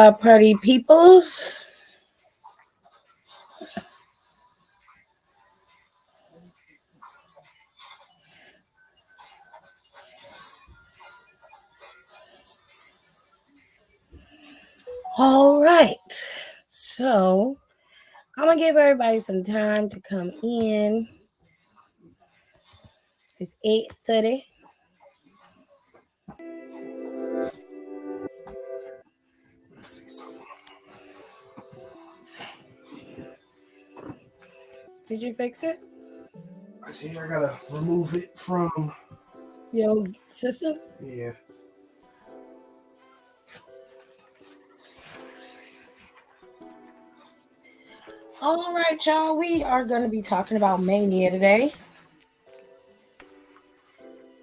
up, party peoples? All right. So I'm gonna give everybody some time to come in. It's 8:30. Let's see something. Did you fix it? I think I gotta remove it from. Your system? Yeah. All right, y'all. We are gonna be talking about Mania today.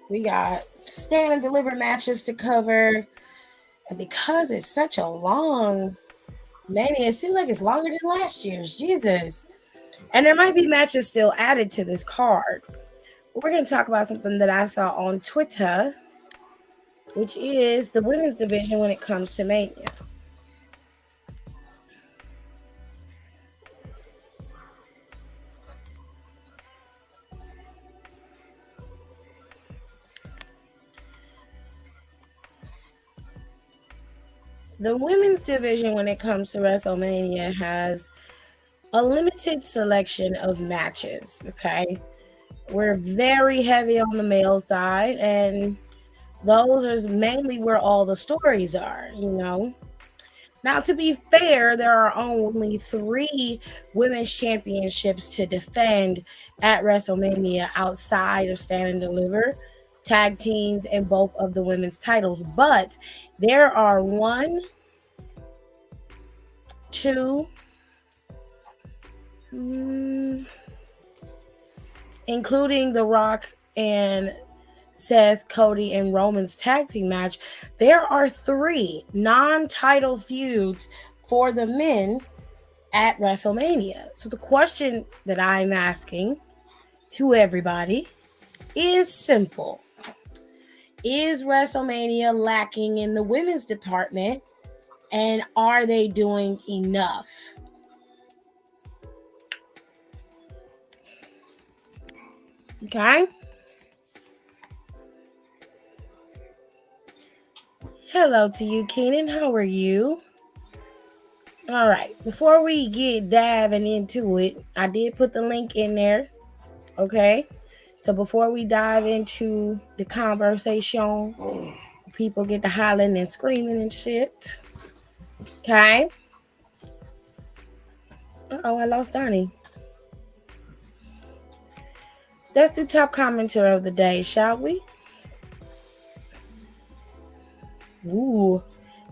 We got stand and deliver matches to cover. And because it's such a long Mania, it seems like it's longer than last year's. Jesus. And there might be matches still added to this card. We're going to talk about something that I saw on Twitter, which is the women's division when it comes to Mania. The women's division when it comes to WrestleMania has a limited selection of matches, okay? We're very heavy on the male side, and those are mainly where all the stories are, you know? Now, to be fair, there are only 3 women's championships to defend at WrestleMania outside of Stand and Deliver, tag teams, and both of the women's titles. But there are 1, 2, including The Rock and Seth, Cody, and Roman's tag team match. There are 3 non-title feuds for the men at WrestleMania. So the question that I'm asking to everybody is simple. Is WrestleMania lacking in the women's department, and are they doing enough? Okay. Hello to you, Keenan. How are you? All right. Before we get diving into it, I did put the link in there. Okay. So before we dive into the conversation, people get to hollering and screaming and shit. Okay. Uh-oh, I lost Donnie. Let's do top commenter of the day, shall we? Ooh.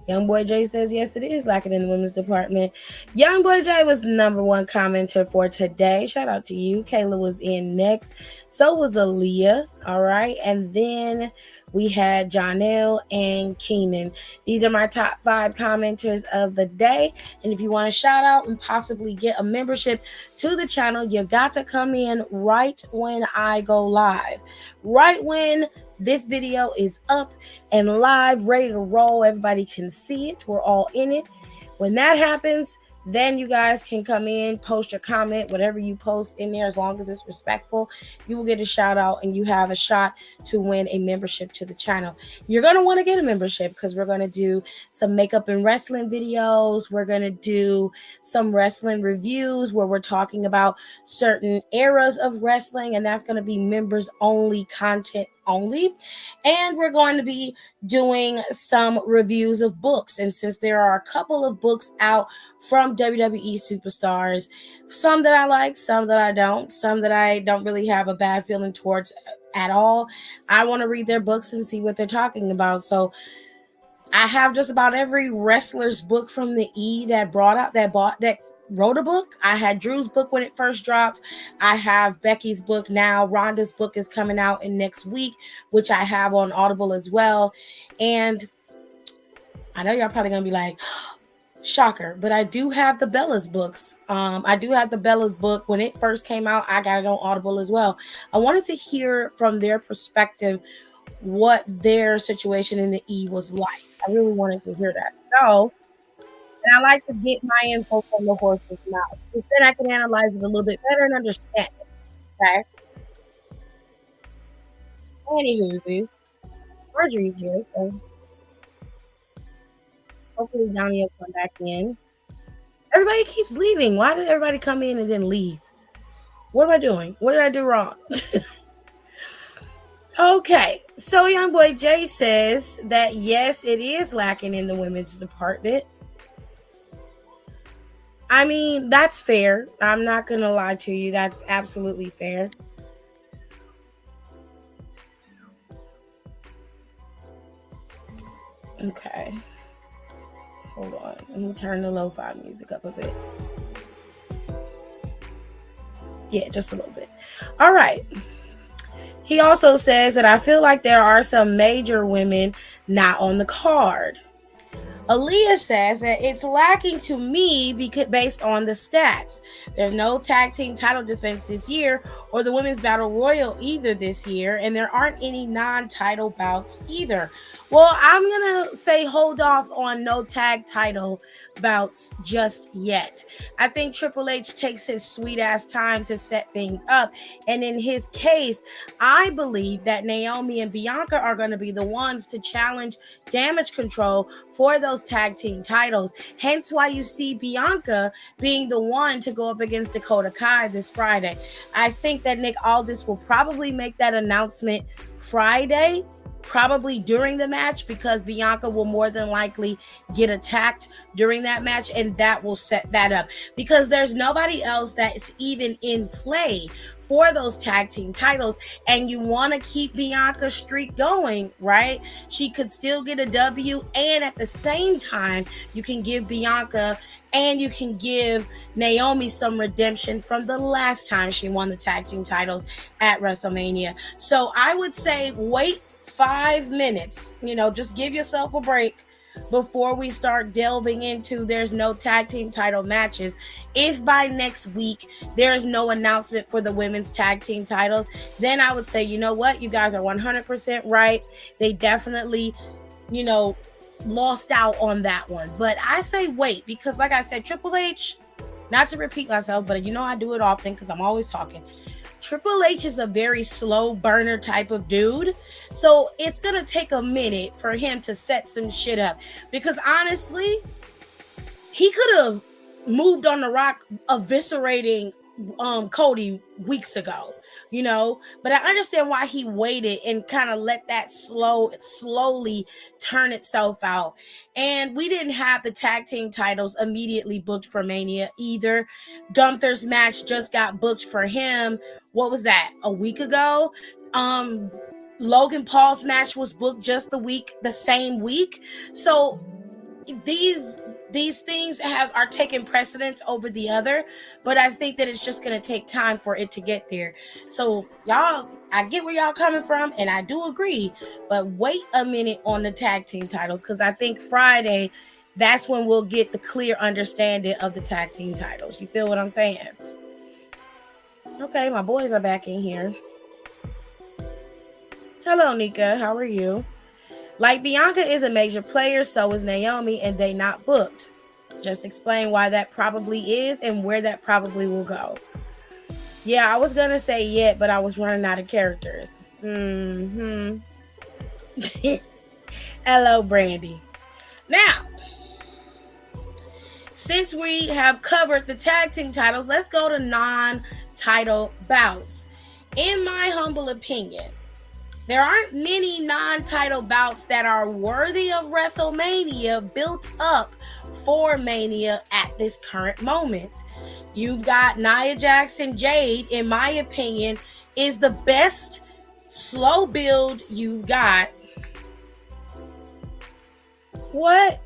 Young Boy J says, yes, it is lacking in the women's department. Young Boy J was number 1 commenter for today. Shout out to you. Kayla was in next. So was Aaliyah. All right. And then we had Jonelle and Keenan. These are my top 5 commenters of the day. And if you want to shout out and possibly get a membership to the channel, you got to come in right when I go live. Right when this video is up and live, ready to roll. Everybody can see it. We're all in it. When that happens, then you guys can come in, post your comment, whatever you post in there, as long as it's respectful, you will get a shout out and you have a shot to win a membership to the channel. You're going to want to get a membership because we're going to do some makeup and wrestling videos. We're going to do some wrestling reviews where we're talking about certain eras of wrestling, and that's going to be members only content only. And we're going to be doing some reviews of books. And since there are a couple of books out from WWE superstars, some that I like, some that I don't, some that I don't really have a bad feeling towards at all, I want to read their books and see what they're talking about. So I have just about every wrestler's book from the E that wrote a book. I had Drew's book when it first dropped. I have Becky's book now. Rhonda's book is coming out in next week, which I have on Audible as well. And I know y'all probably gonna be like, shocker, but I do have the Bella's books. I do have the Bella's book. When it first came out, I got it on Audible as well. I wanted to hear from their perspective what their situation in the E was like. I really wanted to hear that. So And I like to get my info from the horse's mouth. Because then I can analyze it a little bit better and understand it. Okay. Anywho's, Marjorie's here, so hopefully Donnie will come back in. Everybody keeps leaving. Why did everybody come in and then leave? What am I doing? What did I do wrong? Okay, so young boy Jay says that yes, it is lacking in the women's department. I mean, that's fair. I'm not gonna lie to you. That's absolutely fair. Okay, hold on. Let me turn the lo-fi music up a bit. Yeah, just a little bit. All right. He also says that I feel like there are some major women not on the card. Aaliyah says that it's lacking to me because based on the stats. There's no tag team title defense this year or the women's battle royal either this year, and there aren't any non-title bouts either. Well, I'm gonna say hold off on no tag title bouts just yet. I think Triple H takes his sweet ass time to set things up, and in his case, I believe that Naomi and Bianca are going to be the ones to challenge Damage Control for those tag team titles. Hence why you see Bianca being the one to go up against Dakota Kai this Friday. I think that Nick Aldis will probably make that announcement Friday, probably during the match, because Bianca will more than likely get attacked during that match, and that will set that up because there's nobody else that's even in play for those tag team titles, and you want to keep Bianca's streak going, right? She could still get a W, and at the same time you can give Bianca and you can give Naomi some redemption from the last time she won the tag team titles at WrestleMania. So I would say wait 5 minutes, just give yourself a break before we start delving into there's no tag team title matches. If by next week there's no announcement for the women's tag team titles, then I would say, you know what, you guys are 100% right. They definitely, lost out on that one. But I say wait, because like I said, Triple H, not to repeat myself, but I do it often because I'm always talking. Triple H is a very slow burner type of dude. So it's going to take a minute for him to set some shit up. Because honestly, he could have moved on the Rock eviscerating Cody weeks ago, but I understand why he waited and kind of let that slowly turn itself out. And we didn't have the tag team titles immediately booked for Mania either. Gunther's match just got booked for him. What was that? A week ago? Logan Paul's match was booked just the same week. So these things are taking precedence over the other, but I think that it's just going to take time for it to get there. So y'all, I get where y'all coming from, and I do agree, but wait a minute on the tag team titles, because I think Friday, that's when we'll get the clear understanding of the tag team titles. You feel what I'm saying? Okay, my boys are back in here. Hello, Nika. How are you? Like, Bianca is a major player, so is Naomi, and they not booked. Just explain why that probably is and where that probably will go. Yeah, I was going to say yet, but I was running out of characters. Hello, Brandy. Now, since we have covered the tag team titles, let's go to non-title bouts. In my humble opinion, there aren't many non-title bouts that are worthy of WrestleMania built up for Mania at this current moment. You've got Nia Jackson Jade, in my opinion, is the best slow build you've got. What?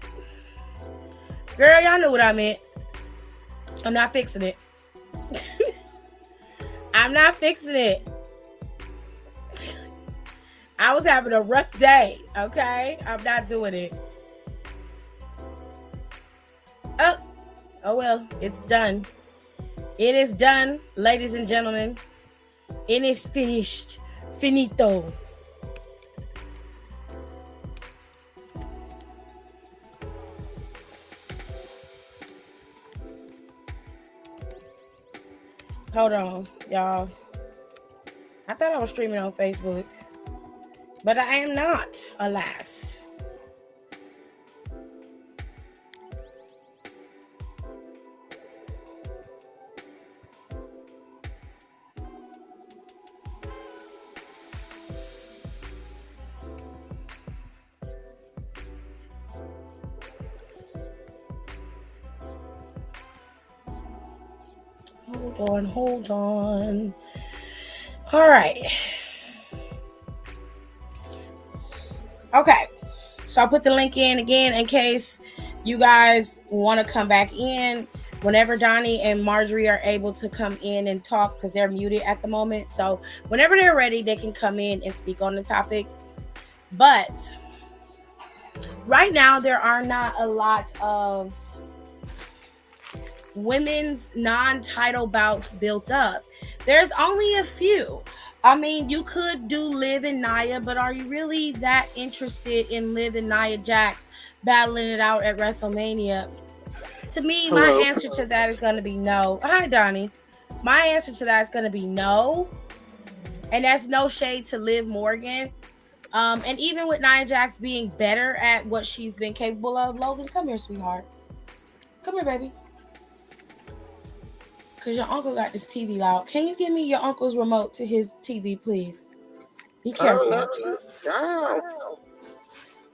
Girl, y'all know what I meant. I'm not fixing it. I'm not fixing it. I was having a rough day, okay? I'm not doing it. Oh well, it's done. It is done, ladies and gentlemen. It is finished. Finito. Hold on, y'all. I thought I was streaming on Facebook, but I am not, alas. Hold on. All right. Okay. So I'll put the link in again in case you guys want to come back in. Whenever Donnie and Marjorie are able to come in and talk, because they're muted at the moment. So whenever they're ready, they can come in and speak on the topic. But right now, there are not a lot of women's non-title bouts built up. There's only a few. I mean, you could do Liv and Nia, but are you really that interested in Liv and Nia Jax battling it out at WrestleMania? To me, my answer to that is going to be no. Hi, Donnie. My answer to that is going to be no. And that's no shade to Liv Morgan. And even with Nia Jax being better at what she's been capable of, Logan, come here, sweetheart. Come here, baby. Because your uncle got this TV loud. Can you give me your uncle's remote to his TV, please? Be careful.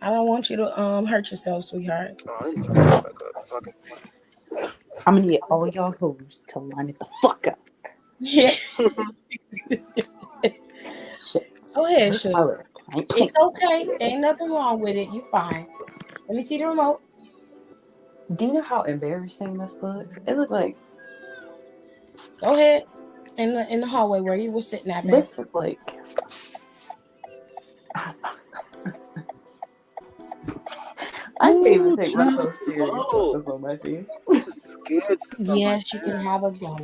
I don't want you to hurt yourself, sweetheart. I'm gonna need all y'all hoes to line it the fuck up. Yeah. Shit. Go ahead, sugar. It's okay. Ain't nothing wrong with it. You fine. Let me see the remote. Do you know how embarrassing this looks? It looked like. Go ahead. In the hallway where you were sitting at, babe. This is like. I can't even take myself serious on my face. Yes, you can have a go.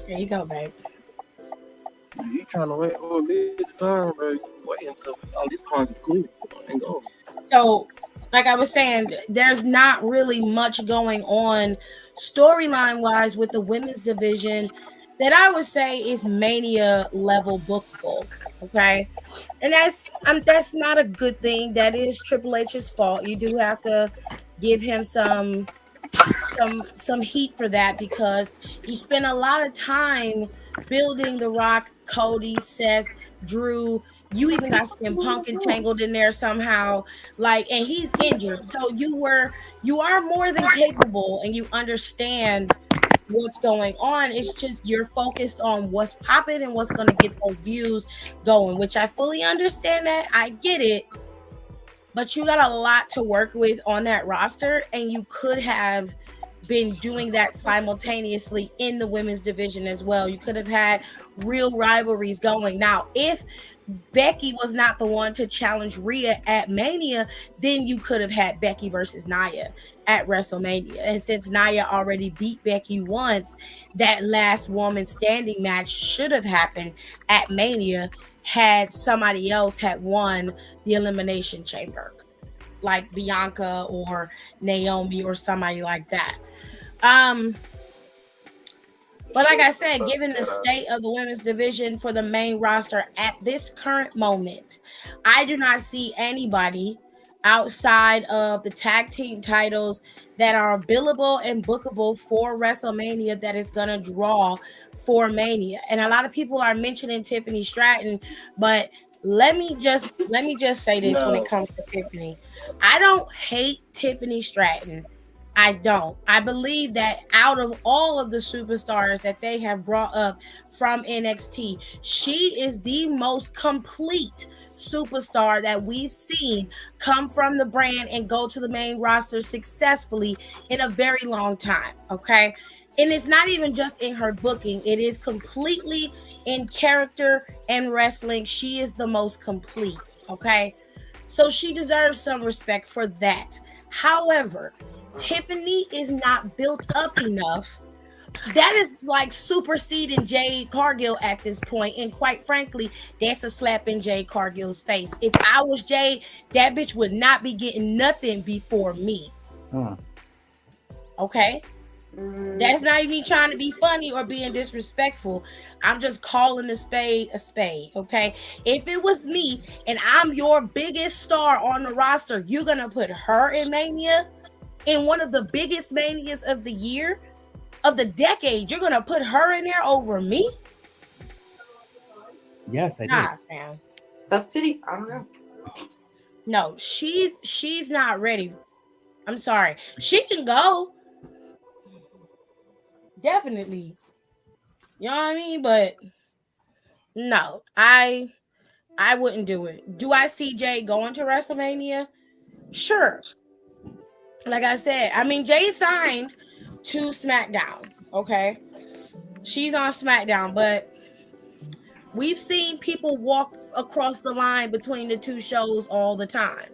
There you go, babe. You trying to wait all this time, bro? Wait until all these points is clear. So, like I was saying, there's not really much going on storyline wise with the women's division that I would say is Mania level bookable. Okay, and that's not a good thing. That is Triple H's fault. You do have to give him some heat for that, because he spent a lot of time building The Rock, Cody, Seth, Drew. You even got CM Punk entangled in there somehow, like, and he's injured. So you are more than capable, and you understand what's going on. It's just you're focused on what's popping and what's going to get those views going, which I fully understand that. I get it. But you got a lot to work with on that roster, and you could have been doing that simultaneously in the women's division as well. You could have had real rivalries going. Now, if Becky was not the one to challenge Rhea at Mania, then you could have had Becky versus Nia at WrestleMania. And since Nia already beat Becky once, that last woman standing match should have happened at Mania had somebody else had won the Elimination Chamber, like Bianca or Naomi or somebody like that. But like I said, given the state of the women's division for the main roster at this current moment, I do not see anybody outside of the tag team titles that are billable and bookable for WrestleMania that is going to draw for Mania. And a lot of people are mentioning Tiffany Stratton, but let me just say this when it comes to Tiffany. I don't hate Tiffany Stratton. I don't. I believe that out of all of the superstars that they have brought up from NXT, she is the most complete superstar that we've seen come from the brand and go to the main roster successfully in a very long time. Okay. And it's not even just in her booking, it is completely in character and wrestling. She is the most complete. Okay. So she deserves some respect for that. However, Tiffany is not built up enough. That is like superseding Jade Cargill at this point. And quite frankly, that's a slap in Jade Cargill's face. If I was Jade, that bitch would not be getting nothing before me. Okay? That's not even me trying to be funny or being disrespectful. I'm just calling a spade, okay? If it was me and I'm your biggest star on the roster, you're gonna put her in Mania, in one of the biggest manias of the year, of the decade. You're gonna put her in there over me? Yes, I did. Nah, fam. Tough titty. I don't know. No, she's not ready. I'm sorry. She can go, definitely. You know what I mean? But no, I wouldn't do it. Do I see Jay going to WrestleMania? Sure. Like I said, I mean Jay signed to SmackDown. Okay, she's on SmackDown, but we've seen people walk across the line between the two shows all the time.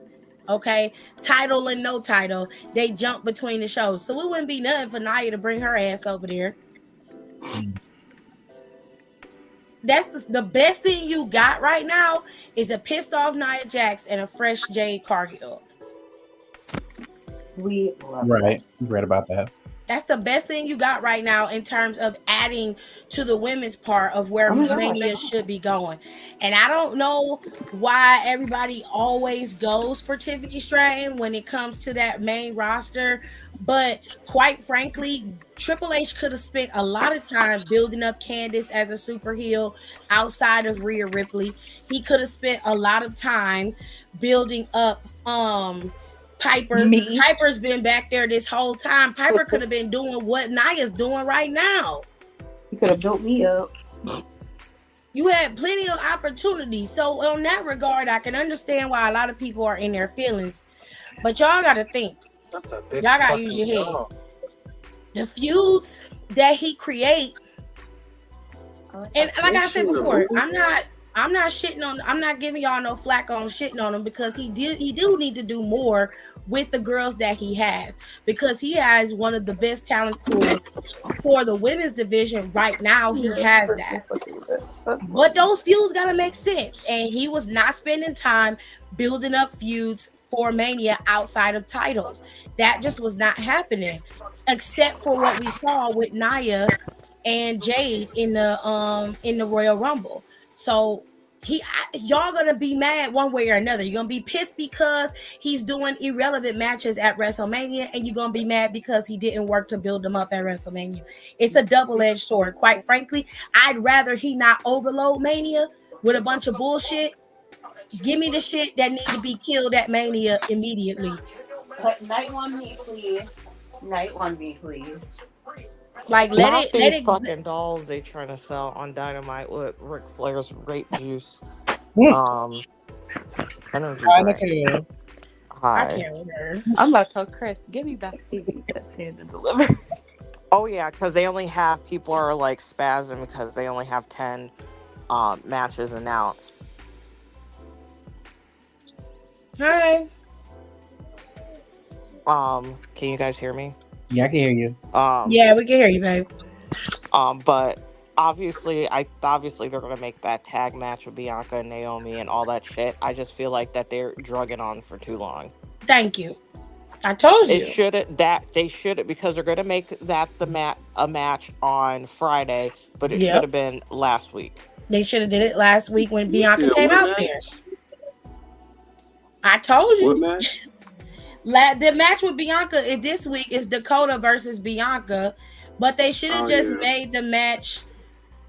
Okay, title and no title, they jump between the shows, so it wouldn't be nothing for Nia to bring her ass over there. That's the best thing you got right now is a pissed off Nia Jax and a fresh Jade Cargill. We love Right. You read about that. That's the best thing you got right now in terms of adding to the women's part of where Mania should be going. And I don't know why everybody always goes for Tiffany Stratton when it comes to that main roster. But quite frankly, Triple H could have spent a lot of time building up Candice as a super heel outside of Rhea Ripley. He could have spent a lot of time building up Piper. Me. Piper's been back there this whole time. Piper could have been doing what Nia's doing right now. You could have built me up. You had plenty of opportunities. So on that regard, I can understand why a lot of people are in their feelings. But y'all got to think. That's a big Y'all got to fucking use your head. job. The feuds that he create. And like I said before, I'm not shitting on. I'm not giving y'all no flack on shitting on him because he do need to do more with the girls that he has because he has one of the best talent pools for the women's division right now. He has that, but those feuds gotta make sense, and he was not spending time building up feuds for Mania outside of titles. That just was not happening, except for what we saw with Nia and Jade in the Royal Rumble. So y'all gonna be mad one way or another. You're gonna be pissed because he's doing irrelevant matches at WrestleMania, and you're gonna be mad because he didn't work to build them up at WrestleMania. It's a double-edged sword. Quite frankly, I'd rather he not overload Mania with a bunch of bullshit. Give me the shit that need to be killed at Mania immediately. But night one me, please. Night one me, please. Like Not let these it. fucking dolls they trying to sell on Dynamite with Ric Flair's grape juice. Energy Hi, drink. Nikita. I Hi. can't remember. I'm about to tell Chris, give me back CV that stand and deliver. Oh yeah, because they only have people are like spazzing because they only have 10 matches announced. Hi. Can you guys hear me? Yeah, I can hear you. Yeah, we can hear you, babe. But obviously they're gonna make that tag match with Bianca and Naomi and all that shit. I just feel like that they're drugging on for too long. Thank you. I told you. They should because they're gonna make that a match on Friday, but it Yep. should have been last week. They should have did it last week when You Bianca said came what out match? there. I told What you. match? The match with Bianca is this week is Dakota versus Bianca, but they should have just made the match.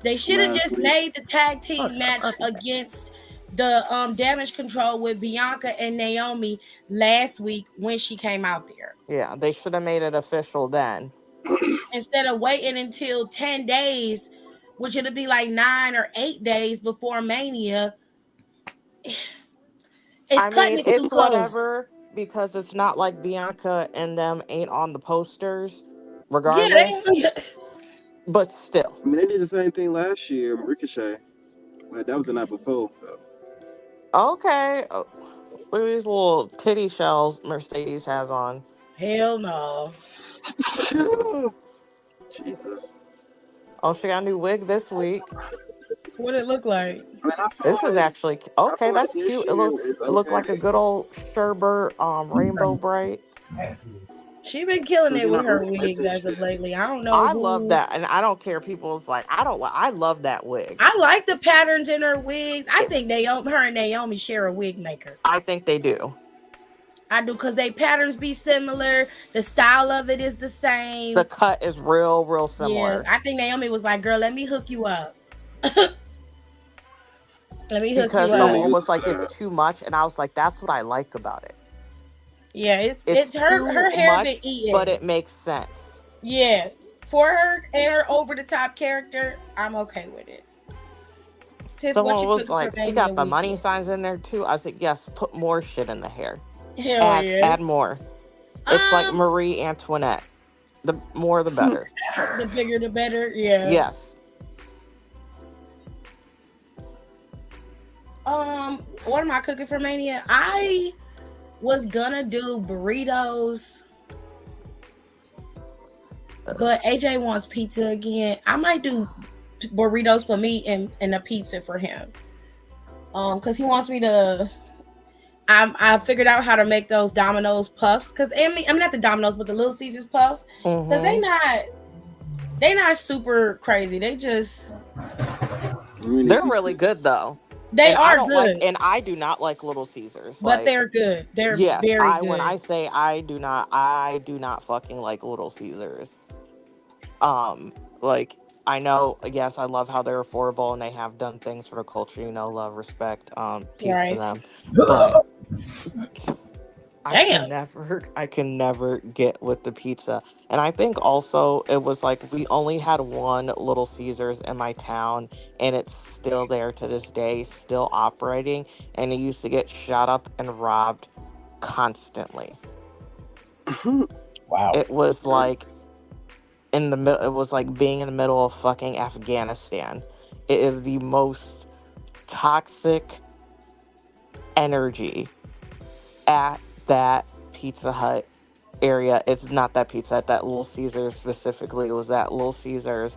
They should have Last just week. made the tag team match against the Damage Control with Bianca and Naomi last week when she came out there. Yeah, they should have made it official then. Instead of waiting until 10 days, which it'll be like 9 or 8 days before Mania. Cutting it too It's close. whatever because it's not like Bianca and them ain't on the posters, Yeah, regardless. But still, I mean, they did the same thing last year. Ricochet. Like that was the night before. okay. Look at these little titty shells Mercedes has on. hell no. Jesus. Oh, she got a new wig this week. What it look like? I mean, I feel This is like- actually I okay. feel like That's this cute. year is It looked like a okay. good old Sherbert Rainbow Bright. She been killing So it she with not her replacing wigs as of shit. lately. I don't know I love who. that, and I don't care. People's like, I love that wig. I like the patterns in her wigs. I think her and Naomi share a wig maker. I think they do. I do, because they patterns be similar. The style of it is the same. The cut is real Yeah, similar. I think Naomi was like, "Girl, let me hook you up. Let me hook you Because She only up." someone used was like, it's that. too much, and I was like, that's what I like about it. Yeah, It's it's too her hair been much, but eating. it makes sense. Yeah, for her and her over the top character, I'm okay with it. Tiff, what Someone you was cooking for like, she Mania got the money weekend? signs in there too. I said, yes, put more shit in the hair. Hell yeah. Add more. It's like Um, Marie Antoinette. The more the better. the bigger the better. Yeah. Yes. What am I cooking for Mania? I was gonna do burritos, but AJ wants pizza again. I might do burritos for me and a pizza for him. Because he wants me to. I figured out how to make those Domino's puffs. Because I mean not the Domino's, but the Little Caesars puffs. Because Mm-hmm. they not super crazy. They just They're really good though. they And I are don't like, good, and I do not like Little Caesars. but Like, they're good. They're yes, very when good. I say I do not fucking like Little Caesars. Like, I know, yes, I love how they're affordable and they have done things for the culture, love, respect, peace to Right. them. But Damn. I can never get with the pizza. And I think also it was like we only had one Little Caesars in my town, and it's still there to this day, still operating, and it used to get shot up and robbed constantly. Wow. It was like in the middle, it was like being in the middle of fucking Afghanistan. It is the most toxic energy at that Pizza Hut area. It's not that Pizza Hut, that Little Caesars specifically. It was that Little Caesars,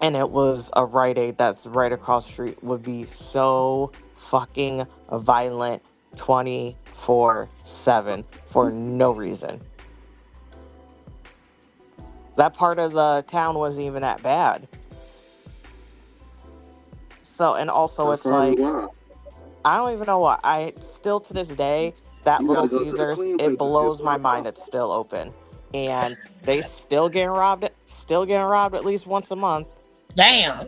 and it was a Rite Aid that's right across the street. Would be so fucking violent 24/7 for no reason. That part of the town wasn't even that bad. So, and also That's it's probably like, why. I don't even know what. I still to this day, that You Little gotta go to the Caesars, clean it places to get blows my popped mind. off. It's still open, and they still getting robbed. Still getting robbed at least once a month, Damn.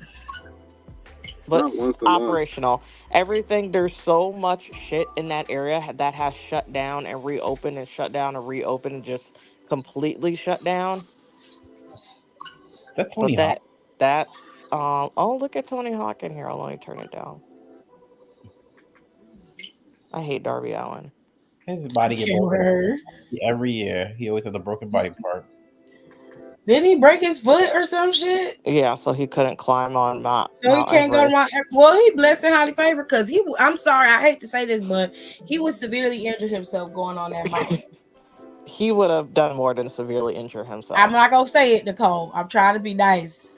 but Not once a month. operational. Everything. There's so much shit in that area that has shut down and reopened and shut down and reopened and just completely shut down. That's But Tony Hawk. that oh, look at Tony Hawk in here. I'll only turn it down. I hate Darby Allen. His body get Okay, broken word. every year. He always has a broken body part. Didn't he break his foot or some shit? Yeah, so he couldn't climb on So he Mount can't go to Everest. my. Well, he blessed and highly favored because he. I'm sorry, I hate to say this, but he was severely injured himself going on that mountain. He would have done more than severely injure himself. I'm not gonna say it, Nicole. I'm trying to be nice.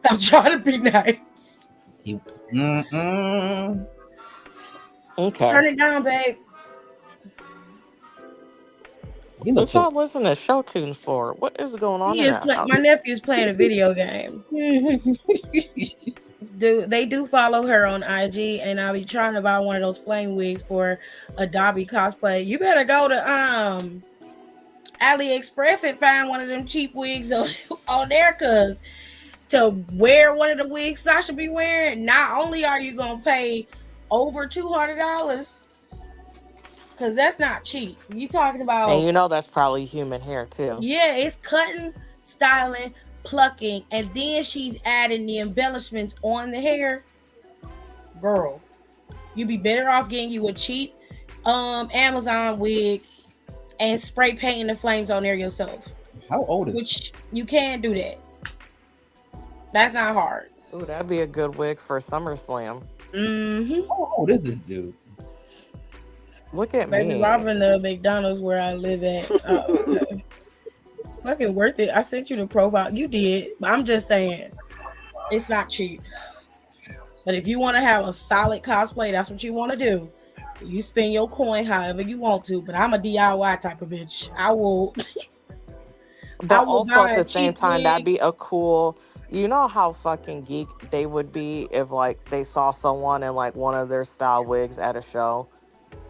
I'm trying to be nice. Okay. Turn it down, babe. He What looks so. y'all listen to show tunes for? What is going on He in is that house? my nephew's playing a video game. They do follow her on IG, and I'll be trying to buy one of those flame wigs for a Dobby cosplay. You better go to AliExpress and find one of them cheap wigs on there, cause to wear one of the wigs Sasha be wearing, not only are you gonna pay over $200, cause that's not cheap. You talking about, And that's probably human hair too. yeah, it's cutting, styling, plucking, and then she's adding the embellishments on the hair. Girl, you'd be better off getting you a cheap Amazon wig and spray painting the flames on there yourself. How old is Which you can do that. That's not hard. Ooh, that'd be a good wig for SummerSlam. Mm-hmm. How old is this dude? Look at Baby, me. robbing the McDonald's where I live at. Oh, okay. Fucking worth it. I sent you the profile. You did. But I'm just saying, it's not cheap. But if you want to have a solid cosplay, that's what you want to do. You spend your coin however you want to, but I'm a DIY type of bitch. I will But also buy at a the same cheap time, that'd wig. be a cool. You know how fucking geek they would be if like they saw someone in like one of their style wigs at a show.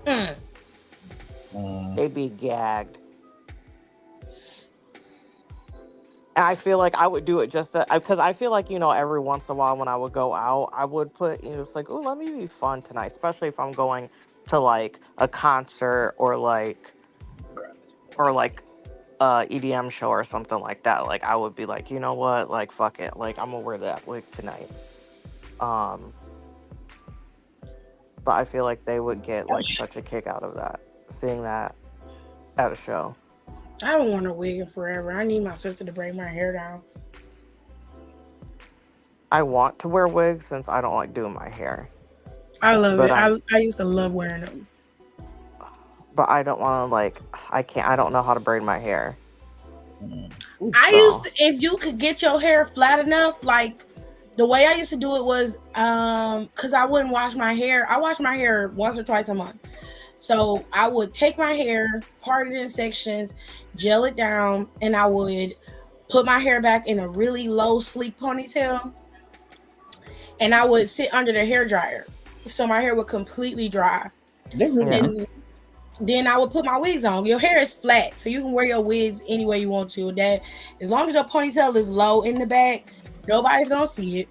Mm. Mm. They'd be gagged. And I feel like I would do it just because I feel like, every once in a while when I would go out, I would put, it's like, oh, let me be fun tonight, especially if I'm going to like a concert or like EDM show or something like that. Like I would be like, you know what, like fuck it, like I'm gonna wear that wig tonight. Um, but I feel like they would get like such a kick out of that, seeing that at a show. I don't want a wig in forever. I need my sister to braid my hair down. I want to wear wigs since I don't like doing my hair, I love but it. I'm I used to love wearing them. but I don't want to like I don't know how to braid my hair. Mm. I used So to, if you could get your hair flat enough, like the way I used to do it was because I wouldn't wash my hair. I wash my hair once or twice a month. So I would take my hair, part it in sections, gel it down, and I would put my hair back in a really low, sleek ponytail, and I would sit under the hair dryer, so my hair would completely dry. They really yeah, do. And then I would put my wigs on. Your hair is flat, so you can wear your wigs any way you want to. That as long as your ponytail is low in the back, nobody's gonna see it.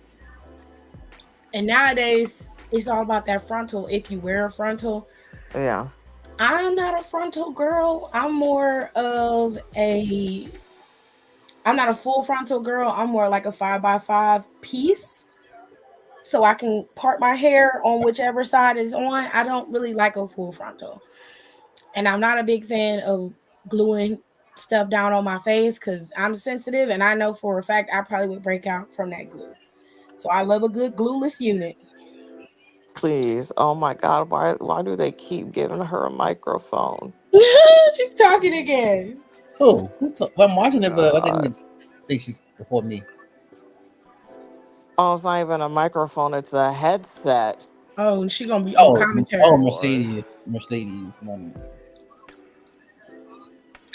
And nowadays, it's all about that frontal. If you wear a frontal, yeah. I'm not a frontal girl. I'm not a full frontal girl. I'm more like a 5x5 piece. So I can part my hair on whichever side is on. I don't really like a full frontal. And I'm not a big fan of gluing stuff down on my face because I'm sensitive and I know for a fact I probably would break out from that glue. So I love a good glueless unit. Please, oh my God, why do they keep giving her a microphone? She's talking again. Oh, well, I'm watching it, but I God. didn't think she's before me. Oh, it's not even a microphone; it's a headset. Oh, and she gonna be on Oh, oh, commentary. Lord, Mercedes. Come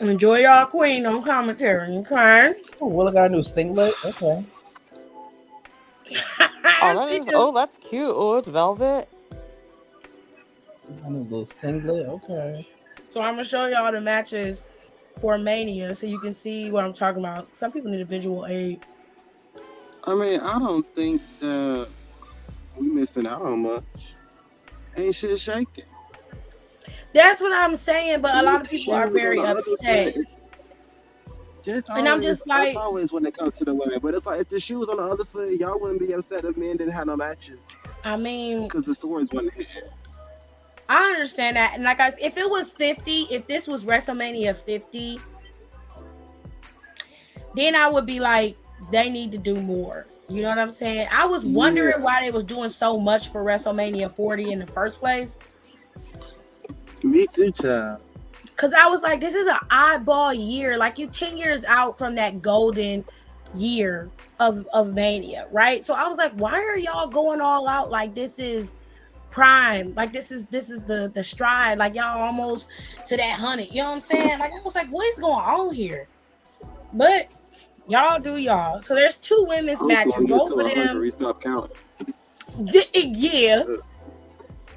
Enjoy y'all queen on commentary, okay? Oh, Will got a new singlet. Okay. She just that's cute. Oh, it's velvet. Got a new little singlet. Okay. so I'm gonna show y'all the matches for Mania so you can see what I'm talking about. Some people need a visual aid. I mean, I don't think that we missing out on much. Ain't shit shaking. That's what I'm saying, but a Even lot if of the people are shoe was on very the other upset. foot, just And I'm always just that's like, always when it comes to the women. But it's like if the shoe was on the other foot, y'all wouldn't be upset if men didn't have no matches I mean, because the stores wasn't here. I understand that. And like if it was 50, if this was WrestleMania 50, then I would be like, they need to do more. You know what I'm saying? I was wondering Yeah, why they was doing so much for WrestleMania 40 in the first place. me too, child. Cause I was like, this is an oddball year. Like you 10 years out from that golden year of Mania, right? So I was like, why are y'all going all out? Like this is prime. Like this is the stride. Like y'all almost to that 100. You know what I'm saying? Like I was like, what is going on here? But y'all do y'all. So there's two women's Hopefully, matches. we get Both to of 100. them, We stop counting. yeah.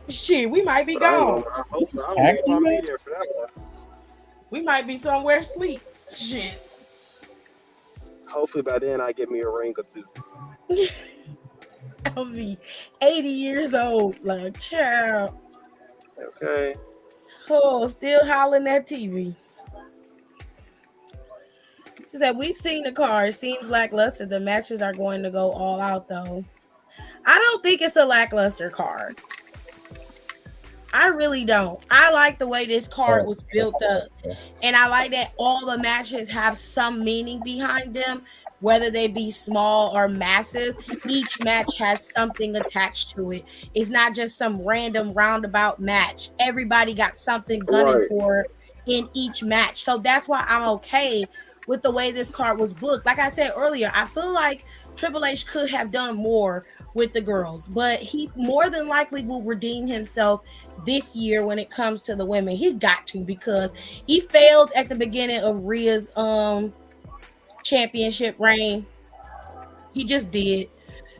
Shit, we might be But I ain't gone. gonna. Hopefully, I don't Tag know if team I'll be match? there for that one. We might be somewhere asleep. Shit. Hopefully, by then I get me a ring or two. I'll be 80 years old. Like, child. Okay. Oh, still hollering at TV. She said, we've seen the card. Seems lackluster. The matches are going to go all out, though. I don't think it's a lackluster card. I really don't. I like the way this card Oh, was built up. And I like that all the matches have some meaning behind them, whether they be small or massive. Each match has something attached to it. It's not just some random roundabout match. Everybody got something gunning Right. for it in each match. So that's why I'm okay with the way this card was booked. Like I said earlier, I feel like Triple H could have done more with the girls, but he more than likely will redeem himself this year when it comes to the women. He got to, because he failed at the beginning of Rhea's championship reign. He just did.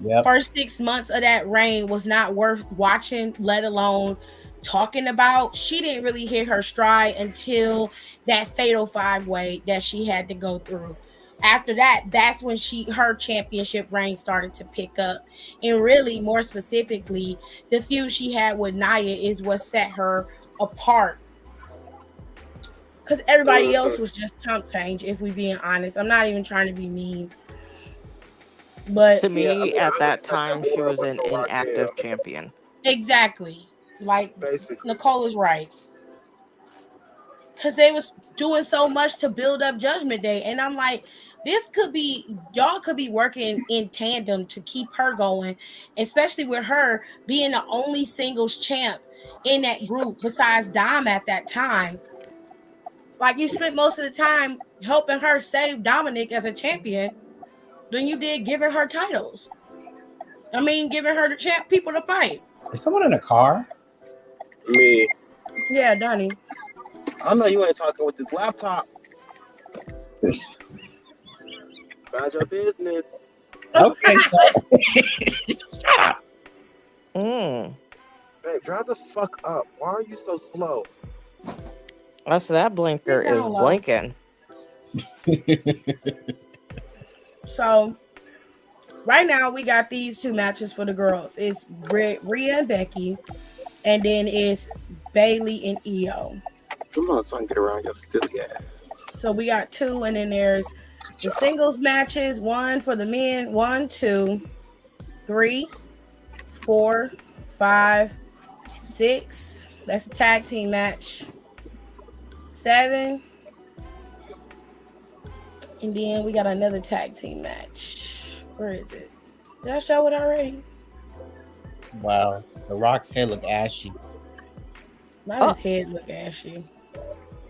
Yep. First 6 months of that reign was not worth watching, let alone talking about. She didn't really hit her stride until that fatal 5-way that she had to go through. After that, that's when her championship reign started to pick up. And really, more specifically, the feud she had with Nia is what set her apart. Because everybody else was just chump change, if we being honest. I'm not even trying to be mean. But To me, I at would that expect time, that she more was with an no Raquel, inactive champion. exactly. Like basically. Nicole is right. Because they was doing so much to build up Judgment Day. And I'm like, y'all could be working in tandem to keep her going, especially with her being the only singles champ in that group besides Dom at that time. Like, you spent most of the time helping her save Dominic as a champion than you did giving her titles. I mean, giving her the champ people to fight. Is someone in a car? Me. Yeah, Donnie. I know you ain't talking with this laptop. Mind your business. Okay. Mm. Babe, drive the fuck up. Why are you so slow? That's that blinker Sit down, is Lo. blinking. So right now we got these two matches for the girls. It's Rhea and Becky, and then it's Bailey and Io. Come on, so I can get around your silly ass. So we got two, and then there's the singles matches. One for the men. 1, 2, 3, 4, 5, 6. That's a tag team match. 7. And then we got another tag team match. Where is it? Did I show it already? Wow. The Rock's head look ashy. Not his head look ashy.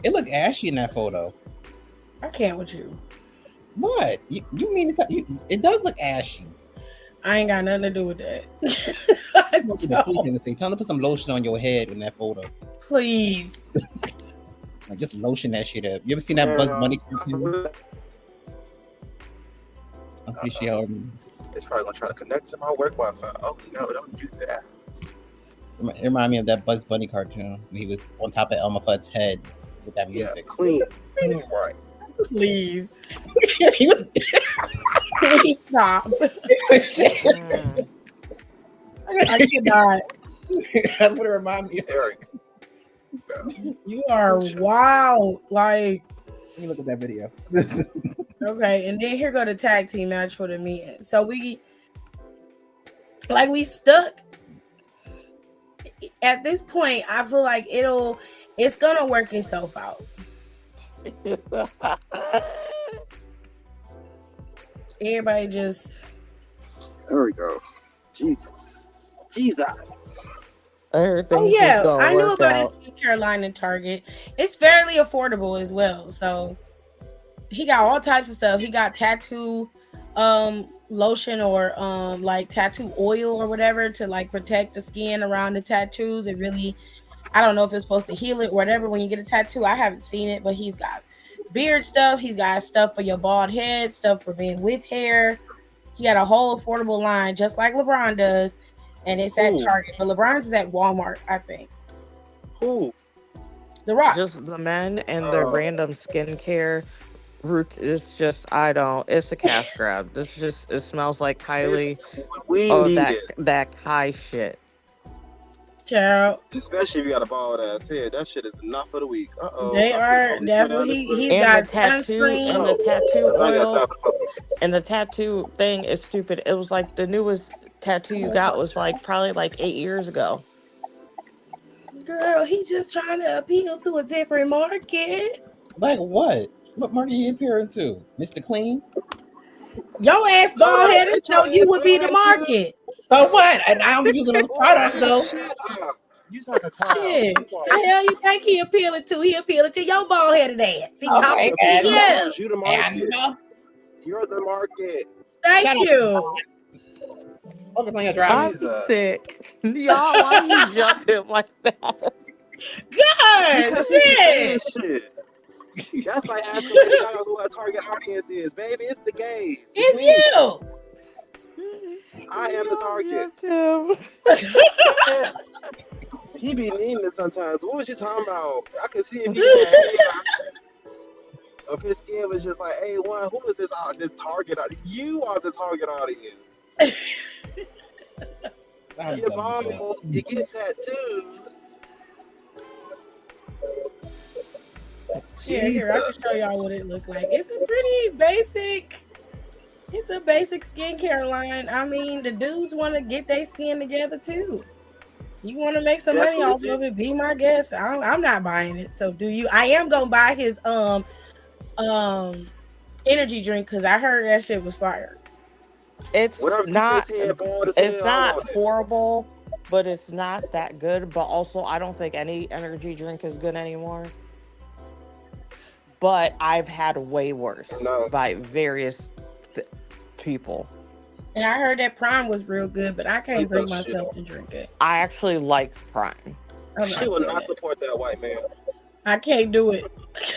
It looked ashy in that photo. I can't with you. What? You mean it does look ashy? I ain't got nothing to do with that. I don't. Tell them to put some lotion on your head in that photo. Please. Like, just lotion that shit up. You ever seen that Bugs Bunny cartoon? I'm pretty sure. It's probably gonna try to connect to my work Wi-Fi. Oh no, don't do that. It reminded me of that Bugs Bunny cartoon when he was on top of Elmer Fudd's head with that music. Yeah, clean right. Please. He was. Please stop. I cannot. That's what it reminded me of. Eric. You are wild. Like, let me look at that video. okay, and then here go the tag team match for the men. So we stuck at this point. I feel like it's gonna work itself out. Everybody just. There we go. Jesus. Everything. Oh yeah, gonna I knew work about out. his Carolina Target. It's fairly affordable as well. So he got all types of stuff. He got tattoo lotion or like tattoo oil or whatever to like protect the skin around the tattoos. It really, I don't know if it's supposed to heal it or whatever when you get a tattoo. I haven't seen it, but he's got beard stuff. He's got stuff for your bald head, stuff for being with hair. He got a whole affordable line just like LeBron does. And it's at Target, but LeBron's is at Walmart, I think. Who? The Rock. Just the men and their random skincare route. It's just it's a cash grab. It smells like Kylie. We need it. That Kai shit. Child. Especially if you got a bald ass head. That shit is enough for the week. They are. That's what he's got. Sunscreen and the tattoo oil. And the tattoo thing is stupid. It was like the newest tattoo you got was like probably like 8 years ago. Girl, he just trying to appeal to a different market. Like what? What market you appearing to? Mr. Clean? Your ass bald headed, so you would be the market. So what? And I'm using those products though. You like a clown. Shit. The hell you think he appealing to? He appealing to your bald headed ass. He talking to you. You the market. You're the market. Thank you. Focus on your driving. I'm Jesus. sick. Y'all, why you jump him like that? God, Because he be saying shit. shit. That's like asking Lady Gaga who our target audience is. Baby, it's the gays. It's me. It's you. I am the target. Y'all jumped him. Man, he be needing it sometimes. What was you talking about? I could see if he had if his skin was just like, hey, one, who is this target audience? You are the target audience. I'm Your done mom, with that. you get tattoos. Yeah, here, I can show y'all what it looked like. It's a basic skincare line. I mean, the dudes want to get their skin together too. You want to make some money Definitely off do. of it, be my guest. I'm not buying it. So do you? I am gonna buy his energy drink because I heard that shit was fire. It's Whatever keep not. his head bald as It's hell, I not want it. horrible, but it's not that good. But also, I don't think any energy drink is good anymore. But I've had way worse No. by various people. And I heard that Prime was real good, but I can't Please bring don't shit myself on. to drink it. I actually like Prime. I'm She not will doing not it. support that white man. I can't do it.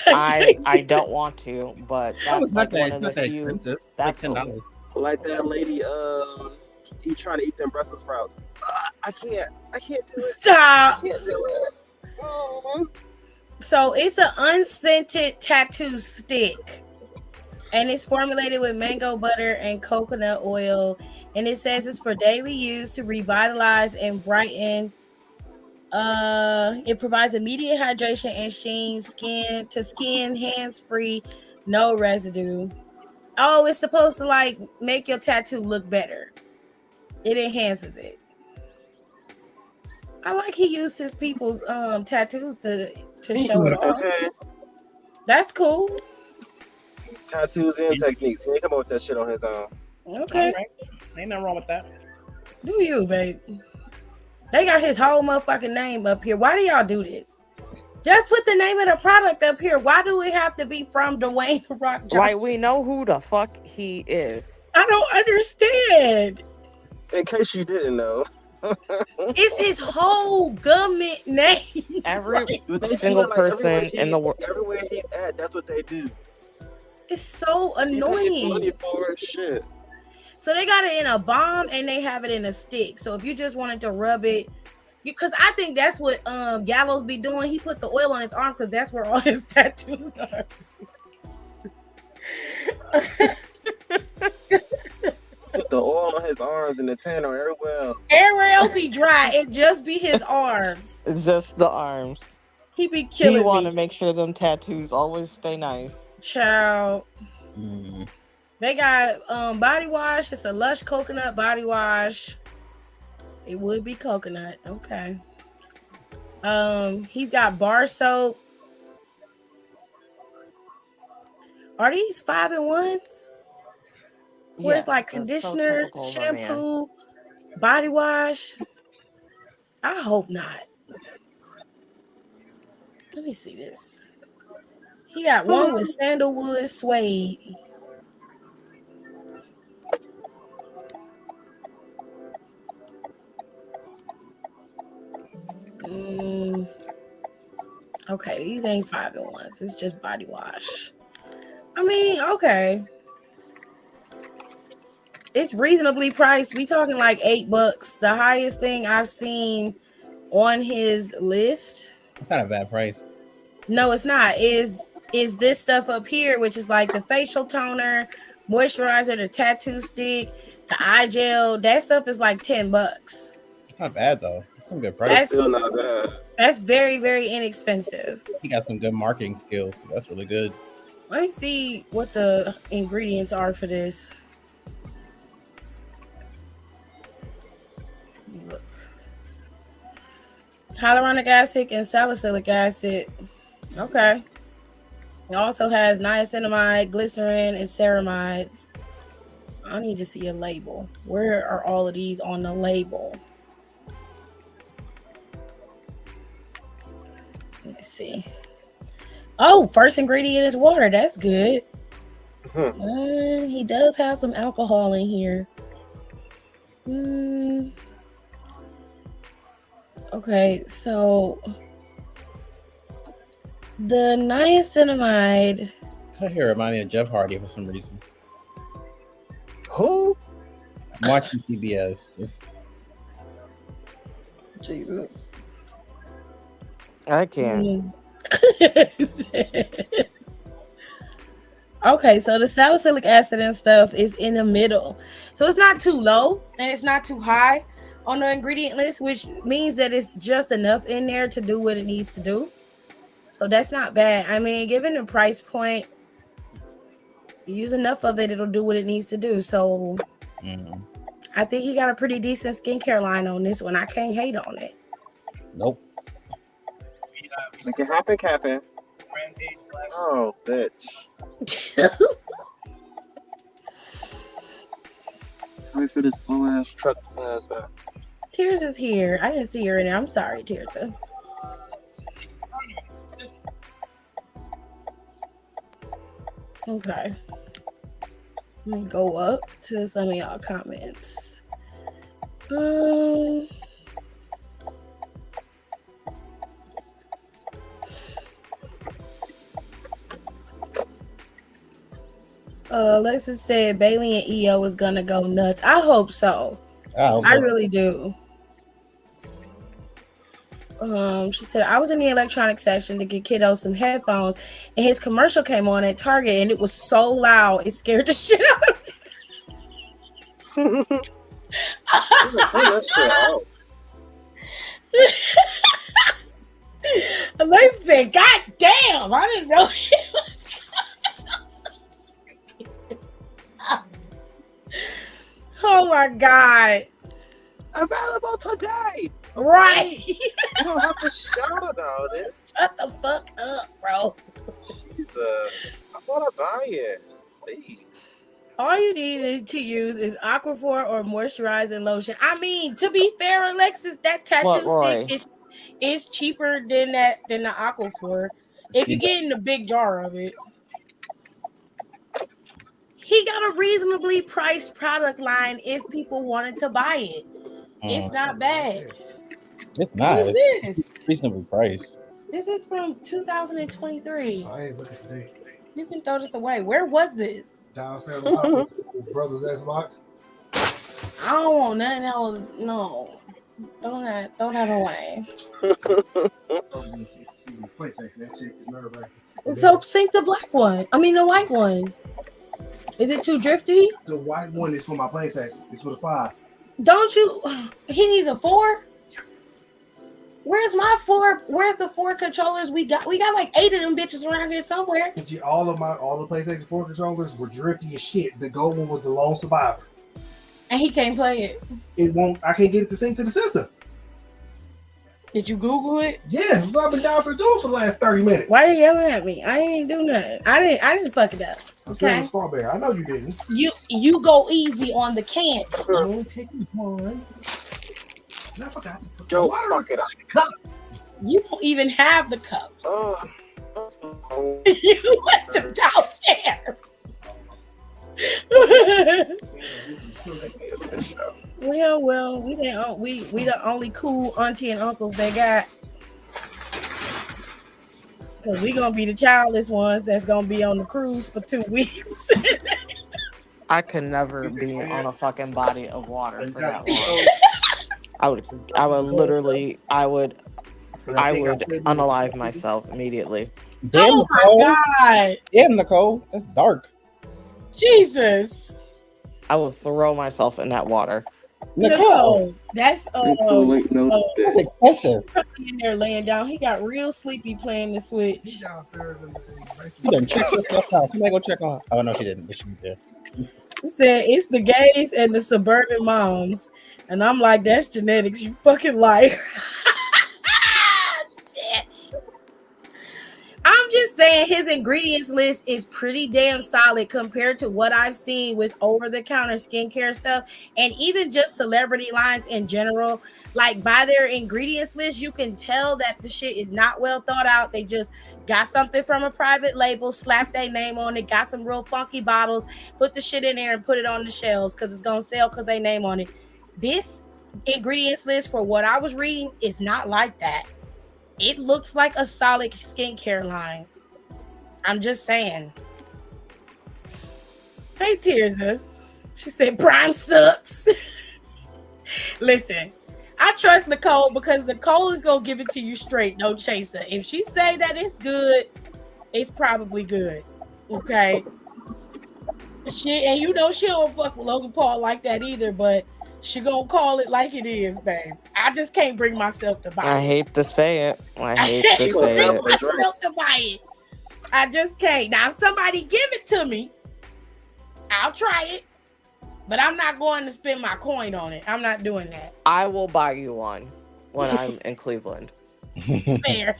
I don't want to, but Oh, that's it's not like that. one It's of not the that few. expensive. It's like That's $10. Like that lady, he trying to eat them Brussels sprouts. I can't do it. Stop. Can't do it. Oh. So it's an unscented tattoo stick. And it's formulated with mango butter and coconut oil. And it says it's for daily use to revitalize and brighten. It provides immediate hydration and sheen, skin, hands-free, no residue. Oh, it's supposed to like make your tattoo look better. It enhances it. I like he used his people's tattoos to show it off. Okay. That's cool. Tattoos and techniques. He ain't come up with that shit on his own. Okay. All right. Ain't nothing wrong with that. Do you, babe? They got his whole motherfucking name up here. Why do y'all do this? Just put the name of the product up here. Why do it have to be from Dwayne The Rock Johnson? Like, we know who the fuck he is. I don't understand. In case you didn't know. It's his whole government name. Every But they do single it, like, person in the world. everywhere he's at, that's what they do. It's so He pays annoying. money for it. Shit. So they got it in a bomb and they have it in a stick. So if you just wanted to rub it, because I think that's what Gallows be doing. He put the oil on his arm because that's where all his tattoos are. Put the oil on his arms and the tan on everywhere else. Everywhere else be dry. It just be his arms. Just the arms. He be killing He want to me. make sure them tattoos always stay nice. Child. Mm. They got body wash. It's a Lush coconut body wash. It would be coconut. Okay. He's got bar soap. Are these 5-in-1s? Where it's like conditioner, shampoo, body wash? I hope not. Let me see this. He got one with sandalwood suede. Okay, these ain't 5-in-1s. It's just body wash. I mean, okay. It's reasonably priced. We talking like $8. The highest thing I've seen on his list. It's not a bad price. No, it's not. Is this stuff up here, which is like the facial toner, moisturizer, the tattoo stick, the eye gel. That stuff is like $10. It's not bad though. It's some good price. That's Still not bad. That's very, very inexpensive. He got some good marketing skills. That's really good. Let me see what the ingredients are for this. Look. Hyaluronic acid and salicylic acid. Okay. It also has niacinamide, glycerin, and ceramides. I need to see a label. Where are all of these on the label? Let me see. Oh, first ingredient is water. That's good. He does have some alcohol in here. Okay, so the niacinamide. That here remind me of Jeff Hardy for some reason. Who? I'm watching PBS. Jesus. I can't. Okay, so the salicylic acid and stuff is in the middle. So it's not too low and it's not too high on the ingredient list, which means that it's just enough in there to do what it needs to do. So that's not bad. I mean, given the price point, you use enough of it, it'll do what it needs to do. So I think he got a pretty decent skincare line on this one. I can't hate on it. Nope. Make it happen. Oh, bitch. Wait for this slow ass truck to pass by. Tears is here. I didn't see her in there. I'm sorry, Tears. Okay. Let me go up to some of y'all comments. Alexis said Bailey and EO is gonna go nuts. I hope so. I really do. She said I was in the electronics section to get kiddo some headphones, and his commercial came on at Target, and it was so loud it scared the shit out of me. Alexis said, "God damn, I didn't know it was." Oh my God! Available today. Right? You don't have to shout about it. Shut the fuck up, bro. Jesus, I want to buy it. Please. All you need to use is Aquaphor or moisturizing lotion. I mean, to be fair, Alexis, that tattoo stick is cheaper than the Aquaphor. If you get in the big jar of it. He got a reasonably priced product line if people wanted to buy it. It's not bad. It's not. What is this? Reasonably priced. This is from 2023. I ain't looking for that. You can throw this away. Where was this? Downstairs on top of brother's Xbox. I don't want nothing else. No. Throw that away. That shit is nerve-wracking. So sync the black one. I mean the white one. Is it too drifty? The white one is for my PlayStation. It's for the 5. Don't you? He needs a 4. Where's my 4? Where's the 4 controllers we got? We got like 8 of them bitches around here somewhere. All the PlayStation 4 controllers were drifty as shit. The gold one was the lone survivor. And he can't play it. It won't. I can't get it to sync to the system. Did you Google it? Yeah, that's what I've been downstairs doing for the last 30 minutes. Why are you yelling at me? I ain't do nothing. I didn't fuck it up. Okay. Strawberry. I know you didn't. You go easy on the can. I'm taking one. And I forgot to put the water in the cup. You don't even have the cups. You left them downstairs. Well, we the only cool auntie and uncles they got. Cause we gonna be the childless ones that's gonna be on the cruise for 2 weeks. I could never be on a fucking body of water for that long. I would literally unalive myself immediately. Damn, oh Nicole. My God! Damn, Nicole, that's dark. Jesus! I will throw myself in that water. Nicole, that's expensive. In there laying down, he got real sleepy playing the Switch. He's downstairs in the You done check yourself out. Somebody go check on her. Oh no, she didn't. But she was there. He said it's the gays and the suburban moms, and I'm like, that's genetics. You fucking like. Shit. I'm just saying his ingredients list is pretty damn solid compared to what I've seen with over-the-counter skincare stuff and even just celebrity lines in general. Like by their ingredients list, you can tell that the shit is not well thought out. They just got something from a private label, slapped their name on it, got some real funky bottles, put the shit in there and put it on the shelves because it's gonna sell because they name on it. This ingredients list for what I was reading is not like that. It looks like a solid skincare line. I'm just saying. Hey, Tirza. She said Prime sucks. Listen, I trust Nicole because Nicole is gonna give it to you straight, no chaser. If she say that it's good, it's probably good. Okay. She and you know she don't fuck with Logan Paul like that either, but she gonna call it like it is, babe. I just can't bring myself to buy I it. hate to say it. I I hate to can't She gonna say bring it. fuck with Drake. myself to buy it. I just can't. Now, if somebody give it to me, I'll try it. But I'm not going to spend my coin on it. I'm not doing that. I will buy you one when I'm in Cleveland. Fair.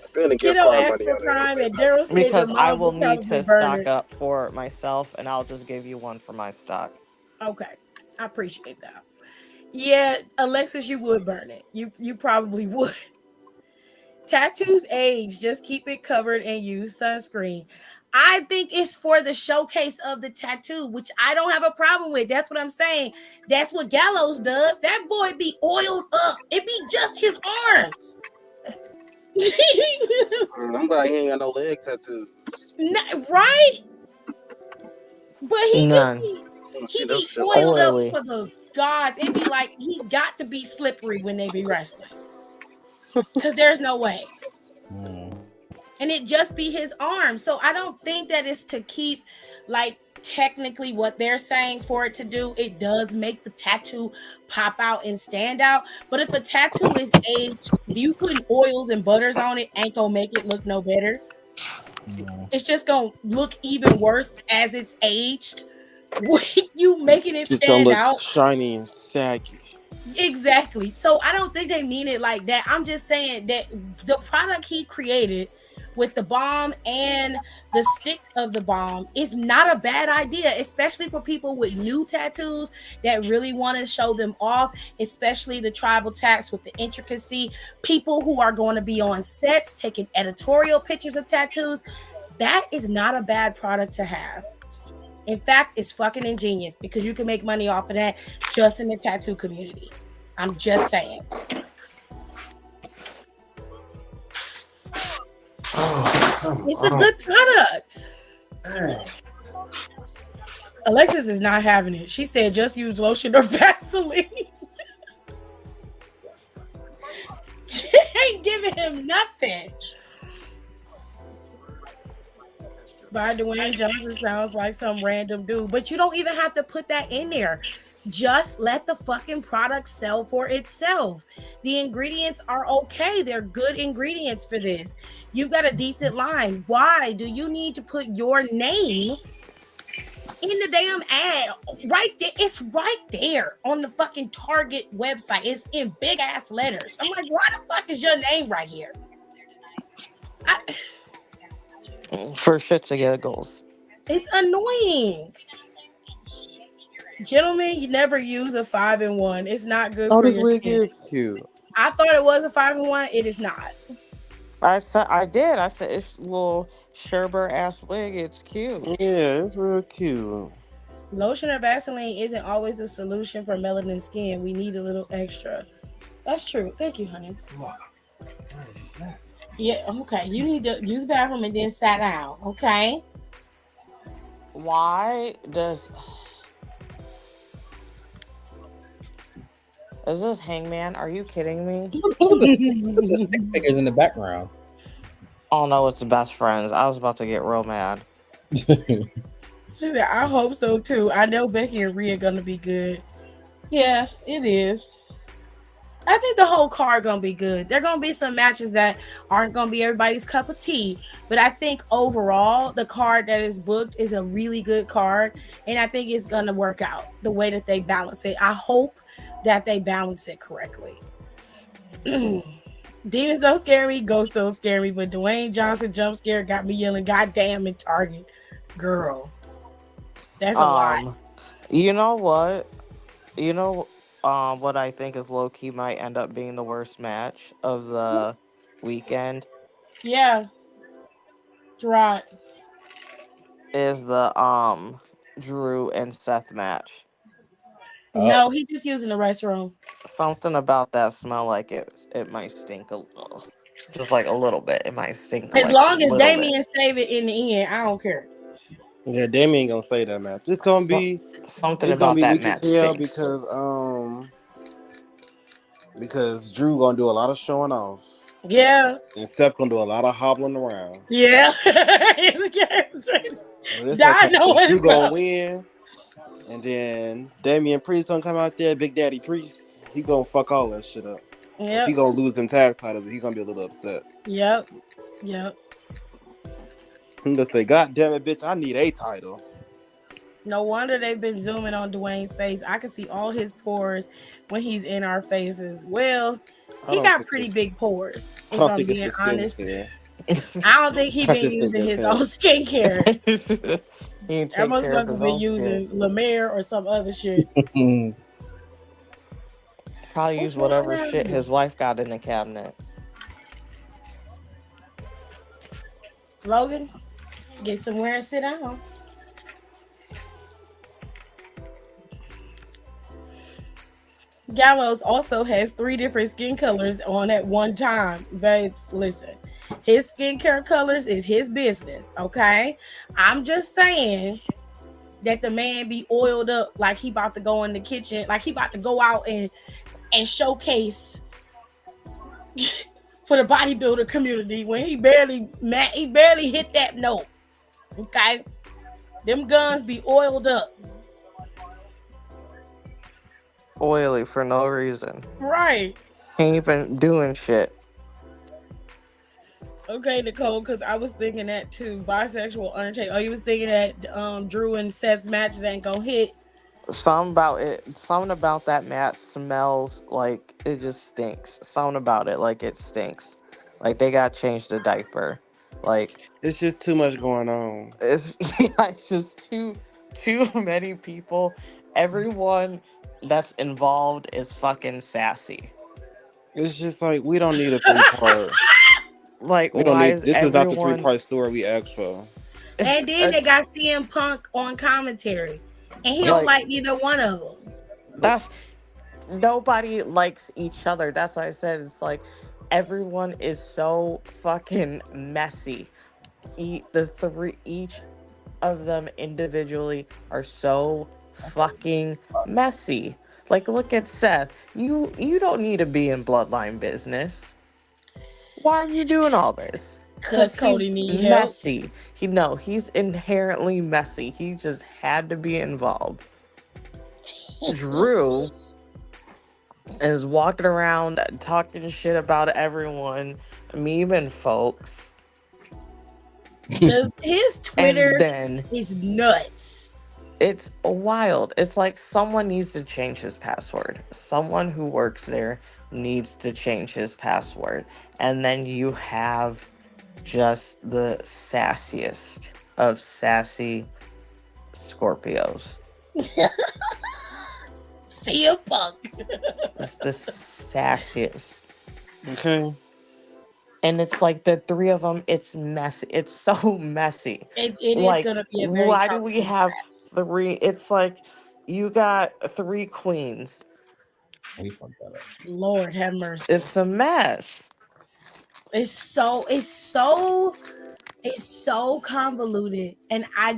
Spending gift Kiddo card asked money for on that. Prime, Okay, and Daryl said your Because I mom will would need probably to burn stock it. up for myself, and I'll just give you one for my stock. Okay, I appreciate that. Yeah, Alexis, you would burn it. You probably would. Tattoos age. Just keep it covered and use sunscreen. I think it's for the showcase of the tattoo, which I don't have a problem with. That's what I'm saying. That's what Gallows does. That boy be oiled up. It be just his arms. I'm glad he ain't got no leg tattoos. Right? But he do None. be I wanna he see them be shit like oiled that. up Oily. for the gods. It be like he got to be slippery when they be wrestling. Cause there's no way. And it just be his arm. So I don't think that it's to keep like technically what they're saying for it to do. It does make the tattoo pop out and stand out. But if a tattoo is aged, you putting oils and butters on it ain't gonna make it look no better. It's just gonna look even worse as it's aged. You making it Just don't stand look out. shiny and saggy. Exactly. So I don't think they mean it like that. I'm just saying that the product he created with the bomb and the stick of the bomb is not a bad idea, especially for people with new tattoos that really want to show them off, especially the tribal tats with the intricacy. People who are going to be on sets taking editorial pictures of tattoos. That is not a bad product to have. In fact, it's fucking ingenious because you can make money off of that just in the tattoo community. I'm just saying. Oh, come It's a on. good product. Dang. Alexis is not having it. She said just use lotion or Vaseline. She ain't giving him nothing. By Dwayne Johnson sounds like some random dude, but you don't even have to put that in there. Just let the fucking product sell for itself. The ingredients are okay. They're good ingredients for this. You've got a decent line. Why do you need to put your name in the damn ad? Right there. It's right there on the fucking Target website. It's in big ass letters. I'm like, why the fuck is your name right here? For shits and giggles. It's annoying. Gentlemen, you never use a 5-in-1. It's not good Oh, for this your wig skin. is cute. I thought it was a 5-in-1. It is not. I said I did. I said it's a little Sherber ass wig. It's cute. Yeah, it's real cute. Lotion or Vaseline isn't always a solution for melanin skin. We need a little extra. That's true. Thank you, honey. What? Yeah, okay. You need to use the bathroom and then sat down. Okay. Why does is this Hangman? Are you kidding me? The stick figures in the background. Oh no, it's the best friends. I was about to get real mad. I hope so too. I know Becky and Rhea gonna be good. Yeah, it is. I think the whole card gonna be good. There gonna be some matches that aren't gonna be everybody's cup of tea, but I think overall the card that is booked is a really good card, and I think it's gonna work out the way that they balance it. I hope that they balance it correctly. Demons don't scare me, ghosts don't scare me, but Dwayne Johnson jump scare got me yelling "goddamn" in Target. Girl, that's a lot. You know what? You know, what I think is low key might end up being the worst match of the weekend Yeah, Gerard. is the Drew and Seth match. No, he just using the restroom. Something about that smell like it might stink a little. Just like a little bit. It might stink As like a long as little bit. Damien save it in the end, I don't care. Yeah, Damien ain't gonna say that, man. So, something It's gonna about be that weak as match hell stinks. because Drew gonna do a lot of showing off. Yeah. And Seth gonna do a lot of hobbling around. Yeah. But it's I okay know because what Drew it's gonna up. win. And then Damian Priest gonna come out there, Big Daddy Priest. He gonna fuck all that shit up. Cause he Yep. gonna lose them tag titles and he gonna be a little upset. Yep. Yep. He gonna say, God damn it, bitch, I need a title. No wonder they've been zooming on Dwayne's face. I can see all his pores when he's in our faces. Well, I he don't got think pretty it's big pores, I if don't I'm think it's being the skin honest. care. I don't think he I been just think using that's his own him. skincare. He That takes care of motherfucker his been own skin. using La Mer or some other shit. Probably What's use wrong whatever around shit here? his wife got in the cabinet. Logan, get somewhere and sit down. Gallows also has 3 different skin colors on at one time. Babes, listen. His skincare colors is his business, okay? I'm just saying that the man be oiled up like he about to go in the kitchen, like he about to go out and showcase for the bodybuilder community when he barely hit that note. Okay? Them guns be oiled up. Oily for no reason. Right. Ain't even doing shit. Okay, Nicole, because I was thinking that too. Bisexual Undertaker. Oh, you was thinking that Drew and Seth's matches ain't gonna hit. Something about that match smells like it just stinks. Something about it like it stinks. Like they got changed the diaper. Like It's just too much going on. it's, yeah, it's just too many people. Everyone that's involved is fucking sassy. It's just like we don't need a 3-part. Like We don't why need is this is not the everyone 3-part story we asked for. And then they got CM Punk on commentary, and he don't like like neither one of them. that's nobody likes each other. That's why I said it's like everyone is so fucking messy. Each of them individually are so fucking messy. Like look at Seth. You don't need to be in bloodline business. Why are you doing all this? Cause Because he's Cody need help. messy. He's inherently messy. He just had to be involved. Drew is walking around talking shit about everyone, memeing folks, His Twitter and then is nuts. it's wild. It's like someone needs to change his password. Someone who works there needs to change his password. And then you have just the sassiest of sassy Scorpios. CM Punk. It's the sassiest. Okay. And it's like the 3 of them, it's messy. It's so messy. It is Like, gonna be a very why do we complicated have match. 3? It's like you got 3 queens. We fucked that up. Lord have mercy. It's a mess. It's so convoluted, and I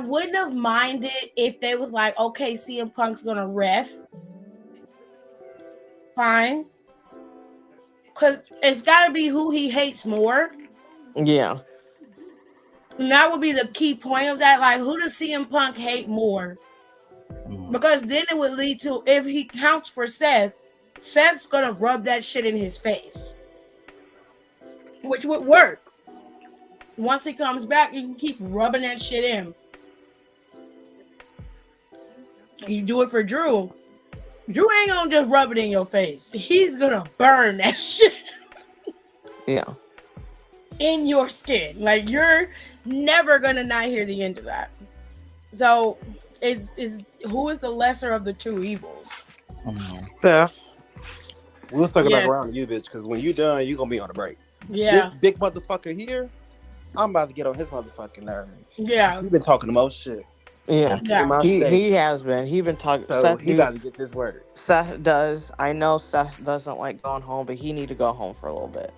wouldn't have minded if they was like, okay, CM Punk's gonna ref, fine, because it's got to be who he hates more. Yeah. And that would be the key point of that. Like, who does CM Punk hate more? Because then it would lead to, if he counts for Seth, Seth's gonna rub that shit in his face, which would work. Once he comes back, you can keep rubbing that shit in. You do it for Drew. Drew ain't gonna just rub it in your face. He's gonna burn that shit Yeah. in your skin. Like, you're never gonna not hear the end of that. So it's who is the lesser of the 2 evils? Seth, we'll circle back Yes. around to you, bitch, because when you're done, you're gonna be on a break. Yeah. This big motherfucker here, I'm about to get on his motherfucking nerves. Yeah. You've been talking the most shit. Yeah, In Yeah. my he face. has been. He been talking. So Seth, he dude. about to get this word. Seth does. I know Seth doesn't like going home, but he need to go home for a little bit.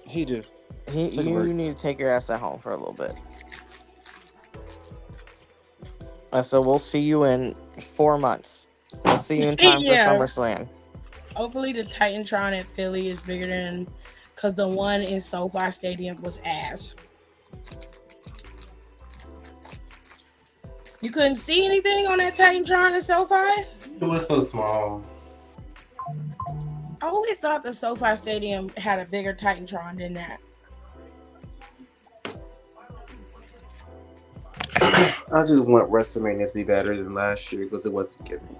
He do. Take a You break. need to take your ass at home for a little bit. I said we'll see you in 4 months. We'll see you in time for Yeah. SummerSlam. Hopefully the Titantron at Philly is bigger than, because the one in SoFi Stadium was ass. You couldn't see anything on that Titantron at SoFi? It was so small. I always thought the SoFi Stadium had a bigger Titantron than that. I just want WrestleMania to be better than last year because it wasn't giving.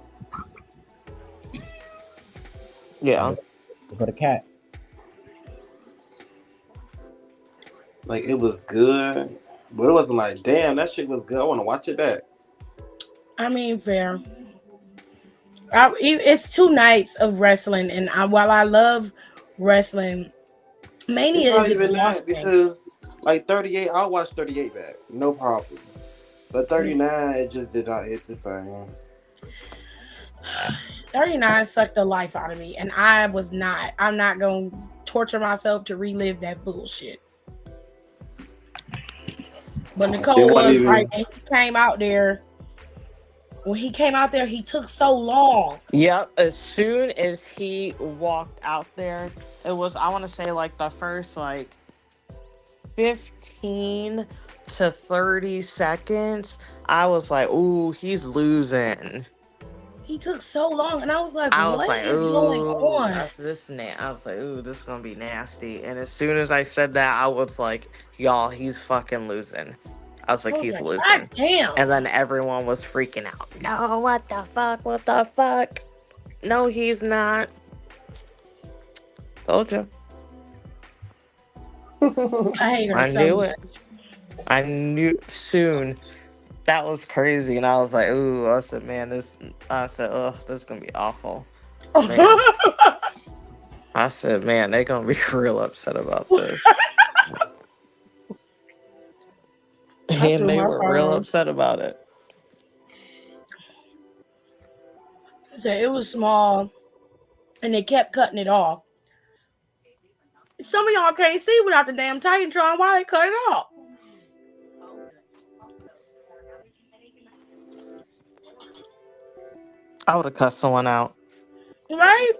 Yeah. For the cat. Like it was good, but it wasn't like, damn, that shit was good. I want to watch it back. I mean, fair. It's 2 nights of wrestling, and while I love wrestling, It's Mania not is even that exhausting. because like 38, I'll watch 38 back, no problem. But 39, it just did not hit the same. 39 sucked the life out of me, and I'm not going to torture myself to relive that bullshit. But Nicole It wasn't was right. even. And he came out there. When he came out there, he took so long. Yep. As soon as he walked out there, it was, I want to say, like the first like 15 to 30 seconds. I was like, ooh, he's losing. He took so long, and I was like, I was "What like, is going ooh, on?" that's this I was like, ooh, this is gonna be nasty. And as soon as I said that, I was like, y'all, he's fucking losing. I was I like, was he's like, "God losing. damn!" And then everyone was freaking out. No, what the fuck? What the fuck? No, he's not. Told you. I hate her I so knew much. it. I knew soon. That was crazy. And I was like, ooh, I said, man, ugh, this is gonna be awful. Man. I said, man, they're gonna be real upset about this. I And threw they my were real phone. upset about it. So it was small, and they kept cutting it off. Some of y'all can't see without the damn Titantron. Why they cut it off? I would have cut someone out. Right?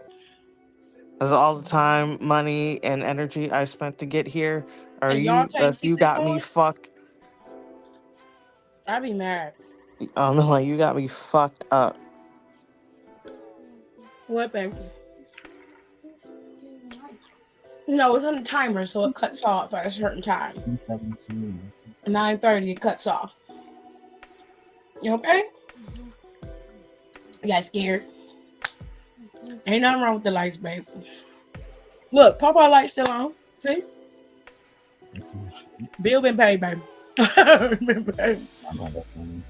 That's all the time, money, and energy I spent to get here. Or And y'all can't you keep it got me going? fucked. I'd be mad. Like you got me fucked up. What, baby? No, it's on the timer, so it cuts off at a certain time. 72. 9:30, it cuts off. You okay? You got scared? Ain't nothing wrong with the lights, babe. Look, Papa light's still on. See? Bill been paid, baby. Been paid. I'm not listening.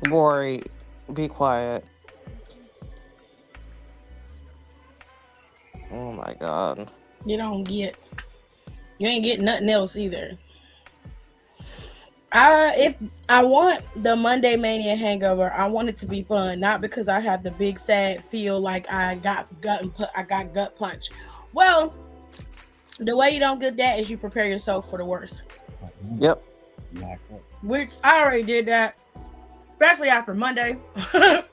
Rory, be quiet. Oh my god. You ain't getting nothing else either. If I want the Monday Mania hangover, I want it to be fun, not because I have the big sad feel like I got gut punch. Well, the way you don't get that is you prepare yourself for the worst. Yep. Which I already did that, especially after Monday. I'm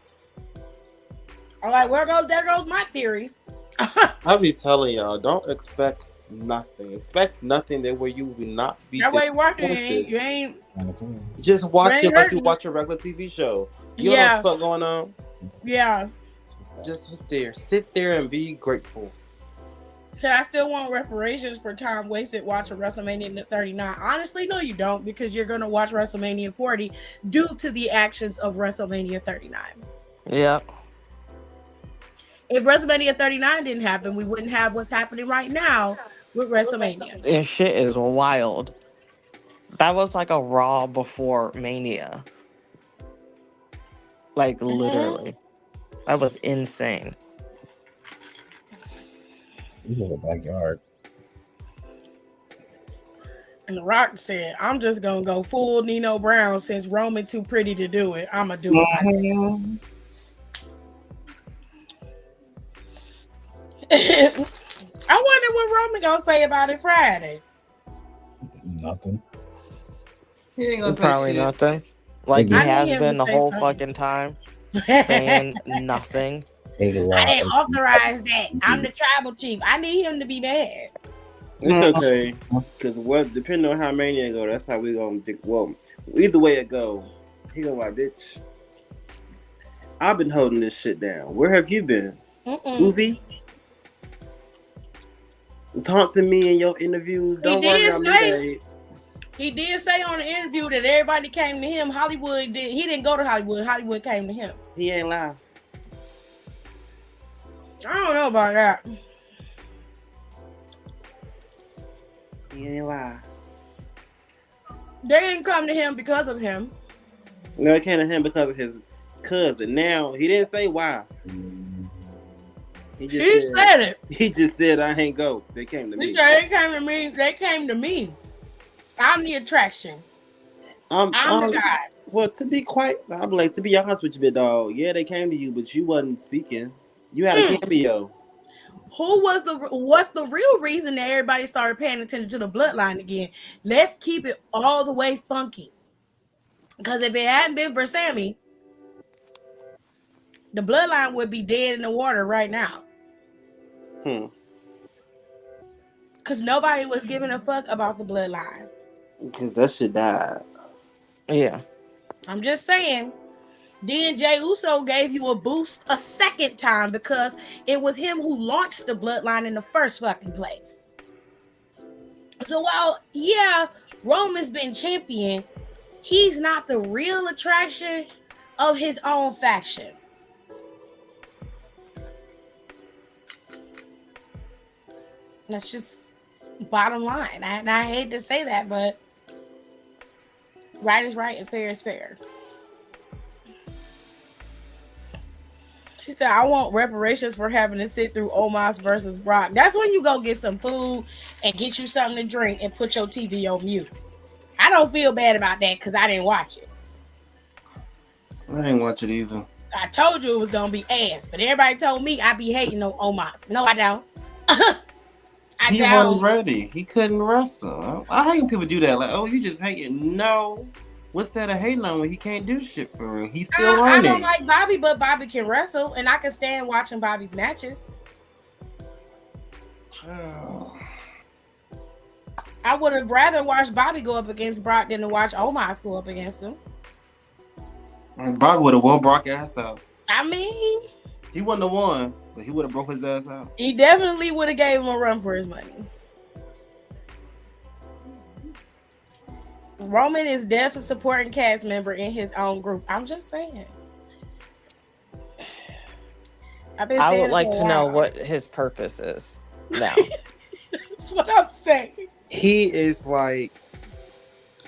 like, there goes my theory. I be telling y'all, don't expect nothing. Expect nothing that where you will not be That way watching disappointed. you ain't Just watch you it ain't like you hurting. watch a regular TV show. You know Yeah, what's going on? yeah. Just sit there and be grateful. So I still want reparations for time wasted watching WrestleMania 39. Honestly, no, you don't, because you're gonna watch WrestleMania 40 due to the actions of WrestleMania 39. Yep. If WrestleMania 39 didn't happen, we wouldn't have what's happening right now with WrestleMania. And shit is wild. That was like a Raw before Mania. Like literally. That was insane. This is a backyard. And The Rock said, I'm just gonna go full Nino Brown since Roman too pretty to do it. I'ma do it like that. I wonder what Roman gonna say about it Friday. Nothing. He ain't gonna say Probably shit. nothing. Like he I need has him been to the say whole something. fucking time, saying nothing. I didn't authorize that. I'm the tribal chief. I need him to be mad. It's okay, because depending on how Mania go, that's how we gonna think. Well, either way it go, he gonna like, bitch. I've been holding this shit down. Where have you been, Goofy? Taunting me in your interviews. Don't worry about me, babe. He did say on the interview that everybody came to him. Hollywood did. He didn't go to Hollywood. Hollywood came to him. He ain't lie. I don't know about that. He ain't lie. They didn't come to him because of him. No, it came to him because of his cousin. Now he didn't say why. He said it. He just said, "I ain't go." They came to me. He said, they came to me. They came to me. I'm the attraction. I'm the guy. Well, to be honest with you, big dog. Yeah, they came to you, but you wasn't speaking. You had a cameo. What's the real reason that everybody started paying attention to the bloodline again? Let's keep it all the way funky. Because if it hadn't been for Sammy, the bloodline would be dead in the water right now. Because nobody was giving a fuck about the bloodline. Because that shit died. Yeah. I'm just saying. Then Jey Uso gave you a boost a second time because it was him who launched the bloodline in the first fucking place. So while, yeah, Roman's been champion, he's not the real attraction of his own faction. That's just bottom line. And I hate to say that, but right is right and fair is fair. She said, I want reparations for having to sit through Omos versus Brock. That's when you go get some food and get you something to drink and put your TV on mute. I don't feel bad about that because I didn't watch it. I didn't watch it either. I told you it was going to be ass, but everybody told me I be hating on Omos. No, I don't. He wasn't ready. He couldn't wrestle. I hate when people do that. Like, oh, you just hating. No. What's that a hating on when he can't do shit for real? He's still learning. I don't like Bobby, but Bobby can wrestle, and I can stand watching Bobby's matches. I would have rather watched Bobby go up against Brock than to watch Omos go up against him. Bobby would have won Brock ass out. I mean, he wouldn't have won, but he would have broke his ass out. He definitely would have gave him a run for his money. Roman is definitely a supporting cast member in his own group. I'm just saying. I would like to know what his purpose is now. That's what I'm saying. He is like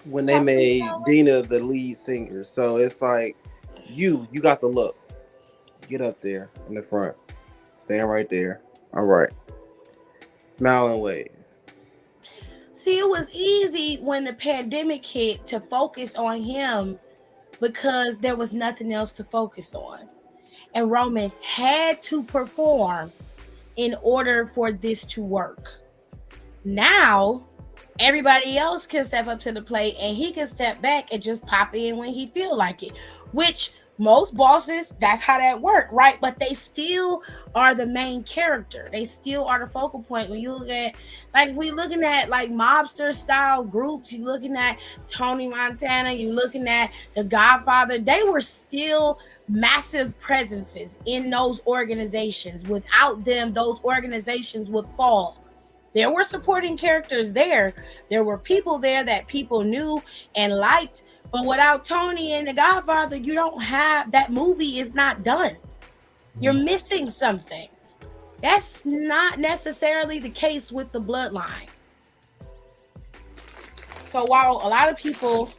when they made Dina the lead singer. So it's like you got the look. Get up there in the front. Stand right there. All right. Smile and wave. See, it was easy when the pandemic hit to focus on him because there was nothing else to focus on. And Roman had to perform in order for this to work. Now, everybody else can step up to the plate and he can step back and just pop in when he feel like it, which most bosses, that's how that work, right? But they still are the main character. They still are the focal point. When you look at, like, if we looking at like mobster style groups, you looking at Tony Montana, you looking at The Godfather, they were still massive presences in those organizations. Without them, those organizations would fall. There were supporting characters there. There were people there that people knew and liked. But without Tony and The Godfather, you don't have, that movie is not done. You're missing something. That's not necessarily the case with the bloodline. So while a lot of people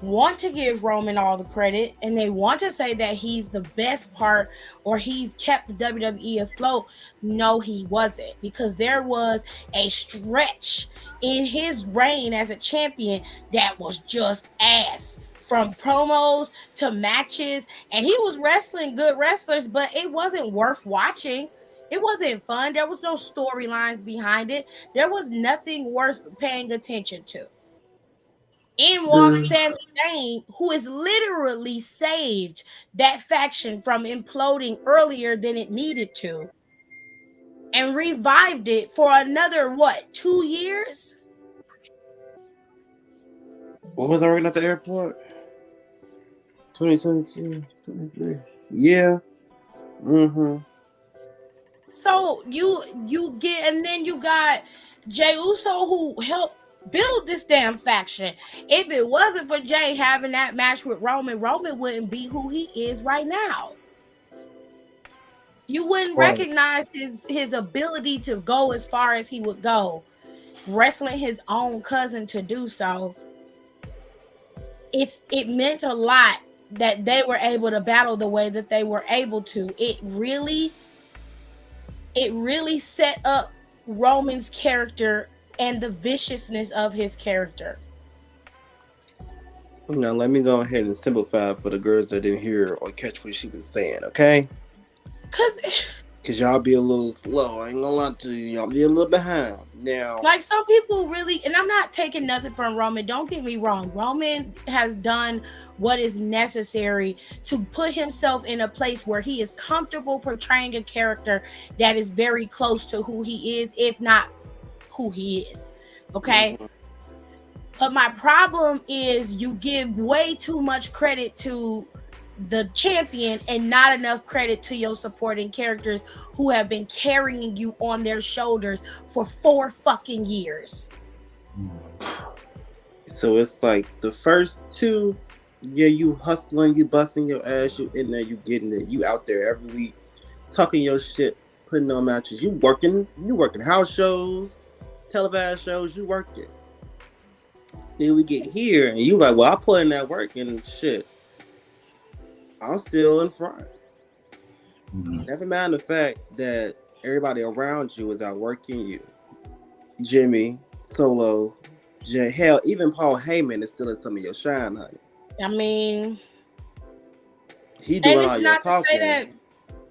want to give Roman all the credit and they want to say that he's the best part or he's kept the WWE afloat. No, he wasn't, because there was a stretch in his reign as a champion that was just ass, from promos to matches, and he was wrestling good wrestlers, but it wasn't worth watching. It wasn't fun. There was no storylines behind it. There was nothing worth paying attention to. In walks The Sami Zayn, who has literally saved that faction from imploding earlier than it needed to, and revived it for another, what, 2 years? what was I working at the airport? 2022, 23. Yeah. Mm-hmm. So you get, and then you got Jey Uso, who helped build this damn faction. If it wasn't for Jey having that match with Roman, Roman wouldn't be who he is right now. You wouldn't Right. recognize his ability to go as far as he would go, wrestling his own cousin to do so. It meant a lot that they were able to battle the way that they were able to. It really set up Roman's character and the viciousness of his character. Now let me go ahead and simplify for the girls that didn't hear or catch what she was saying, okay? Cause y'all be a little slow. I ain't gonna lie to you. Y'all be a little behind. Now, like, some people really, and I'm not taking nothing from Roman, don't get me wrong. Roman has done what is necessary to put himself in a place where he is comfortable portraying a character that is very close to who he is, if not who he is. Okay. Mhm. But my problem is you give way too much credit to the champion and not enough credit to your supporting characters who have been carrying you on their shoulders for 4 fucking years. So it's like the first two, yeah, you hustling, you busting your ass, you in there, you getting it, you out there every week, talking your shit, putting on matches, you working house shows, televised shows, you working. Then we get here and you like, well, I put in that work and shit. I'm still in front. Never mind the fact that everybody around you is outworking you. Jimmy, Solo, Jay, hell, even Paul Heyman is still in some of your shine, honey. I mean, He and doing all it's your not to say talking. that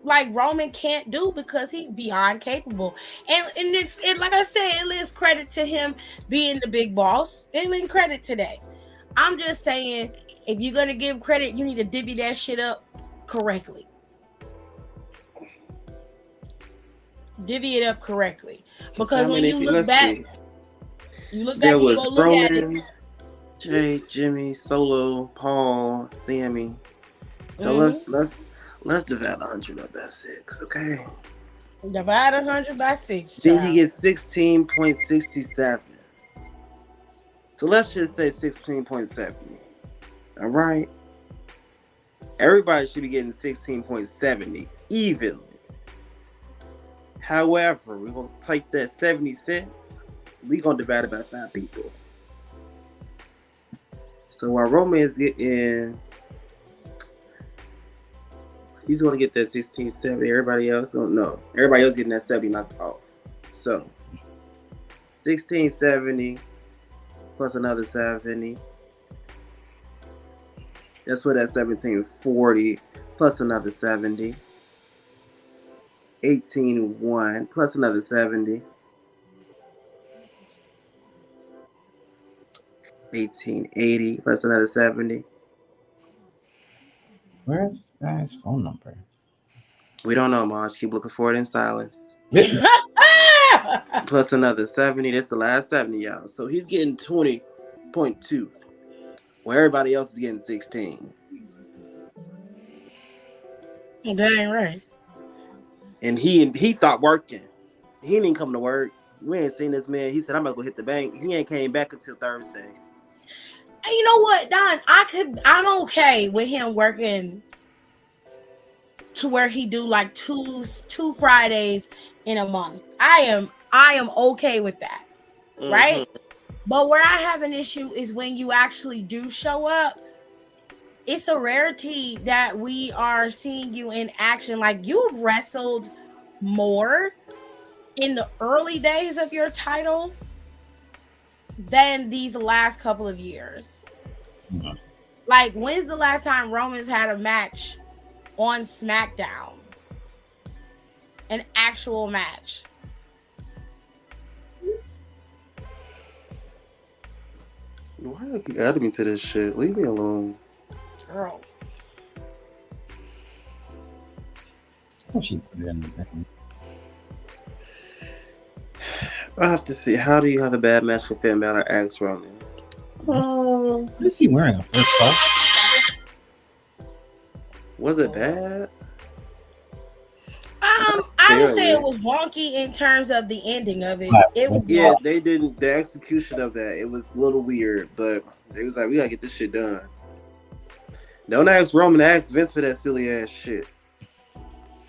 like Roman can't do, because he's beyond capable. And it's like I said, it lends credit to him being the big boss. It lends credit today. I'm just saying, if you're gonna give credit, you need to divvy that shit up correctly. Divvy it up correctly. Because when you look back, there and you was go look at it. Roman, Jay, Jimmy, Solo, Paul, Sammy. So let's divide 100 up by 6, okay? Divide 100 by 6. Then you get 16.67. So let's just say 16.70. All right. Everybody should be getting 16.70 evenly. However, we're gonna take that 70 cents. We're gonna divide it by 5 people. So while Roman is getting, he's gonna get that 16.70. Everybody else don't know. Everybody else getting that 70 knocked off. So 16.70 plus another 70. That's what that 17.40 plus another 70. 18.1 plus another 70. 18.80 plus another 70. Where's this guy's phone number? We don't know, Maj. Keep looking for it in silence. Plus another 70. That's the last 70, y'all. So he's getting 20.2. Well, everybody else is getting 16. That ain't right. And he stopped working. He didn't come to work. We ain't seen this man. He said, I'm gonna go hit the bank. He ain't came back until Thursday. And you know what, Don? I'm okay with him working to where he do like two Fridays in a month. I am okay with that. Mm-hmm. Right? But where I have an issue is when you actually do show up. It's a rarity that we are seeing you in action. Like, you've wrestled more in the early days of your title than these last couple of years. Mhm. Like, when's the last time Roman's had a match on SmackDown? An actual match. Why you keep adding me to this shit? Leave me alone. Girl. She put it in the thing. I have to see. How do you have a bad match with Finn Balor? Ask Roman. What is he wearing? A first coat? Was it bad? I would say it was wonky in terms of the ending of it. It was Yeah, wonky. they didn't. The execution of that, it was a little weird, but they was like, we gotta get this shit done. Don't ask Roman, ask Vince for that silly ass shit.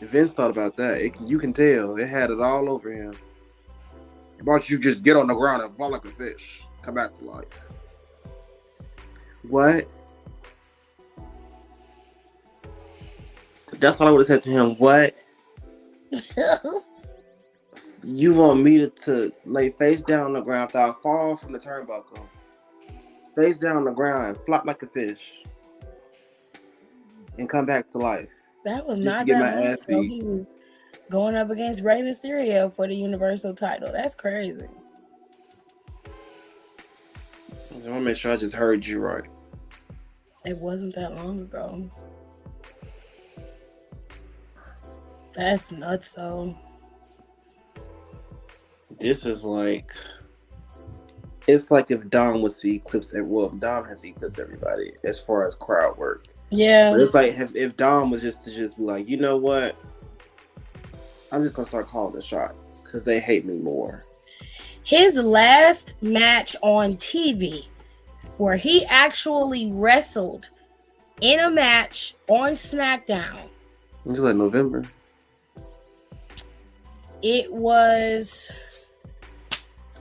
If Vince thought about that, you can tell it had it all over him. Why don't you just get on the ground and fall like a fish, come back to life? What? That's what I would have said to him. What? You want me to lay face down on the ground after I fall from the turnbuckle, face down on the ground and flop like a fish, and come back to life? That was Just not to get that my long ass ago. beat. He was going up against Rey Mysterio for the Universal title. That's crazy. I just want to make sure I just heard you right. It wasn't that long ago. That's nuts, though. This is like, it's like if Dom would see clips at, well, Dom has eclipsed everybody as far as crowd work. Yeah. But it's like if Dom was just to just be like, you know what? I'm just gonna start calling the shots because they hate me more. His last match on TV, where he actually wrestled in a match on SmackDown. It's like November. It was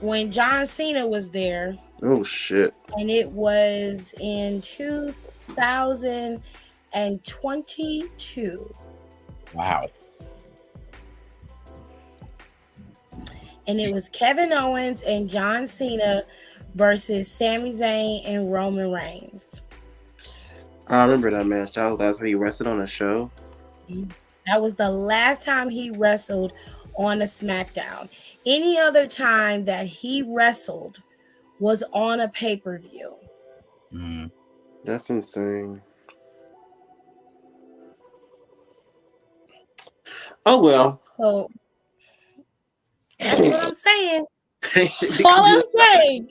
when John Cena was there. Oh shit. And it was in 2022. Wow. And it was Kevin Owens and John Cena versus Sami Zayn and Roman Reigns. I remember that match. That was the last time he wrestled on a show. That was the last time he wrestled on a SmackDown. Any other time that he wrestled was on a pay-per-view. Mm. That's insane. Oh well. So that's what I'm saying. That's all I'm saying.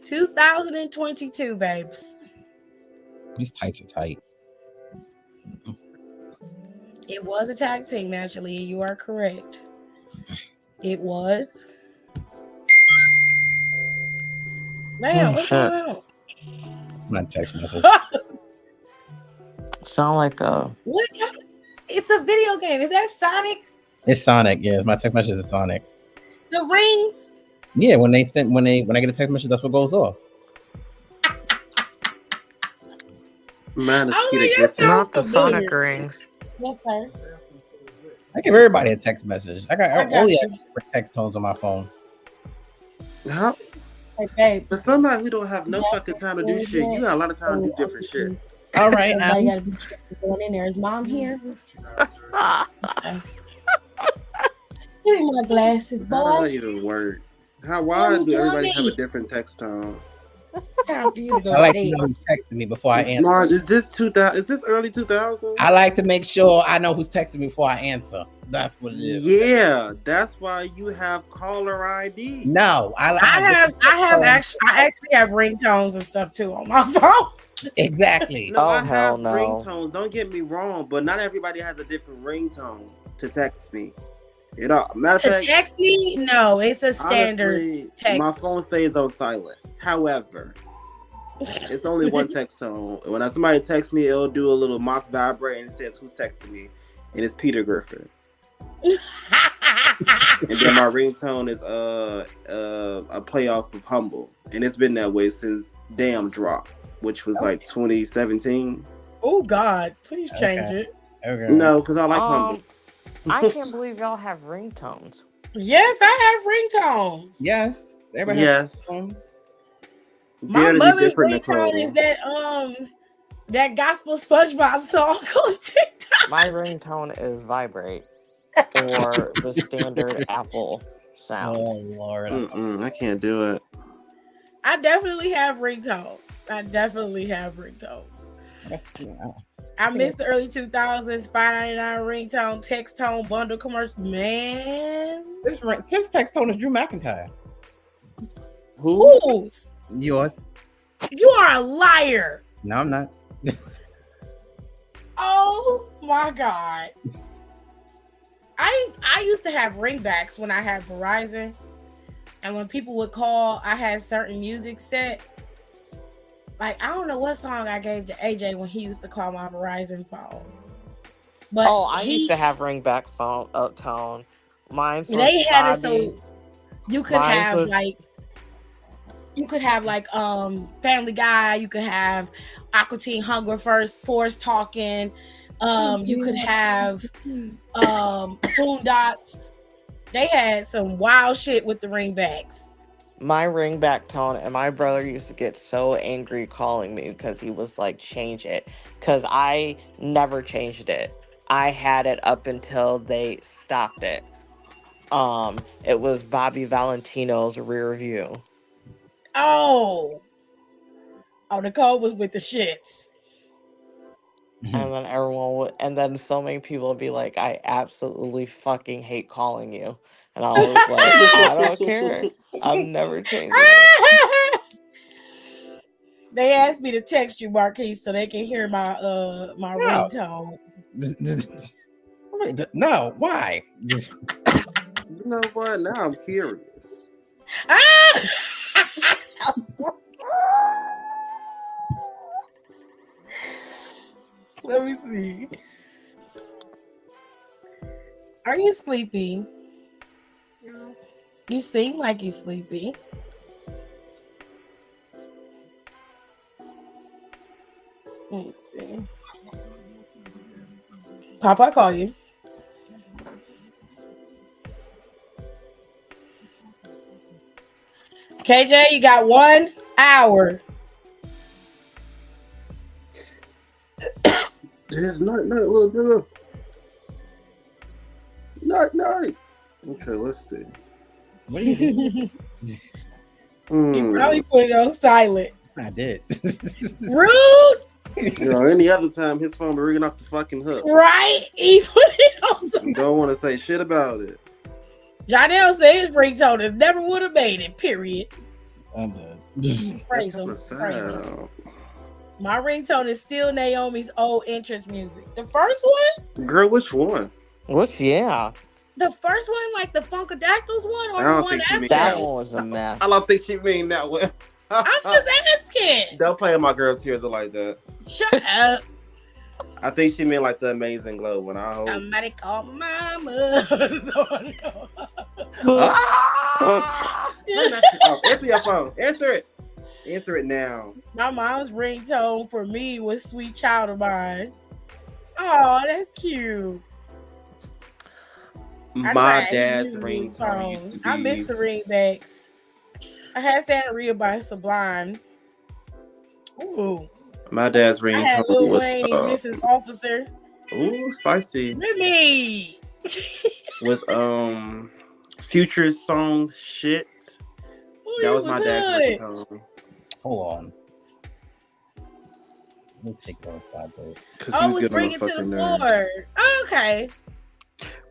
2022, babes. These tights are tight. It was a tag team match, Aaliyah. You are correct. It was. Man, what's going on? Not text message. Sound like a. What? It's a video game. Is that Sonic? It's Sonic. Yeah, my text message is Sonic. The rings? Yeah, when I get a text message, that's what goes off. Man, that sounds Not the familiar. Sonic rings. Yes, sir. I give everybody a text message. I got only you. have text tones on my phone. How? Hey, babe. For somebody who don't have no fucking time to do shit, you got a lot of time to do different shit. All right, Everybody gotta be going in there. Is mom here? Okay. Give me my glasses, How does boy. that even work? Why do everybody have a different text tone? It's time for you to go I like to to know bed. who's texting me before I answer. Marge, is this 2000? Is this early 2000? I like to make sure I know who's texting me before I answer. That's what it is. Yeah, that's why you have caller ID. No, I actually have ringtones and stuff too on my phone. Exactly. No, Oh, I hell have no. ringtones. Don't get me wrong, but not everybody has a different ringtone to text me. You know, matter of To fact, text me? No, it's a standard honestly, text. my phone stays on silent. However, it's only one text tone. When somebody texts me, it'll do a little mock vibrate and it says who's texting me, and it's Peter Griffin. And then my ringtone is a playoff of Humble, and it's been that way since Damn Drop, which was like 2017. Oh God, please change Okay. it. Okay. No, because I like Humble. I can't believe y'all have ringtones. Yes, I have ringtones. Yes. Everybody Yes. has phones. My Dare to be mother's different, ringtone Nicole. is that gospel SpongeBob song on TikTok. My ringtone is vibrate or the standard Apple sound. Oh Lord. I can't do it. I definitely have ringtones. I miss the early 2000s, $5.99 ringtone, text tone, bundle commercial. Man. This text tone is Drew McIntyre. Whose? Yours. You are a liar. No, I'm not. Oh my God. I used to have ringbacks when I had Verizon. And when people would call, I had certain music set. Like, I don't know what song I gave to AJ when he used to call my Verizon phone. But I used to have ringback phone tone. Mine's was they had it Bobby. so you could Mine have was- like Family Guy, you could have Aqua Teen Hunger Force talking, you could have Boondocks. They had some wild shit with the ringbacks. My ringback tone, and my brother used to get so angry calling me because he was like, change it. Because I never changed it. I had it up until they stopped it. It was Bobby Valentino's Rear View. Oh, Nicole was with the shits. And then everyone would, and then so many people would be like, I absolutely fucking hate calling you. And I was like, I don't care. I'm never changing it. They asked me to text you, Marquise, so they can hear my ringtone. No, why? You know what? Now I'm curious. Let me see. Are you sleepy? No. You seem like you sleepy. Let me see. Papa, I call you. KJ, you got 1 hour. There's night, little nigga. Night. Okay, let's see. What do you think? You probably put it on silent. I did. Rude. Any other time his phone be ringing off the fucking hook. Right? He put it on some. Don't want to say shit about it. Jonell said his ringtone never would have made it, period. I'm done. Praise him. My ringtone is still Naomi's old entrance music. The first one? Girl, which one? Which, yeah. The first one, like the Funkadactyls one, or I the don't one think she after mean That that? one was a mess. I don't think she mean that one. I'm just asking. Don't play My Girl Tears like that. Shut up. I think she meant like the Amazing Glow when I hope. Somebody call mama. Answer your phone. Answer it. Answer it now. My mom's ringtone for me was Sweet Child of Mine. Oh, that's cute. My dad's ringtone used to be. I miss the ringbacks. I had Santeria by Sublime. Ooh. My dad's I had ringtone Lil was. Wayne, Mrs. Officer. Ooh, spicy. Mimi. Was Future's song Shit. Ooh, That you was my dad's hood. ringtone. Hold on. Let me take those 5 days. Cause Oh, he was let's getting on bring the it to the fucking floor. nerves. Okay.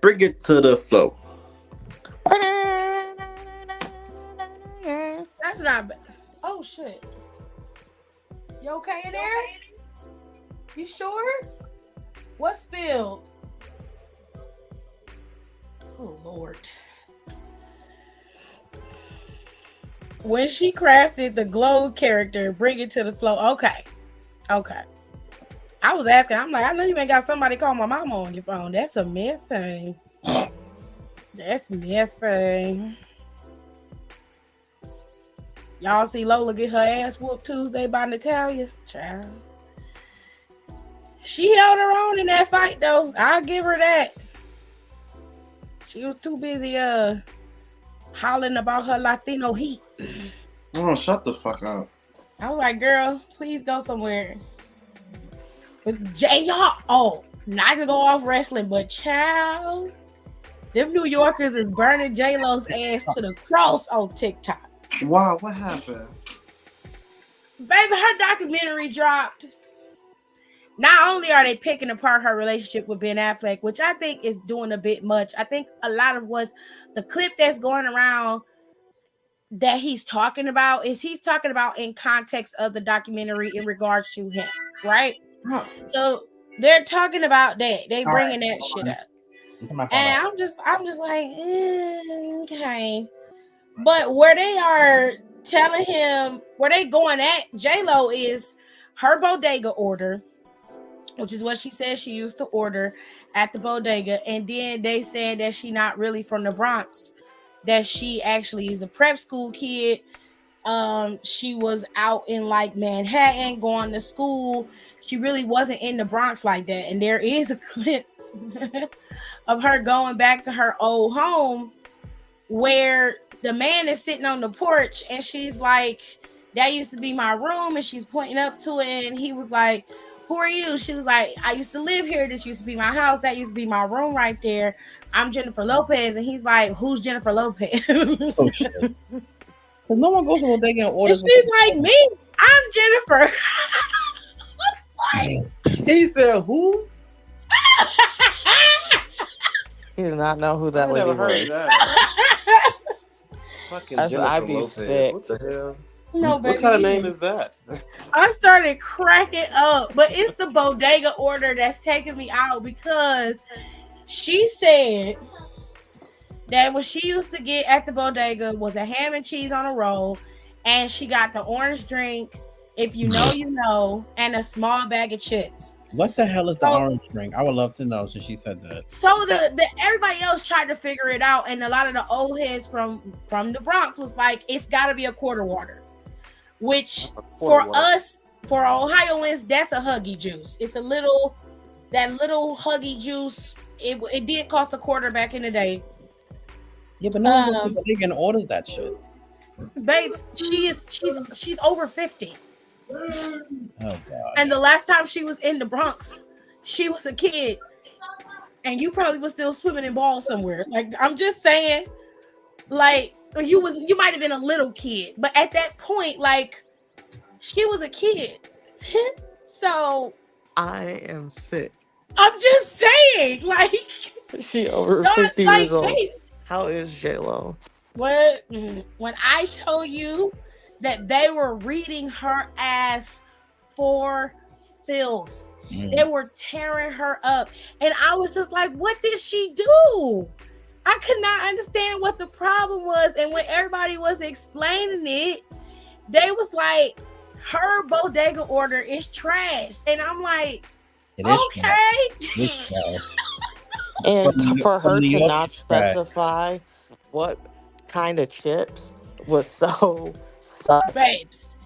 Bring it to the flow. That's not bad. Oh, shit. You okay in there? You sure? What spilled? Oh, Lord. When she crafted the glow character, bring it to the flow. Okay. I was asking. I'm like, I know you ain't got somebody call my mama on your phone. That's a mess thing. That's messy. Y'all see Lola get her ass whooped Tuesday by Natalia? Child. She held her own in that fight, though. I'll give her that. She was too busy hollering about her Latino heat. Oh, shut the fuck up. I was like, girl, please go somewhere. But y'all, not to go off wrestling, but child, them New Yorkers is burning J-Lo's ass to the cross on TikTok. Wow, what happened? Baby, her documentary dropped. Not only are they picking apart her relationship with Ben Affleck, which I think is doing a bit much. I think a lot of what's the clip that's going around that he's talking about in context of the documentary in regards to him, right? Huh. So they're talking about that. They All bringing right, that shit up. My phone And off. I'm just like, okay. But where they are telling him, where they going at J-Lo is her bodega order, which is what she said she used to order at the bodega. And then they said that she not really from the Bronx, that she actually is a prep school kid. She was out in like Manhattan going to school. She really wasn't in the Bronx like that. And there is a clip of her going back to her old home where the man is sitting on the porch and she's like, that used to be my room, and she's pointing up to it, and he was like, who are you? She was like, I used to live here. This used to be my house. That used to be my room right there. I'm Jennifer Lopez. And he's like, who's Jennifer Lopez? Oh shit. Because no one goes to a bodega and orders. And she's like, me? I'm Jennifer. He said, who? He did not know who that I lady never heard was. that. Fucking I'd Jennifer be Lopez. sick. What the hell? No, What baby. kind of name is that? I started cracking up, but it's the bodega order that's taking me out, because she said that what she used to get at the bodega was a ham and cheese on a roll, and she got the orange drink, if you know, you know, and a small bag of chips. What the hell is the So- orange drink? I would love to know since she said that. So the everybody else tried to figure it out, and a lot of the old heads from the Bronx was like, it's got to be a quarter water, which for us, for Ohioans, that's a Huggy juice. It's that little Huggy juice. It did cost a quarter back in the day. Yeah, but no one goes to the bodega and orders that shit. Babes, she's over 50. Oh god. And the last time she was in the Bronx, she was a kid. And you probably was still swimming in balls somewhere. Like, I'm just saying, like, you might have been a little kid, but at that point, like, she was a kid. So I am sick. I'm just saying, like, She over y'all, 50 like, years old. they, How is J-Lo? what when I told you that they were reading her ass for filth, they were tearing her up, and I was just like, what did she do? I could not understand what the problem was. And when everybody was explaining it, they was like, her bodega order is trash. And I'm like, It is okay. trash. It is trash. And for her New to York, not it's trash. specify what kind of chips was so sus. Babes,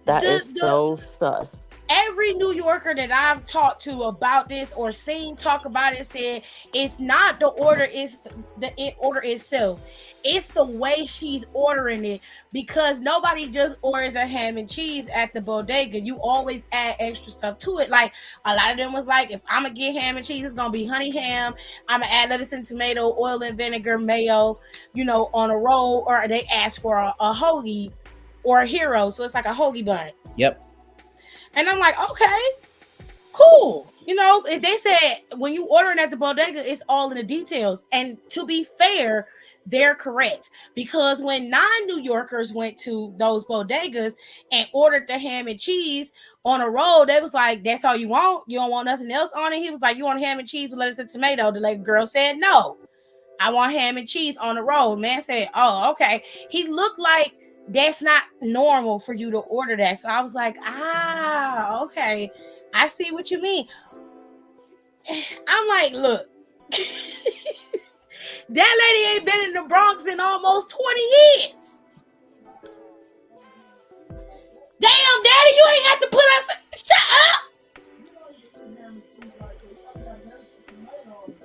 That is so sus. every New Yorker that I've talked to about this or seen talk about it said it's not the order, it's the order itself. It's the way she's ordering it, because nobody just orders a ham and cheese at the bodega. You always add extra stuff to it. Like, a lot of them was like, if I'm gonna get ham and cheese, it's gonna be honey ham. I'm gonna add lettuce and tomato, oil and vinegar, mayo, on a roll, or they ask for a hoagie or a hero. So it's like a hoagie bun. Yep. And I'm like, okay, cool. If they said when you ordering at the bodega, it's all in the details. And to be fair, they're correct. Because when non-New Yorkers went to those bodegas and ordered the ham and cheese on a roll, they was like, that's all you want? You don't want nothing else on it? He was like, you want ham and cheese with lettuce and tomato? The girl said, no, I want ham and cheese on the roll. Man said, oh, okay. He looked like that's not normal for you to order that. So I was like, okay, I see what you mean. I'm like, look, That lady ain't been in the Bronx in almost 20 years. Damn, Daddy, you ain't have to put us. Shut up.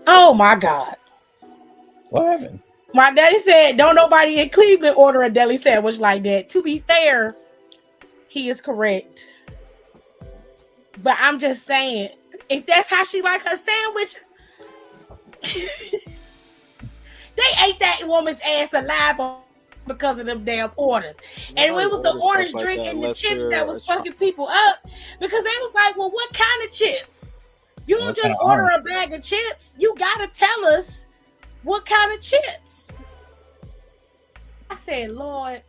Oh my God. What happened? My daddy said, don't nobody in Cleveland order a deli sandwich like that. To be fair, he is correct. But I'm just saying, if that's how she like her sandwich, they ate that woman's ass alive because of them damn orders. And it was the orange drink and the chips that was fucking people up, because they was like, well, what kind of chips? You don't just order a bag of chips. You got to tell us what kind of chips. I said, Lord,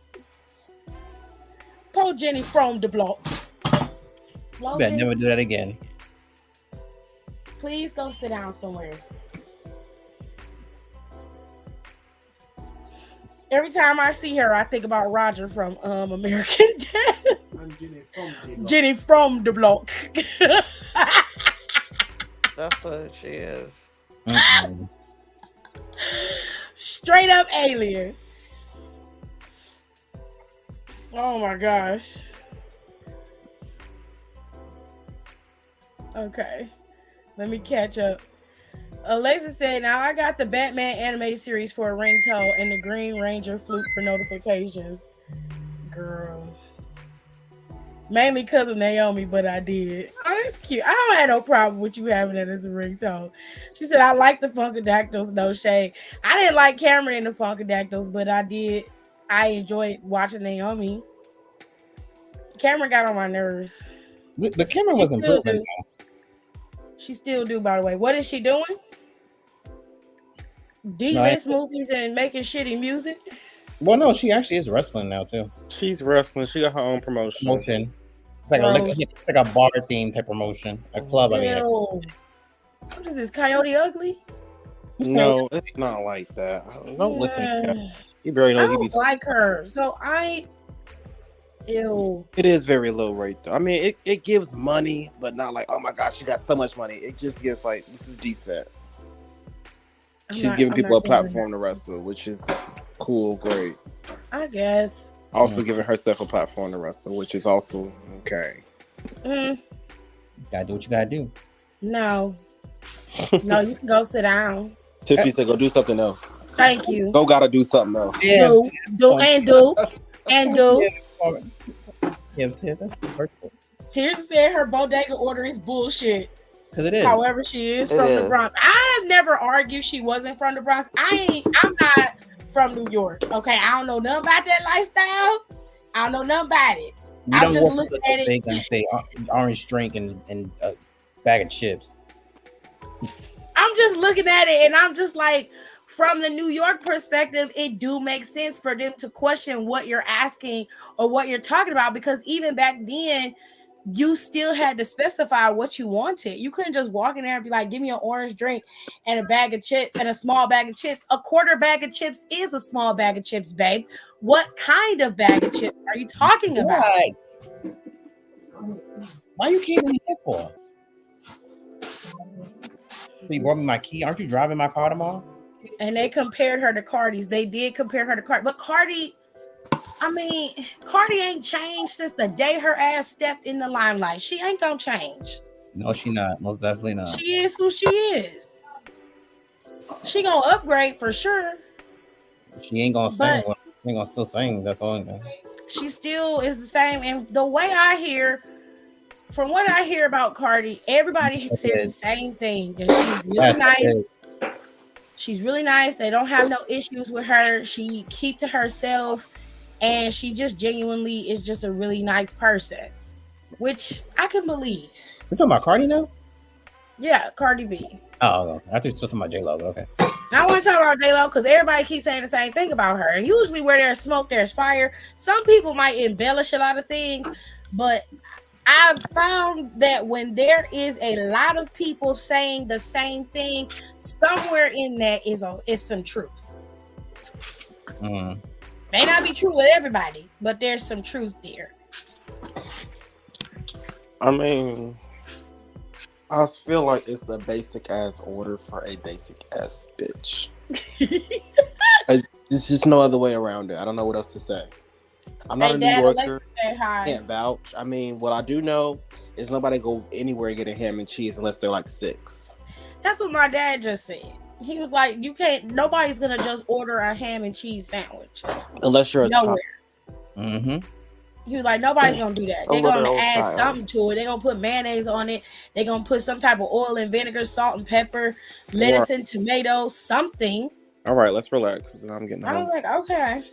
poor Jenny from the block. You better never do that again. Please go sit down somewhere. Every time I see her, I think about Roger from American Dad. I'm Jenny from the block. That's what she is. Straight up alien. Oh my gosh. Okay. Let me catch up. Alexa said, now I got the Batman anime series for a ringtone and the Green Ranger flute for notifications. Girl. Mainly because of Naomi, but I did. Oh, that's cute. I don't have no problem with you having that as a ringtone. She said, I like the Funkadactyls, no shade. I didn't like Cameron in the Funkadactyls, but I did. I enjoyed watching Naomi. Cameron got on my nerves. But Cameron was improving. She still do, by the way. What is she doing? D-list movies and making shitty music? Well, no, she actually is wrestling now, too. She's wrestling. She got her own promotion. It's like a bar theme type promotion. A club, I mean. What is this, Coyote Ugly? No, it's not like that. Don't listen to him. He barely knows I don't like her. So ew. It is very low rate though. I mean, it gives money, but not like, oh my gosh, she got so much money. It just gives like, this is decent. She's giving people a platform to wrestle, which is cool, great. I guess. Also giving herself a platform to wrestle, which is also okay. Gotta do what you gotta do. No, you can go sit down. Tiffany said, go do something else. Thank you. Go gotta do something else. Yeah, do. Yeah, that's hurtful. Tears said her bodega order is bullshit. Because it is. However, she is from the Bronx. I have never argued she wasn't from the Bronx. I'm not from New York. Okay, I don't know nothing about that lifestyle. I don't know nothing about it. I'm just looking at it and say orange drink and a bag of chips. I'm just looking at it and I'm just like, from the New York perspective, it do make sense for them to question what you're asking or what you're talking about, because even back then, you still had to specify what you wanted. You couldn't just walk in there and be like, give me an orange drink and a bag of chips and a small bag of chips. A quarter bag of chips is a small bag of chips, babe. What kind of bag of chips are you talking about? Right. Why you keeping me here for? You brought me my key. Aren't you driving my car tomorrow? And they compared her to Cardi's. They did compare her to Cardi. But Cardi ain't changed since the day her ass stepped in the limelight. She ain't gonna change. No, she not. Most definitely not. She is who she is. She gonna upgrade for sure. She ain't gonna sing. She ain't gonna still sing. That's all. She still is the same. And the way from what I hear about Cardi, everybody says the same thing. That she's really nice. She's really nice. They don't have no issues with her. She keep to herself. And she just genuinely is just a really nice person, which I can believe. You're talking about Cardi now? Yeah, Cardi B. Oh, okay. I thought you were talking about J-Lo. Okay. I want to talk about J-Lo because everybody keeps saying the same thing about her. And usually where there's smoke, there's fire. Some people might embellish a lot of things, but I've found that when there is a lot of people saying the same thing, somewhere in that is some truth. May not be true with everybody, but there's some truth there. I mean, I feel like it's a basic ass order for a basic ass bitch. There's just no other way around it. I don't know what else to say. I'm not Hey, a New Dad, Alexa, Yorker. say hi. Can't vouch. I mean, what I do know is nobody go anywhere and get a ham and cheese unless they're like 6. That's what my dad just said. He was like, "You can't. Nobody's gonna just order a ham and cheese sandwich Unless you're a child. nowhere." Mm-hmm. He was like, "Nobody's gonna do that. A They're gonna literal add child. something to it. They're gonna put mayonnaise on it. They're gonna put some type of oil and vinegar, salt and pepper, lettuce and tomatoes, something." All right, let's relax. 'Cause I'm getting I was home. like, "Okay."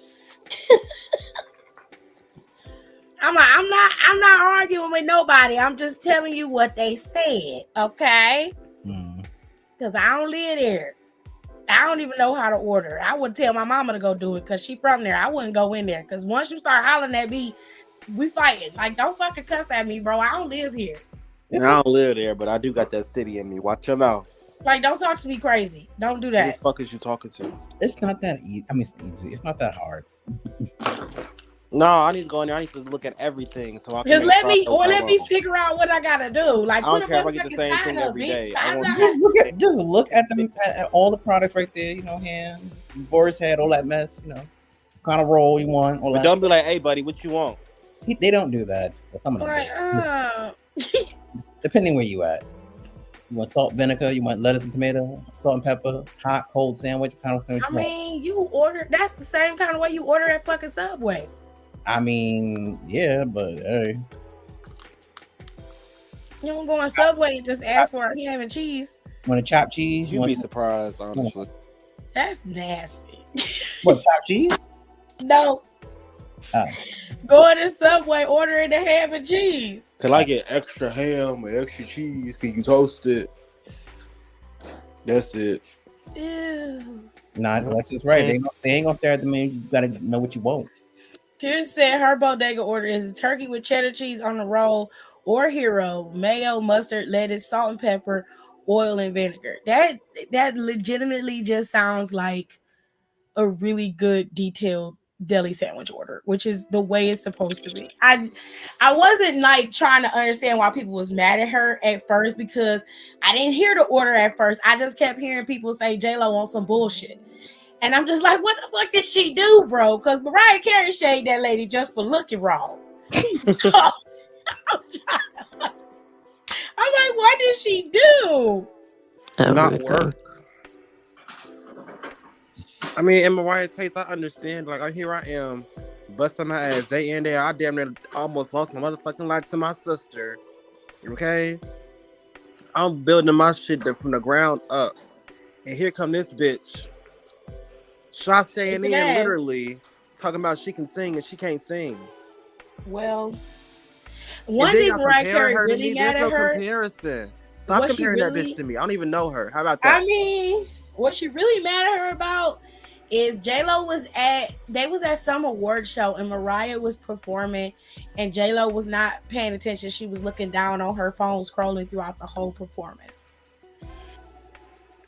I'm like, I'm not arguing with nobody. I'm just telling you what they said, okay? Because I don't live there. I don't even know how to order. I would tell my mama to go do it because she from there. I wouldn't go in there because once you start hollering at me, we fighting. Like, don't fucking cuss at me, bro. I don't live here. I don't live there, but I do got that city in me. Watch your mouth. Like, don't talk to me crazy. Don't do Who that. the fuck is you talking to? It's not that easy. I mean, it's easy. It's not that hard. No, I need to go in there. I need to look at everything. So I can Just make let me progress. figure out what I gotta do. Like, I don't put care a if I get the motherfucking same sign thing up, every bitch. day. I I'm want not- Just look at them at all the products right there. You know, ham, boar's head, all that mess. You know, kind of roll you want. All But that. don't be like, hey, buddy, what you want? They don't do that. But some of them Like, do. Depending where you at. You want salt, vinegar? You want lettuce and tomato? Salt and pepper? Hot, cold sandwich? What kind of sandwich I you want? mean, you order. That's the same kind of way you order at fucking Subway. I mean, yeah, but hey. You don't go on Subway and just ask for a ham and cheese. Want a chopped cheese? You'd be surprised, honestly. That's nasty. What, chopped cheese? No. Going to Subway, ordering the ham and cheese. Can I get extra ham and extra cheese? Can you toast it? That's it. Ew. Nah, Alexis right. They ain't gonna stare at the menu. You gotta know what you want. Tears said her bodega order is a turkey with cheddar cheese on the roll or hero, mayo, mustard, lettuce, salt and pepper, oil and vinegar. That legitimately just sounds like a really good detailed deli sandwich order, which is the way it's supposed to be. I wasn't like trying to understand why people was mad at her at first because I didn't hear the order at first. I just kept hearing people say J-Lo on some bullshit. And I'm just like, what the fuck did she do, bro? Because Mariah Carey shade that lady just for looking wrong. So, I'm like, what did she do? Not work. I mean, in Mariah's case, I understand. Like, here I am, busting my ass day in, day out. I damn near almost lost my motherfucking life to my sister. Okay? I'm building my shit from the ground up. And here come this bitch. Sashay and Ian literally talking about she can sing and she can't sing. Well, one thing Mariah Carey really mad at her. Comparison. Stop comparing that bitch to me. I don't even know her. How about that? I mean, what she really mad at her about is J-Lo was at some award show and Mariah was performing and J-Lo was not paying attention. She was looking down on her phone, scrolling throughout the whole performance.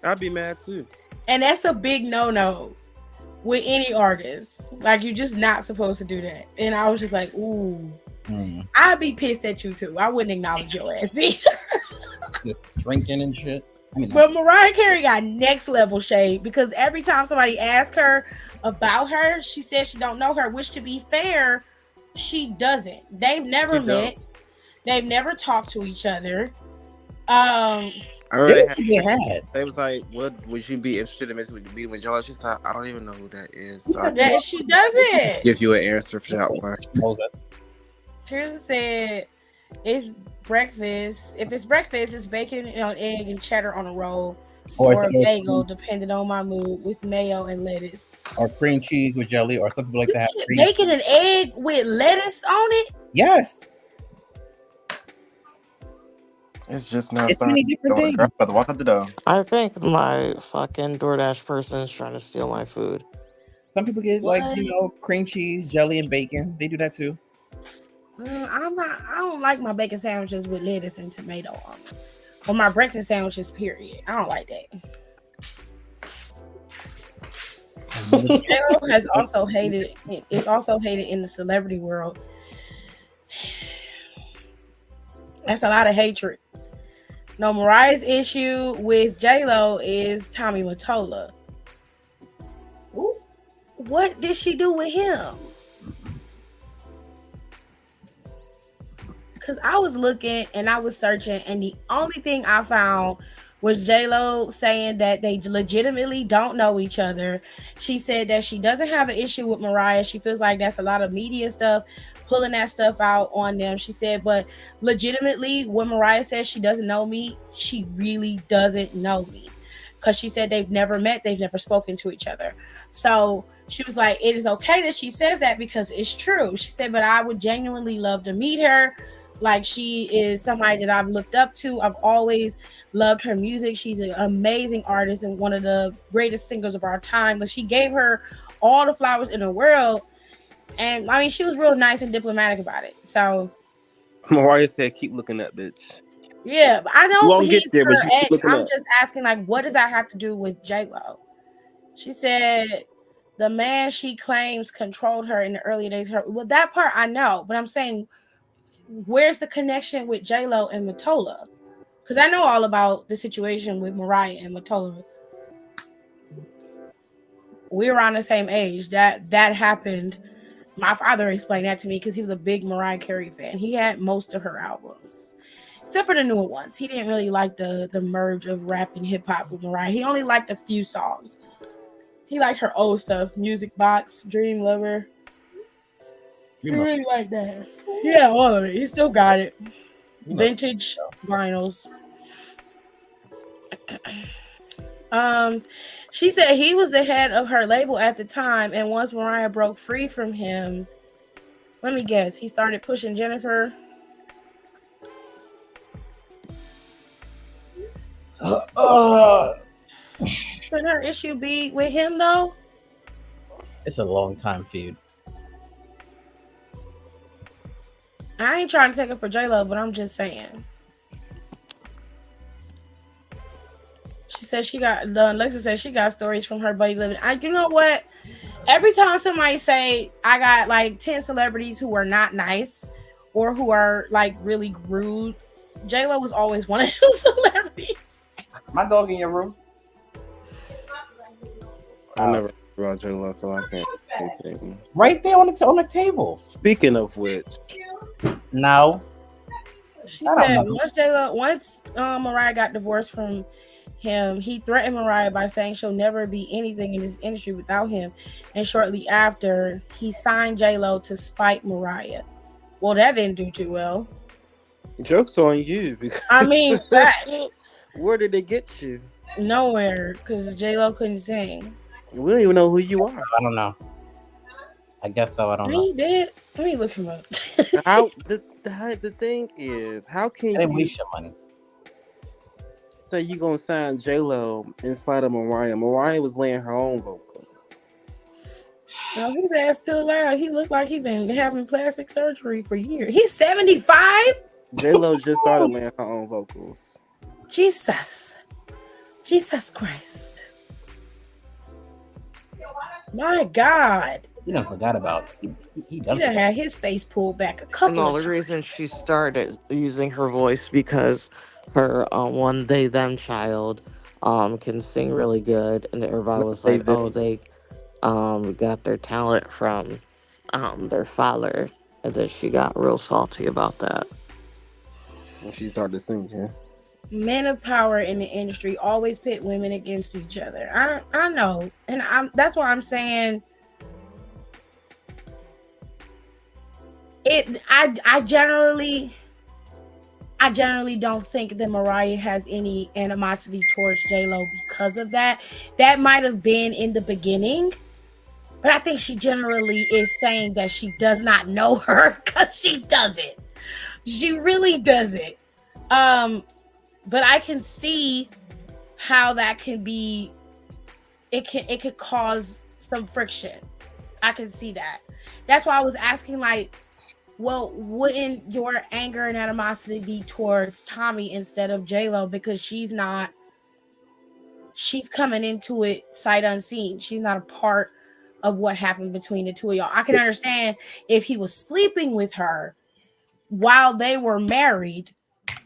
I'd be mad too. And that's a big no-no with any artist. Like, you're just not supposed to do that. And I was just like, ooh. I'd be pissed at you too. I wouldn't acknowledge your ass either. Just drinking and shit. But Mariah Carey got next level shade because every time somebody asks her about her, she says she don't know her, which to be fair, she doesn't. They've never met. They've never talked to each other. I heard they was like, "What would you be interested in meeting with J-Lo?" She said, "I don't even know who that is." So she doesn't give you an answer for that one. Teresa said, "It's breakfast. If it's breakfast, it's bacon, egg, and cheddar on a roll, or a bagel, depending on my mood, with mayo and lettuce, or cream cheese with jelly, or something like that." Bacon and egg with lettuce on it. Yes. It's just now starting. Many different things. About to walk up the door. I think my fucking DoorDash person is trying to steal my food. Some people get cream cheese, jelly, and bacon. They do that too. I don't like my bacon sandwiches with lettuce and tomato on them. Or my breakfast sandwiches, period. I don't like that. J-Lo has also hated. It's also hated in the celebrity world. That's a lot of hatred. No, Mariah's issue with J-Lo is Tommy Mottola. what did she do with him? Because I was looking and I was searching, and the only thing I found was J-Lo saying that they legitimately don't know each other. She said that she doesn't have an issue with Mariah. She feels like that's a lot of media stuff, pulling that stuff out on them. She said, but legitimately, when Mariah says she doesn't know me, she really doesn't know me. Because she said they've never met, they've never spoken to each other. So she was like, it is okay that she says that because it's true. She said, but I would genuinely love to meet her. Like, she is somebody that I've looked up to. I've always loved her music. She's an amazing artist and one of the greatest singers of our time. But she gave her all the flowers in the world. And I mean, she was real nice and diplomatic about it. So Mariah said, "Keep looking up, bitch. yeah, but I You know won't get he's there, but her you keep ex. looking I'm up." just asking, like, what does that have to do with J-Lo? She said the man she claims controlled her in the early days. Well, that part I know, but I'm saying, where's the connection with J-Lo and Matola? Because I know all about the situation with Mariah and Matola. We were around the same age. That happened. My father explained that to me because he was a big Mariah Carey fan. He had most of her albums, except for the newer ones. He didn't really like the merge of rap and hip hop with Mariah. He only liked a few songs. He liked her old stuff, Music Box, Dream Lover. He really liked that. Yeah, all of it. He still got it. Vintage vinyls. She said he was the head of her label at the time, and once Mariah broke free from him, let me guess, he started pushing Jennifer. Should her issue be with him though? It's a long time feud. I ain't trying to take it for J-Lo, but I'm just saying. She said Alexa said she got stories from her buddy living. You know what? Every time somebody say I got like 10 celebrities who are not nice or who are like really rude, J-Lo was always one of those celebrities. My dog in your room? I never heard about J-Lo, so I can't say anything. Right there on the table. Speaking of which, no. She said once Mariah got divorced from him, he threatened Mariah by saying she'll never be anything in this industry without him. And shortly after, he signed J-Lo to spite Mariah. Well, that didn't do too well. Joke's on you. I mean, facts. Where did they get you? Nowhere, because J-Lo couldn't sing. We don't even know who you are. I don't know. I guess so. I don't know. He did. Let me look him up. How the thing is, how can I didn't you waste your money. say you gonna sign J-Lo in spite of Mariah? Mariah was laying her own vocals. No, his ass still alive. He looked like he been having plastic surgery for years. He's 75. J-Lo just started laying her own vocals. Jesus Christ. My God. You done forgot about it. He done had his face pulled back a couple And of the times. reason she started using her voice because her one they them child can sing really good, and everybody was They like, oh, they got their talent from their father, and then she got real salty about that. when she started singing. Men of power in the industry always pit women against each other. I know, and that's why I'm saying it. I generally don't think that Mariah has any animosity towards J-Lo because of that. That might have been in the beginning, but I think she generally is saying that she does not know her because she doesn't. She really doesn't. But I can see how that can be. It could cause some friction. I can see that. That's why I was asking, like, well, wouldn't your anger and animosity be towards Tommy instead of J-Lo? Because she's coming into it sight unseen. She's not a part of what happened between the two of y'all. I can understand if he was sleeping with her while they were married.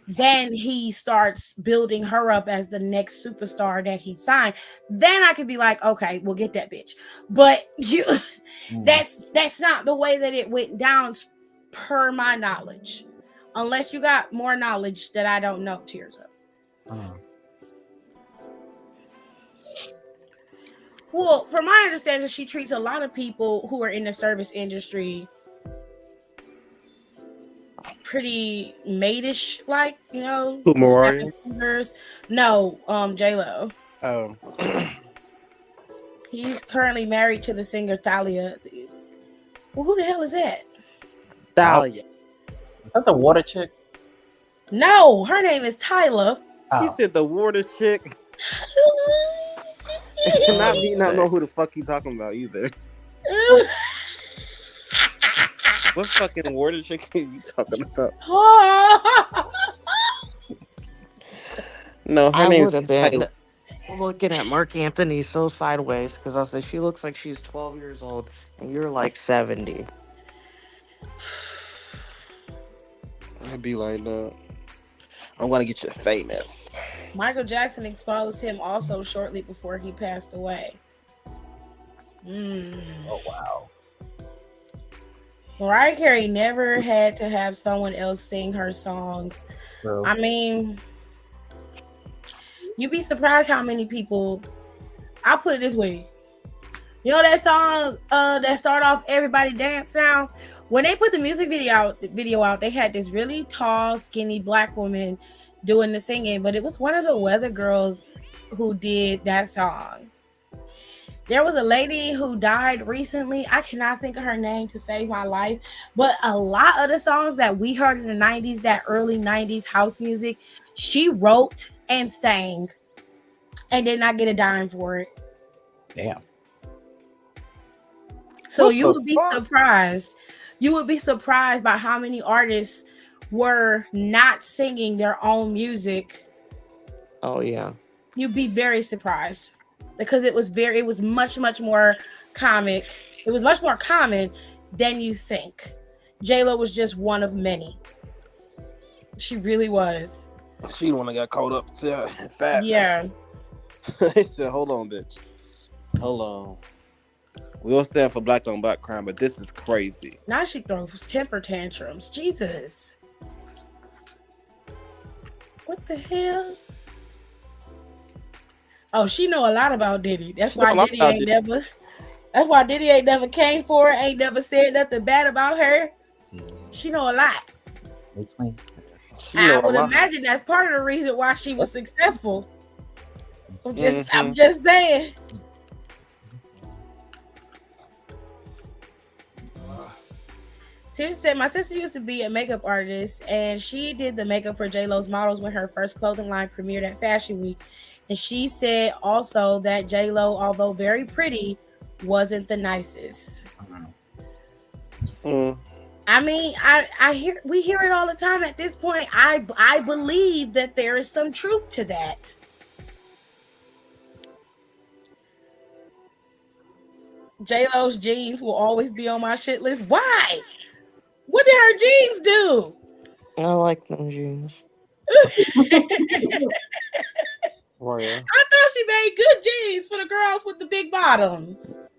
then he starts building her up as the next superstar that he signed. Then I could be like, okay, we'll get that bitch. But you, that's not the way that it went down, per my knowledge. Unless you got more knowledge that I don't know, Tears Up. Well, from my understanding, she treats a lot of people who are in the service industry pretty maidish, like, you know, Who, Mariah? fingers. No, J-Lo. Oh. He's currently married to the singer Thalia. Well, who the hell is that? Thalia. Is that the water chick? No, her name is Tyla. He said the water chick. Not me not know who the fuck he's talking about either. What fucking water chick are you talking about? No, her I name's would have been Tyler. looking at Mark Anthony so sideways because I said she looks like she's 12 years old and you're like 70. I'd be like, no, I'm gonna get you famous. Michael Jackson exposed him also shortly before he passed away. Oh wow. Mariah Carey never had to have someone else sing her songs. True. I mean, you'd be surprised how many people. I'll put it this way. You know that song that started off "Everybody Dance Now"? When they put the music video out, they had this really tall, skinny black woman doing the singing, but it was one of the Weather Girls who did that song. There was a lady who died recently. I cannot think of her name to save my life, but a lot of the songs that we heard in the 90s, that early 90s house music, she wrote and sang and did not get a dime for it. Damn. So What you the would be fuck? surprised. You would be surprised by how many artists were not singing their own music. Oh, yeah. You'd be very surprised because it was much more comic. It was much more common than you think. J-Lo was just one of many. She really was. She the one that got caught up fast. Yeah. He said, hold on, bitch. Hold on. We all stand for black on black crime, but this is crazy. Now she throws temper tantrums. Jesus. What the hell? Oh, she know a lot about Diddy. That's why Diddy ain't never. That's why Diddy ain't never came for her. Ain't never said nothing bad about her. She know a lot. I would imagine that's part of the reason why she was successful. I'm just saying. Tisha said, my sister used to be a makeup artist and she did the makeup for J-Lo's models when her first clothing line premiered at Fashion Week. And she said also that J-Lo, although very pretty, wasn't the nicest. I mean, we hear it all the time at this point. I believe that there is some truth to that. J-Lo's jeans will always be on my shit list. Why? What did her jeans do? I like them jeans. Warrior. I thought she made good jeans for the girls with the big bottoms.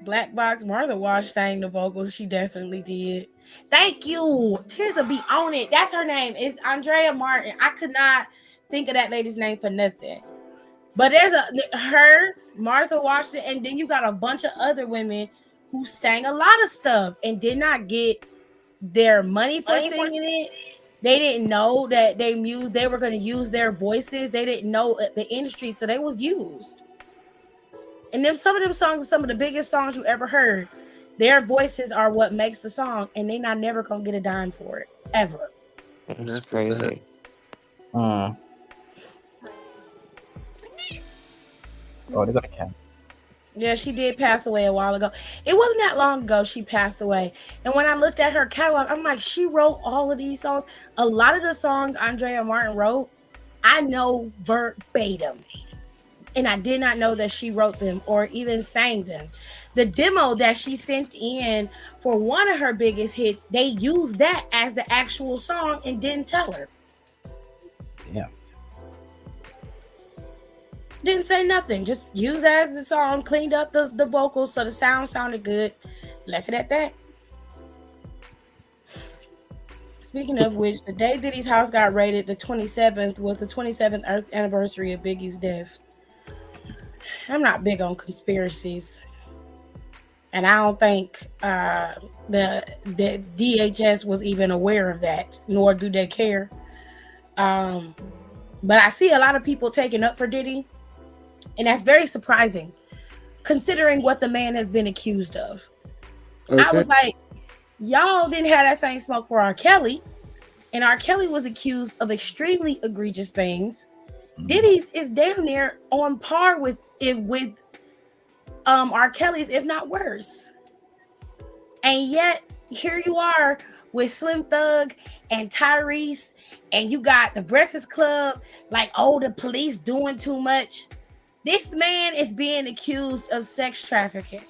Black Box Martha Wash sang the vocals. She definitely did. Thank you. Tears will be on it. That's her name. It's Andrea Martin. I could not think of that lady's name for nothing. But there's her, Martha Washington, and then you got a bunch of other women who sang a lot of stuff and did not get their money for singing it. They didn't know that they were going to use their voices. They didn't know the industry, so they was used. And then some of them songs are some of the biggest songs you ever heard. Their voices are what makes the song, and they not never gonna get a dime for it ever. That's crazy. Oh, they got a cat. Yeah, she did pass away a while ago. It wasn't that long ago she passed away. And when I looked at her catalog, I'm like, she wrote all of these songs. A lot of the songs Andrea Martin wrote, I know verbatim. and I did not know that she wrote them or even sang them. The demo that she sent in for one of her biggest hits, they used that as the actual song and didn't tell her. Yeah. Didn't say nothing. Just used that as the song, cleaned up the vocals so the sound sounded good. Left it at that. Speaking of which, the day Diddy's house got raided, the 27th, was the 27th Earth anniversary of Biggie's death. I'm not big on conspiracies. And I don't think the DHS was even aware of that, nor do they care. But I see a lot of people taking up for Diddy, and that's very surprising, considering what the man has been accused of. Okay. I was like, y'all didn't have that same smoke for R. Kelly, and R. Kelly was accused of extremely egregious things. Diddy's is damn near on par with R. Kelly's, if not worse. And yet, here you are with Slim Thug and Tyrese, and you got the Breakfast Club, like, oh, the police doing too much. This man is being accused of sex trafficking.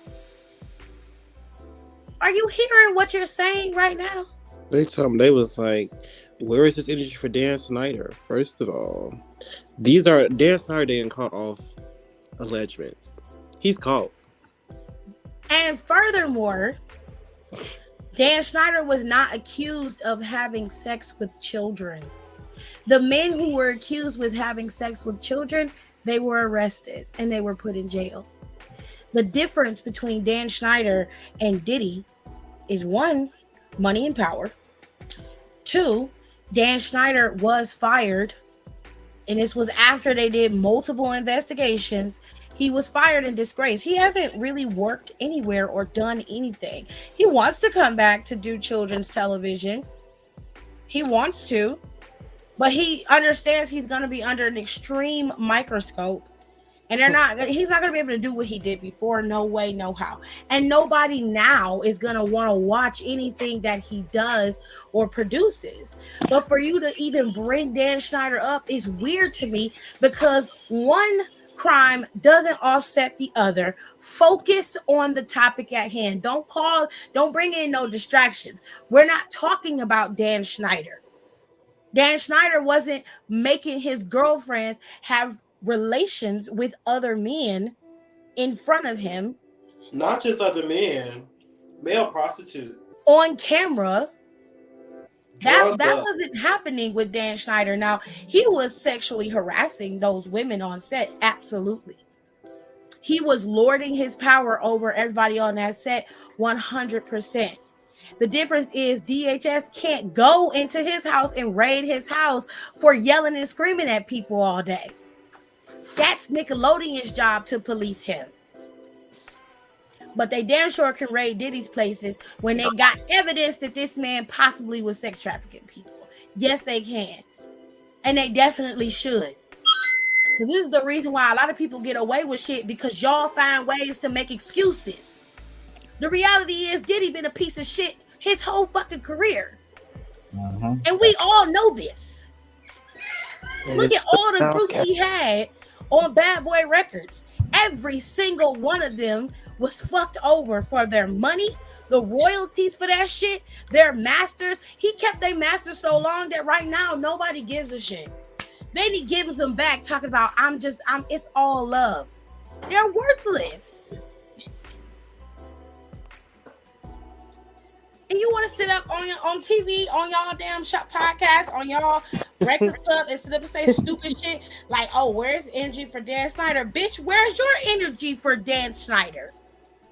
Are you hearing what you're saying right now? They told me, they was like, where is this energy for Dan Snyder? First of all, Dan Snyder didn't caught off allegements. He's caught. And furthermore, Dan Snyder was not accused of having sex with children. The men who were accused with having sex with children, they were arrested and they were put in jail. The difference between Dan Snyder and Diddy is, one, money and power. Two, Dan Snyder was fired, and this was after they did multiple investigations. He was fired in disgrace. He hasn't really worked anywhere or done anything. He wants to come back to do children's television. He wants to, but he understands he's going to be under an extreme microscope, and he's not going to be able to do what he did before. No way, no how. And nobody now is going to want to watch anything that he does or produces. But for you to even bring Dan Snyder up is weird to me, because one crime doesn't offset the other. Focus on the topic at hand. Don't bring in no distractions. We're not talking about Dan Snyder. Dan Snyder wasn't making his girlfriends have relations with other men in front of him. Not just other men, male prostitutes. On camera. That wasn't happening with Dan Snyder. Now, he was sexually harassing those women on set, absolutely. He was lording his power over everybody on that set, 100%. The difference is DHS can't go into his house and raid his house for yelling and screaming at people all day. That's Nickelodeon's job, to police him. But they damn sure can raid Diddy's places when they got evidence that this man possibly was sex trafficking people. Yes, they can. And they definitely should. This is the reason why a lot of people get away with shit, because y'all find ways to make excuses. The reality is Diddy been a piece of shit his whole fucking career. And we all know this. Look at all the groups he had on Bad Boy Records. Every single one of them was fucked over for their money, the royalties for that shit, their masters. He kept their masters so long that right now nobody gives a shit. Then he gives them back talking about it's all love. They're worthless. And you want to sit up on TV, on y'all damn shop podcast, on y'all Breakfast Club, and sit up and say stupid shit like, oh, where's energy for Dan Snyder? Bitch, where's your energy for Dan Snyder?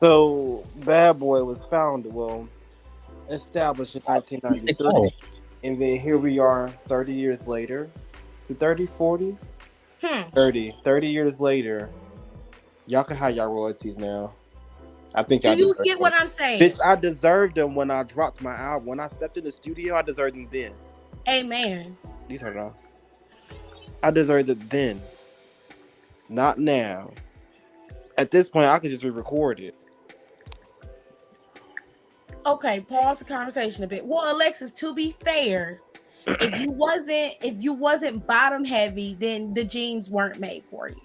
So, Bad Boy was established in 1993. And then here we are 30 years later. To 30, 40? 30 years later. Y'all can have y'all royalties now. I think Do you get what I'm saying? Bitch, I deserved them when I dropped my album. When I stepped in the studio, I deserved them then. Amen. You turn it off. I deserved it then. Not now. At this point, I could just re-record it. Okay, pause the conversation a bit. Well, Alexis, to be fair, if you wasn't bottom heavy, then the jeans weren't made for you.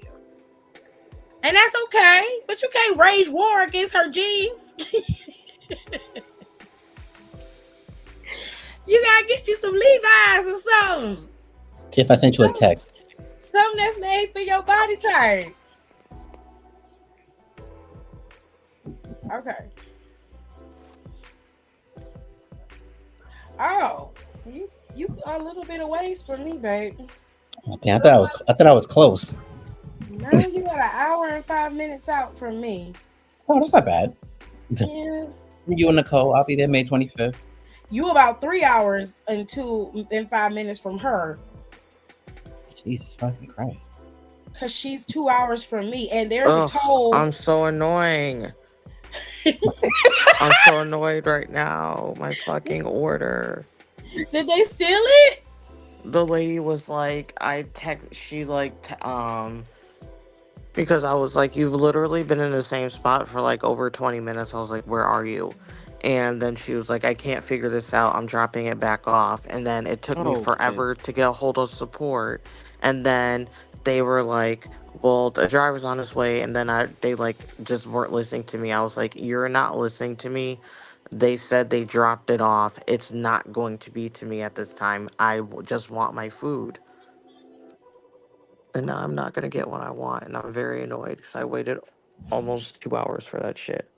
And that's okay, but you can't rage war against her jeans. You gotta get you some Levi's or something. See if I sent you a text. Something that's made for your body type. Okay. Oh, you are a little bit away from me, babe. Damn, I thought I was close. Now you got an hour and 5 minutes out from me. Oh, that's not bad. Yeah. You and Nicole, I'll be there May 25th. You about 3 hours and 5 minutes from her. Jesus fucking Christ. Cause she's 2 hours from me, and there's a toll. I'm so annoying. I'm so annoyed right now. My fucking order. Did they steal it? The lady was like, because I was like, you've literally been in the same spot for like over 20 minutes. I was like, where are you? And then she was like, I can't figure this out. I'm dropping it back off. And then it took me forever to get a hold of support. And then they were like, well, the driver's on his way. And then they like just weren't listening to me. I was like, you're not listening to me. They said they dropped it off. It's not going to be to me at this time. Just want my food. And now I'm not going to get what I want. And I'm very annoyed because I waited almost 2 hours for that shit.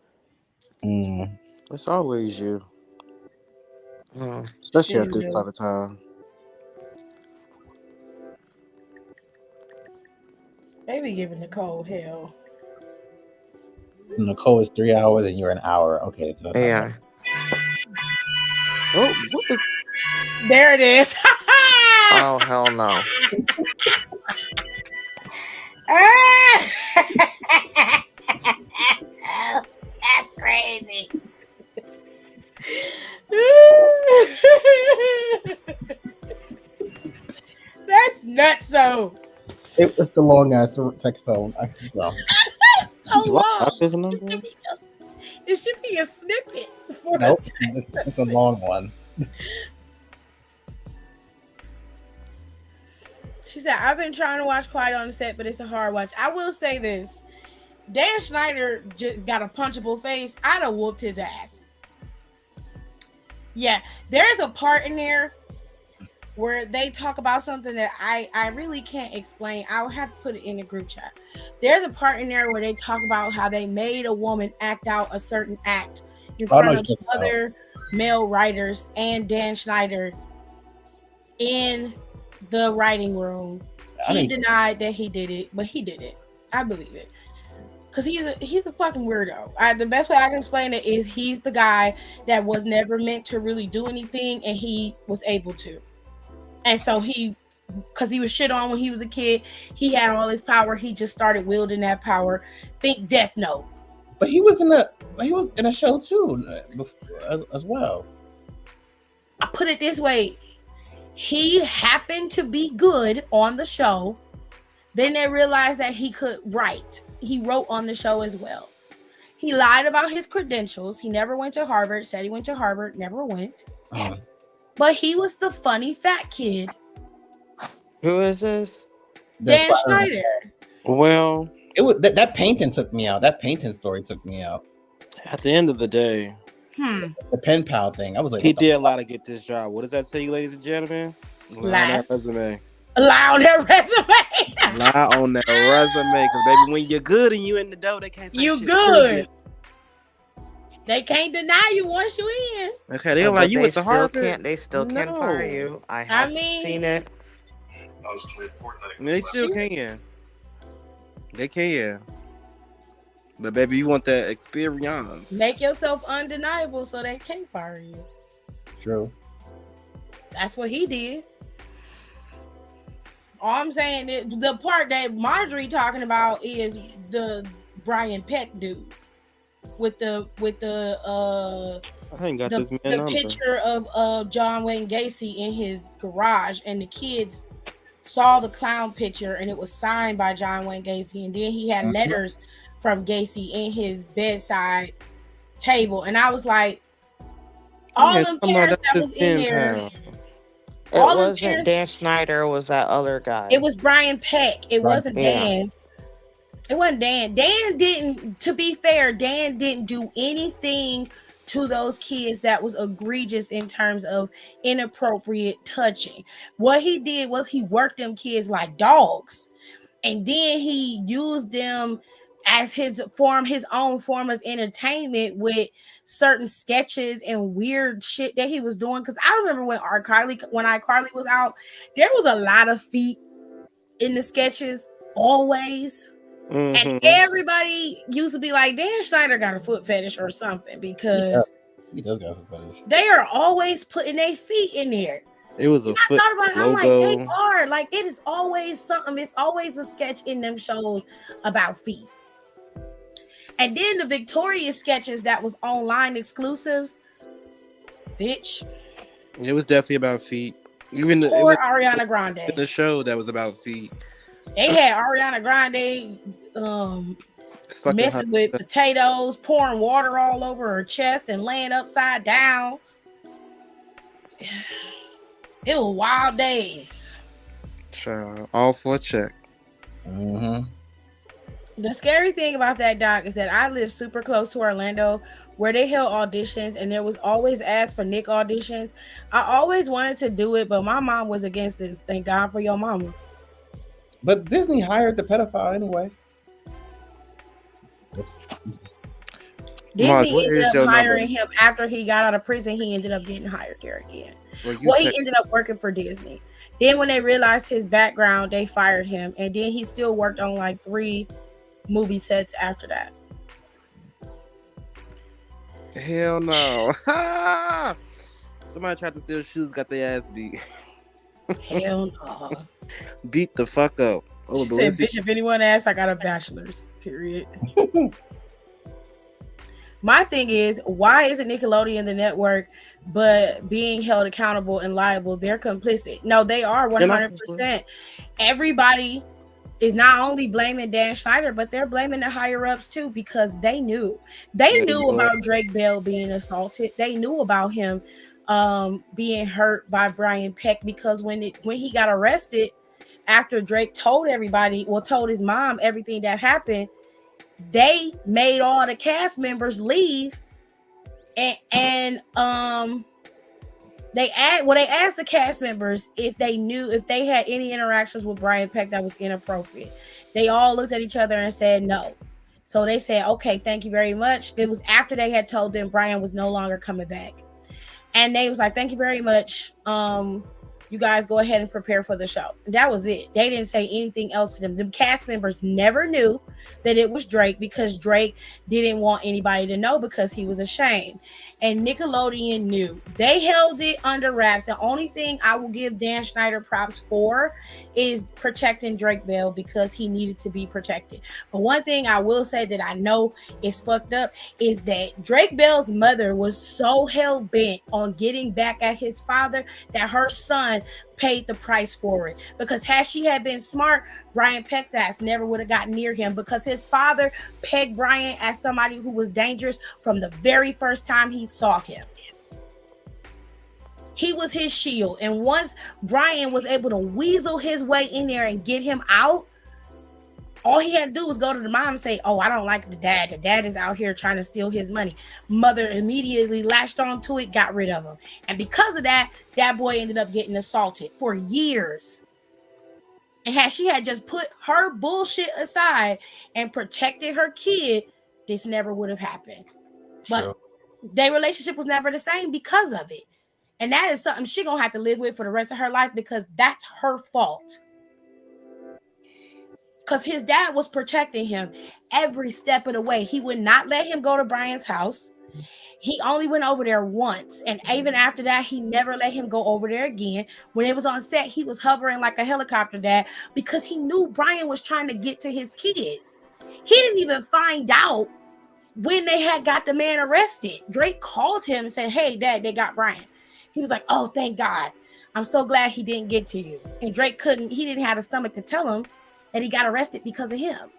It's always you. Mm. Especially at this time of time. They be giving Nicole hell. Nicole is 3 hours and you're an hour. Okay, so that's Yeah. Oh, what is... There it is. Oh, hell no. That's crazy. That's nutso. It's the long ass text tone. So long. It should be a snippet. Nope, it's a long one. She said, I've been trying to watch Quiet on the Set, but it's a hard watch. I will say this. Dan Schneider just got a punchable face. I'd have whooped his ass. Yeah, there's a part in there where they talk about something that I really can't explain. I'll have to put it in the group chat. There's a part in there where they talk about how they made a woman act out a certain act in front of other male writers and Dan Schneider in the writing room. He denied that he did it, but he did it. I believe it. Because he's a fucking weirdo. The best way I can explain it is he's the guy that was never meant to really do anything, and he was able to. And so because he was shit on when he was a kid, he had all his power. He just started wielding that power. Think Death Note. But he was in a show too, as well. I put it this way. He happened to be good on the show. Then they realized that he could write. He wrote on the show as well. He lied about his credentials. He never went to Harvard. Said he went to Harvard. Never went. But he was the funny fat kid. Who is this? Dan Schneider. Well, it was that painting took me out. That painting story took me out. At the end of the day, the pen pal thing. I was like, he did a lot to get this job. What does that tell you, ladies and gentlemen? Lie on that resume. Lie on that resume. Lie on that resume, because baby, when you're good and you in the door, they can't say you shit good. They can't deny you once you in. Okay, they're like, you went to Harvard. They still can't fire you. I have seen it. I was playing Fortnite. I mean, they still can. They can. But baby, you want that experience. Make yourself undeniable so they can't fire you. True. That's what he did. All I'm saying, the part that Marjorie talking about is the Brian Peck dude with the I ain't got this man number. Picture of John Wayne Gacy in his garage, and the kids saw the clown picture, and it was signed by John Wayne Gacy, and then he had letters from Gacy in his bedside table, and I was like, all them parents that was in there. It wasn't Dan Schneider. It was that other guy. It was Brian Peck. It wasn't Dan. It wasn't Dan. Dan didn't, to be fair, Dan didn't do anything to those kids that was egregious in terms of inappropriate touching. What he did was he worked them kids like dogs. And then he used them as his own form of entertainment with certain sketches and weird shit that he was doing. Because I remember when iCarly was out, there was a lot of feet in the sketches, always. And everybody used to be like, Dan Schneider got a foot fetish or something, because he does got a foot fetish. they are always putting their feet in there. It was a foot I thought about it, I'm logo. like, they are. Like, it is always something. It's always a sketch in them shows about feet. And then the Victoria sketches that was online exclusives, bitch. It was definitely about feet. Even Or it was Ariana Grande. in the show that was about feet. They had Ariana Grande messing with potatoes, pouring water all over her chest and laying upside down. It was wild days. Child, all for a check. Mm-hmm. The scary thing about that, doc, is that I live super close to Orlando, where they held auditions, and there was always asked for Nick auditions. I always wanted to do it, but my mom was against it. Thank God for your mama. But Disney hired the pedophile anyway. Disney ended up hiring him after he got out of prison. He ended up getting hired there again. Well, he ended up working for Disney. Then when they realized his background, they fired him. And then he still worked on like 3 movie sets after that. Hell no. Somebody tried to steal shoes, got their ass beat. Hell no. Beat the fuck up. Oh, she said, bitch, if anyone asks, I got a bachelor's, period. My thing is, why isn't Nickelodeon the network, but being held accountable and liable? They're complicit. No, they are 100%. Everybody is not only blaming Dan Schneider, but they're blaming the higher ups too, because they knew. They knew about Drake Bell being assaulted. They knew about him being hurt by Brian Peck, because when he got arrested, after Drake told his mom everything that happened, they made all the cast members leave, and they asked the cast members if they had any interactions with Brian Peck that was inappropriate. They all looked at each other and said no. So they said, okay, thank you very much. It was after they had told them Brian was no longer coming back, and they was like, thank you very much. You guys go ahead and prepare for the show. And that was it. They didn't say anything else to them. The cast members never knew that it was Drake, because Drake didn't want anybody to know, because he was ashamed. And Nickelodeon knew. They held it under wraps. The only thing I will give Dan Schneider props for is protecting Drake Bell, because he needed to be protected. But one thing I will say that I know is fucked up is that Drake Bell's mother was so hell-bent on getting back at his father that her son paid the price for it. Because had she had been smart, Brian Peck's ass never would have gotten near him, because his father pegged Brian as somebody who was dangerous from the very first time he saw him. He was his shield. And once Brian was able to weasel his way in there and get him out, all he had to do was go to the mom and say, oh, I don't like the dad. The dad is out here trying to steal his money. Mother immediately latched onto it, got rid of him. And because of that, that boy ended up getting assaulted for years. And had she had just put her bullshit aside and protected her kid, this never would have happened. But their relationship was never the same because of it. And that is something she's going to have to live with for the rest of her life, because that's her fault. Because his dad was protecting him every step of the way. He would not let him go to Brian's house. He only went over there once. And even after that, he never let him go over there again. When it was on set, he was hovering like a helicopter dad, because he knew Brian was trying to get to his kid. He didn't even find out when they had got the man arrested. Drake called him and said, hey, Dad, they got Brian. He was like, oh, thank God. I'm so glad he didn't get to you. And Drake he didn't have the stomach to tell him that he got arrested because of him.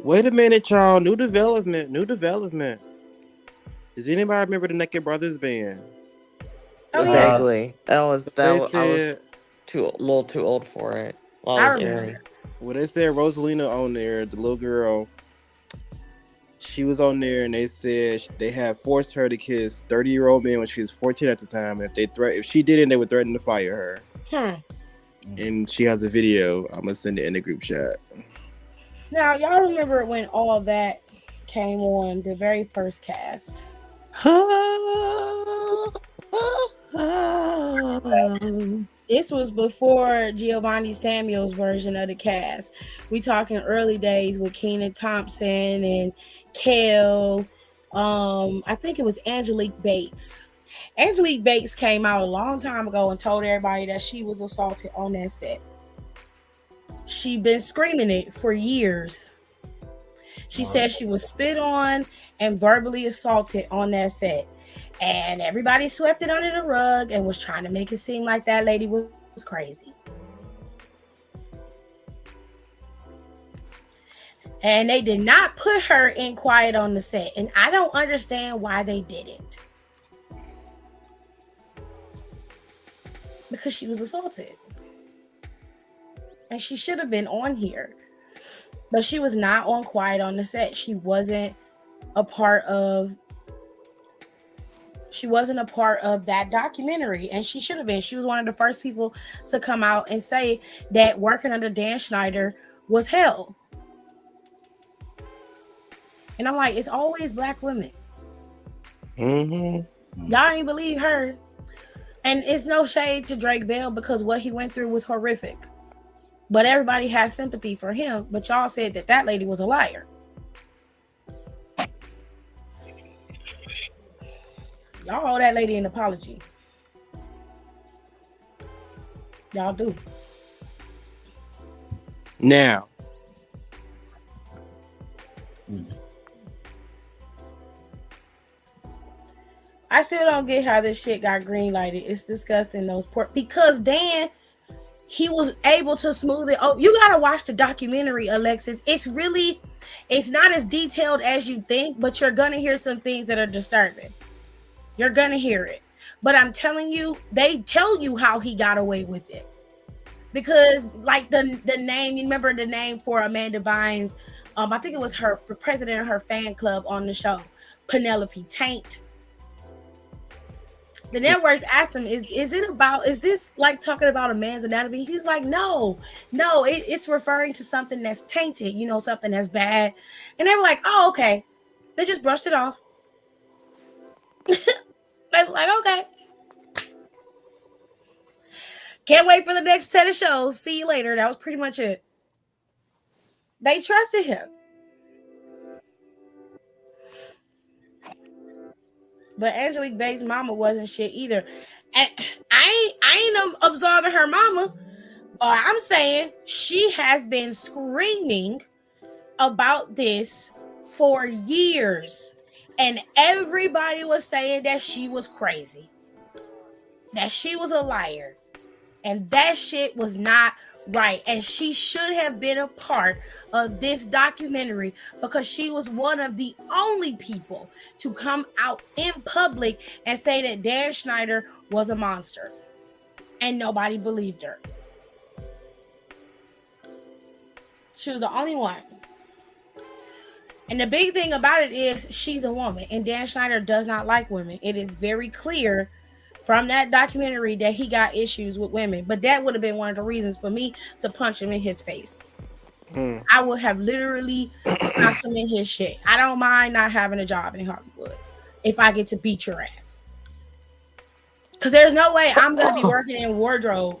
Wait a minute, y'all. New development. Does anybody remember the Naked Brothers band? Oh, yeah. Vaguely. I was a little too old for it. I remember. Well, they said Rosalina on there, the little girl. she was on there and they said they had forced her to kiss 30-year-old men when she was 14 at the time. And if she didn't, they would threaten to fire her. And she has a video. I'm gonna send it in the group chat. Now, y'all remember when all that came on the very first cast? This was before Giovanni Samuel's version of the cast. We talking early days with Kenan Thompson and Kel. I think it was Angelique Bates. Angelique Bates came out a long time ago and told everybody that she was assaulted on that set. She'd been screaming it for years. She said she was spit on and verbally assaulted on that set. And everybody swept it under the rug and was trying to make it seem like that lady was crazy. And they did not put her in quiet on the set. And I don't understand why they didn't. Because she was assaulted. And she should have been on here. But she was not on quiet on the set. She wasn't a part of that documentary, and she should have been. She was one of the first people to come out and say that working under Dan Schneider was hell. And I'm like, it's always black women. Y'all ain't believe her. And it's no shade to Drake Bell because what he went through was horrific. But everybody has sympathy for him. But y'all said that lady was a liar. Y'all owe that lady an apology. Y'all do. Now. I still don't get how this shit got green lighted. It's disgusting, because Dan, he was able to smooth it. Oh, you gotta watch the documentary, Alexis. It's not as detailed as you think, but you're gonna hear some things that are disturbing. You're gonna hear it. But I'm telling you, they tell you how he got away with it. Because like the name, you remember the name for Amanda Bynes, I think it was her for president of her fan club on the show, Penelope Taint. The networks asked him, is this like talking about a man's anatomy? He's like, no, it's referring to something that's tainted, something that's bad. And they were like, oh, okay. They just brushed it off. They were like, okay. Can't wait for the next set of shows. See you later. That was pretty much it. They trusted him. But Angelique Bates' mama wasn't shit either. And I ain't absolving her mama. I'm saying she has been screaming about this for years. And everybody was saying that she was crazy. That she was a liar. And that shit was not right. And she should have been a part of this documentary because she was one of the only people to come out in public and say that Dan Schneider was a monster. And nobody believed her. She was the only one. And the big thing about it is she's a woman. And Dan Schneider does not like women. It is very clear from that documentary that he got issues with women. But that would have been one of the reasons for me to punch him in his face. I would have literally slapped him in his shit. I don't mind not having a job in Hollywood if I get to beat your ass. Because there's no way I'm going to be working in wardrobe,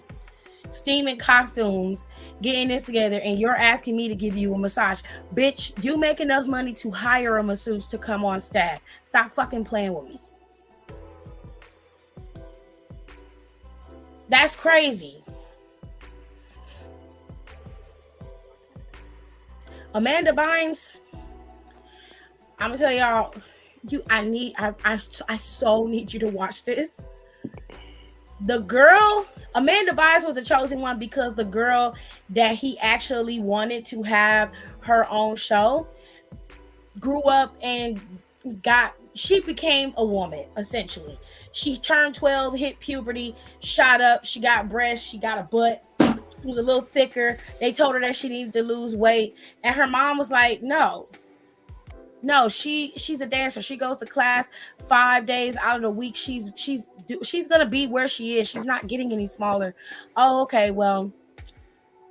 steaming costumes, getting this together, and you're asking me to give you a massage. Bitch, you make enough money to hire a masseuse to come on staff. Stop fucking playing with me. That's crazy. Amanda Bynes, I'm gonna tell y'all, I so need you to watch this. The girl, Amanda Bynes was the chosen one because the girl that he actually wanted to have her own show grew up and she became a woman, essentially. She turned 12, hit puberty, shot up, she got breasts, she got a butt. She was a little thicker. They told her that she needed to lose weight. And her mom was like, no, No, she's a dancer. She goes to class 5 days out of the week. She's gonna be where she is. She's not getting any smaller. Oh, okay, well,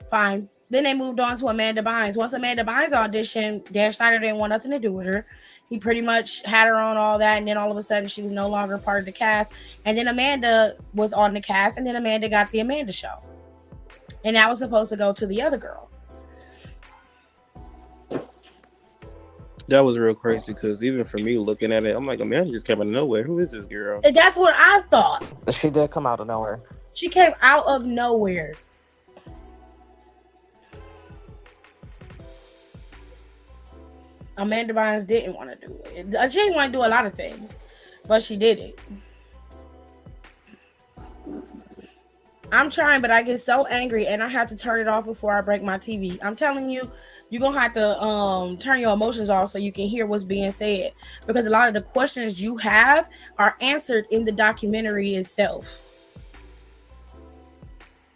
fine. Then they moved on to Amanda Bynes. Once Amanda Bynes auditioned, Dan Schneider didn't want nothing to do with her. He pretty much had her on all that, and then all of a sudden she was no longer part of the cast. And then Amanda was on the cast, and then Amanda got the Amanda Show. And that was supposed to go to the other girl. That was real crazy because even for me looking at it, I'm like, Amanda just came out of nowhere. Who is this girl? And that's what I thought. She did come out of nowhere. She came out of nowhere. Amanda Bynes didn't want to do it. She didn't want to do a lot of things, but she did it. I'm trying, but I get so angry and I have to turn it off before I break my TV. I'm telling you, you're going to have to turn your emotions off so you can hear what's being said, because a lot of the questions you have are answered in the documentary itself.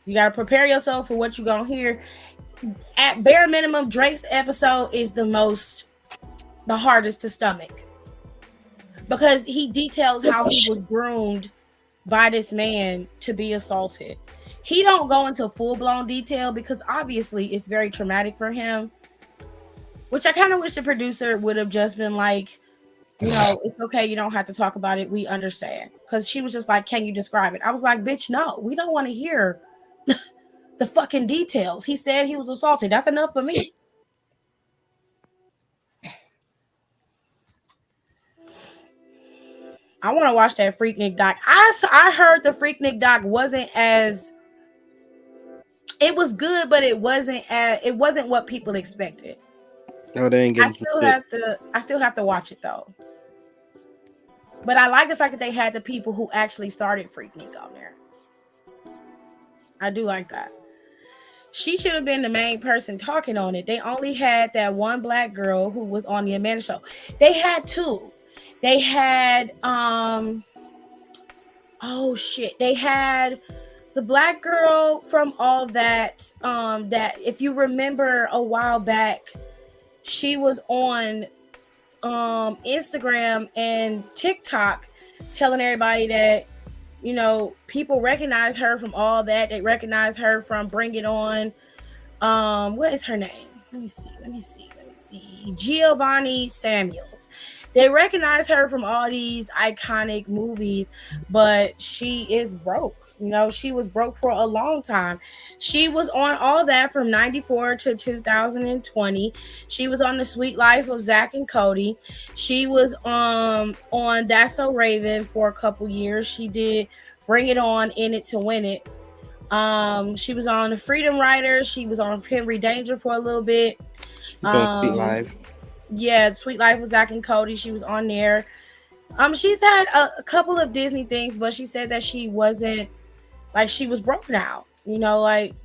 You got to prepare yourself for what you're going to hear. At bare minimum, Drake's episode is the hardest to stomach, because he details how he was groomed by this man to be assaulted. He don't go into full-blown detail because obviously it's very traumatic for him, which I kind of wish the producer would have just been like, it's okay, you don't have to talk about it, we understand. Because she was just like, can you describe it? I was like, bitch, no, we don't want to hear the fucking details. He said he was assaulted. That's enough for me. I want to watch that Freaknik doc. I heard the Freaknik doc wasn't as, it was good, but it wasn't what people expected. No, they ain't getting. I still have to watch it though. But I like the fact that they had the people who actually started Freaknik on there. I do like that. She should have been the main person talking on it. They only had that one black girl who was on the Amanda Show. They had two. They had they had the black girl from All That, that if you remember a while back, she was on Instagram and TikTok telling everybody that, people recognize her from All That. They recognize her from Bring It On. What is her name? Let me see. Giovanni Samuels. They recognize her from all these iconic movies, but she is broke. She was broke for a long time. She was on All That from 94 to 2020. She was on The Sweet Life of Zach and Cody. She was on That's So Raven for a couple years. She did Bring It On, In It to Win It. She was on The Freedom Writer. She was on Henry Danger for a little bit. She's on Sweet Life. Yeah, Sweet Life with Zach and Cody. She was on there. She's had a couple of Disney things, but she said that she wasn't, like, she was broke now. Like,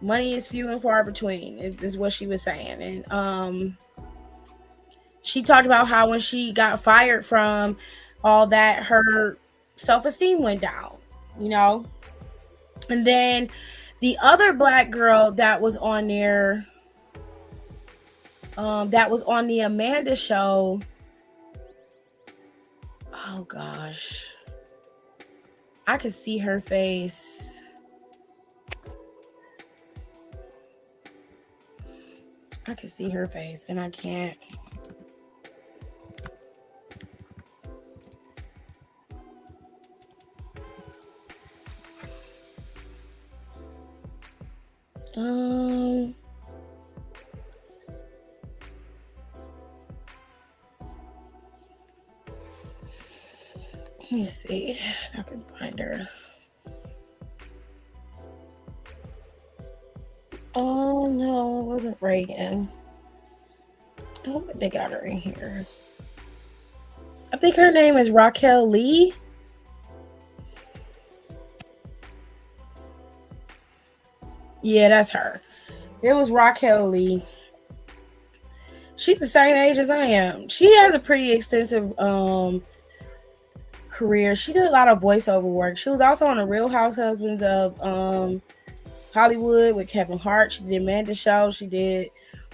money is few and far between is what she was saying. And she talked about how when she got fired from All That, her self-esteem went down, And then the other black girl that was on there, that was on the Amanda Show. Oh gosh, I could see her face. And I can't. Let me see if I can find her. Oh no, it wasn't Reagan. I don't think they got her in here. I think her name is Raquel Lee. Yeah, that's her. It was Raquel Lee. She's the same age as I am. She has a pretty extensive career. She did a lot of voiceover work. She was also on The Real House Husbands of Hollywood with Kevin Hart. She did Amanda Show. She did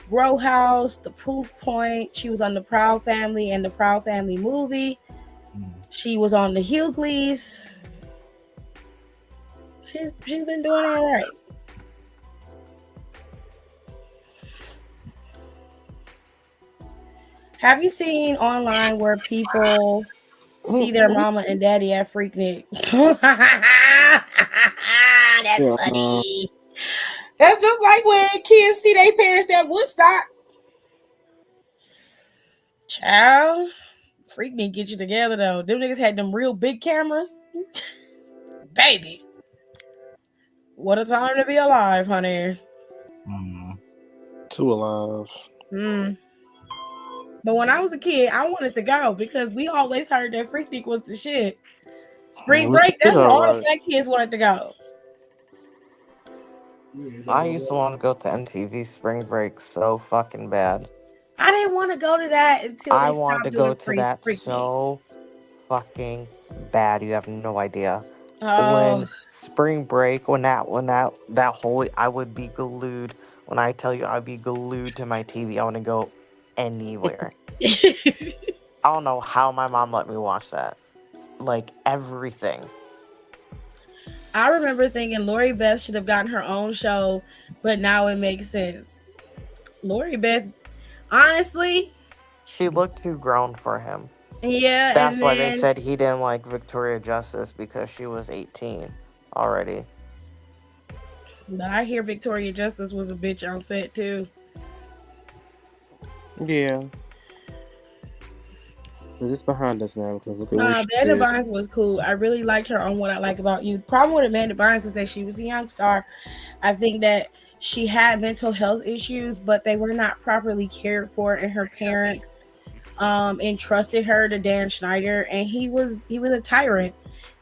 Grow House, The Proof Point. She was on The Proud Family and The Proud Family movie. She was on The Hugleys. She's been doing all right. Have you seen online where people see their mama and daddy at Freaknik? That's Yeah, funny. That's just like when kids see their parents at Woodstock. Child, Freaknik get you together though. Them niggas had them real big cameras. Baby. What a time to be alive, honey. too alive. But when I was a kid, I wanted to go because we always heard that Freaknik was the shit. Spring break, that's where all the black kids wanted to go. I used to want to go to MTV Spring Break so fucking bad. I didn't want to go to that until I they wanted to stopped go doing to free that Freaknik. so fucking bad. You have no idea. Oh. When Spring Break, when that whole, I would be glued. When I tell you I'd be glued to my TV, I want to go anywhere. I don't know how my mom let me watch that. Like everything. I remember thinking Lori Beth should have gotten her own show, but now it makes sense. Lori Beth, honestly, She looked too grown for him. yeah, That's and why they then said he didn't like Victoria Justice, because she was 18 already. but I hear Victoria Justice was a bitch on set too. Yeah. It's behind us now because look at what Nah, she Amanda did. Bynes was cool. I really liked her on What I Like About You. Problem with Amanda Bynes is that she was a young star. I think that she had mental health issues, but they were not properly cared for, and her parents entrusted her to Dan Schneider, and he was a tyrant.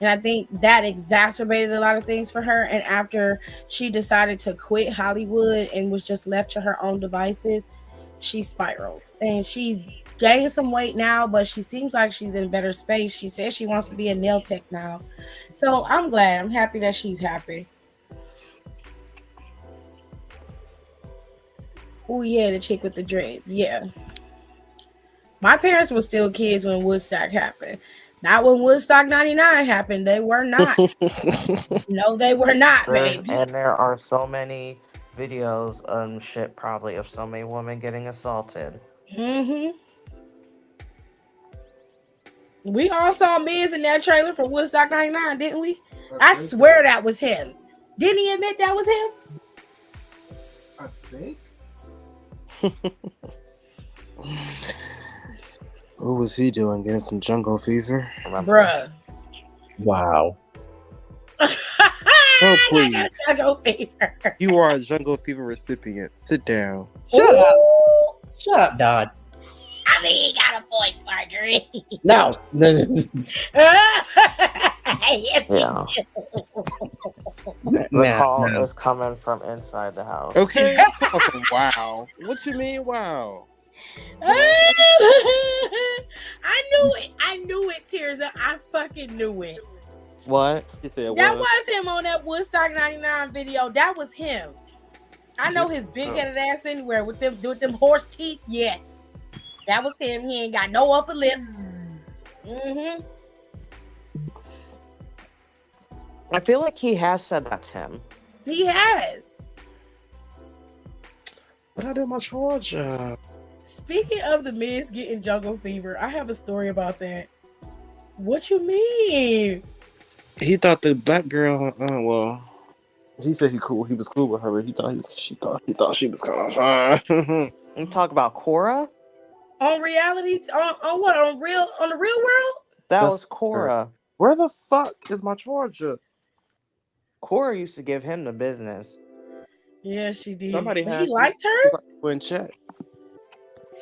And I think that exacerbated a lot of things for her. And after she decided to quit Hollywood and was just left to her own devices, she spiraled. And she's gained some weight now, but she seems like she's in a better space. She says she wants to be a nail tech now. So I'm glad. I'm happy that she's happy. Oh yeah, the chick with the dreads. Yeah. My parents were still kids when Woodstock happened. Not when Woodstock 99 happened. They were not. No, they were not, baby. There are so many videos and shit probably of so many women getting assaulted. Mm-hmm. We all saw Miz in that trailer for Woodstock 99, didn't we? I swear that was him. Didn't he admit that was him? I think. What was he doing? Getting some jungle fever? Bruh. Wow. Oh, please. I got jungle fever. You are a jungle fever recipient. Sit down. Shut up. Shut up, Dodd. I mean, he got a voice, Marjorie. No. Yes, Yeah. The call is coming from inside the house. Okay. Wow. What you mean, wow? I knew it, Tirza. I fucking knew it. What? You said That what? was him on that Woodstock 99 video. That was him. I know his big-headed ass anywhere with them horse teeth. Yes. That was him. He ain't got no upper lip. Mm-hmm. I feel like he has said that's him. He has. But I did my charge. Speaking of the Miz getting jungle fever, I have a story about that. What you mean? He thought the black girl. Well, he said he was cool with her, but he thought she was kind of fine. You talk about Cora? On realities, on what? On the real world? That was Cora. Where the fuck is my charger? Cora used to give him the business. Yeah, she did. Somebody but has. he liked her. In chat.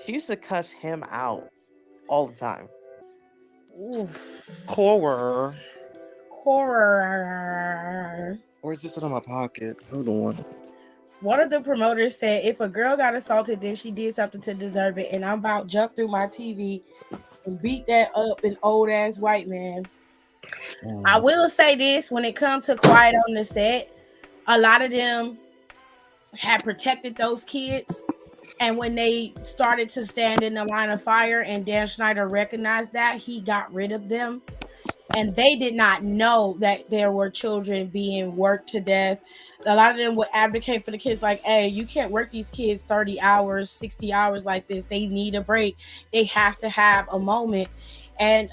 She used to cuss him out all the time. Oof. Cora. Or is this in my pocket? Hold on. One of the promoters said, if a girl got assaulted, then she did something to deserve it. And I'm about to jump through my TV and beat that up an old ass white man. I will say this, when it comes to Quiet on the Set, a lot of them had protected those kids. And when they started to stand in the line of fire and Dan Schneider recognized that, he got rid of them. And they did not know that there were children being worked to death. A lot of them would advocate for the kids, like, hey, you can't work these kids 30 hours, 60 hours like this. They need a break. They have to have a moment. And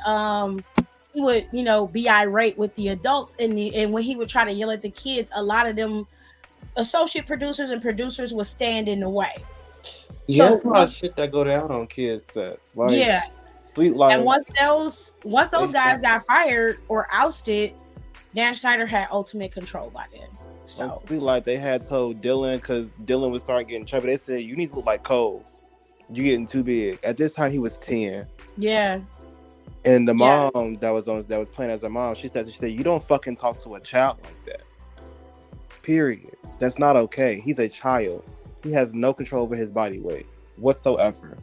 he would, be irate with the adults. And when he would try to yell at the kids, a lot of them associate producers and producers would stand in the way. Yeah, So that's a lot of shit that go down on kids sets. Like, yeah. Sweet Life. And once those guys got fired or ousted, Dan Schneider had ultimate control by then. So Sweet Life, they had told Dylan, because Dylan would start getting chubby. They said, you need to look like Cole. You getting too big. At this time, he was 10. Yeah. And the mom that was playing as a mom, she said, you don't fucking talk to a child like that. Period. That's not okay. He's a child. He has no control over his body weight whatsoever.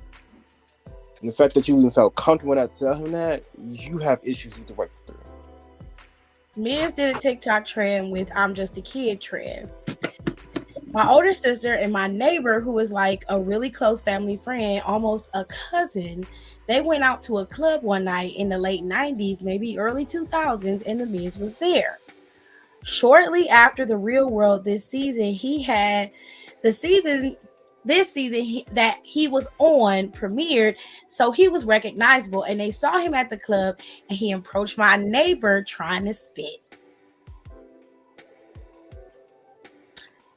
And the fact that you even felt comfortable enough to tell him that, you have issues you need to work through. Miz did a TikTok trend with I'm Just a Kid trend. My older sister and my neighbor, who was like a really close family friend, almost a cousin, they went out to a club one night in the late 90s, maybe early 2000s, and the Miz was there. Shortly after The Real World this season that he was on premiered, so he was recognizable, and they saw him at the club, and he approached my neighbor trying to spit.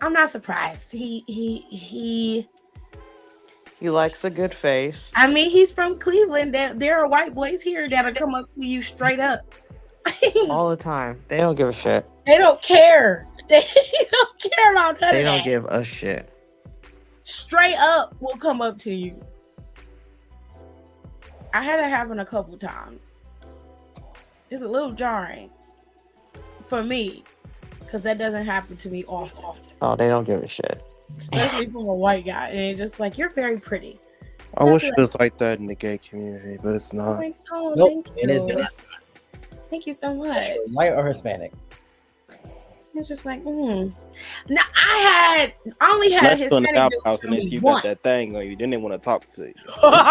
I'm not surprised. He likes a good face. I mean, he's from Cleveland. There are white boys here that'll come up to you straight up all the time. They don't give a shit. They don't care. They don't care about none of that. They don't give a shit. Straight up will come up to you. I had it happen a couple times. It's a little jarring for me because that doesn't happen to me often. Oh, they don't give a shit. Especially from a white guy. And it's just like, you're very pretty. I wish it was like that in the gay community, but it's not. Oh, Nope, thank it is you. not. Thank you so much. White or Hispanic? It's just like, Now, I only had a Let's go in the Hispanic house and they see you once. got that thing on you. Then they want to talk to you.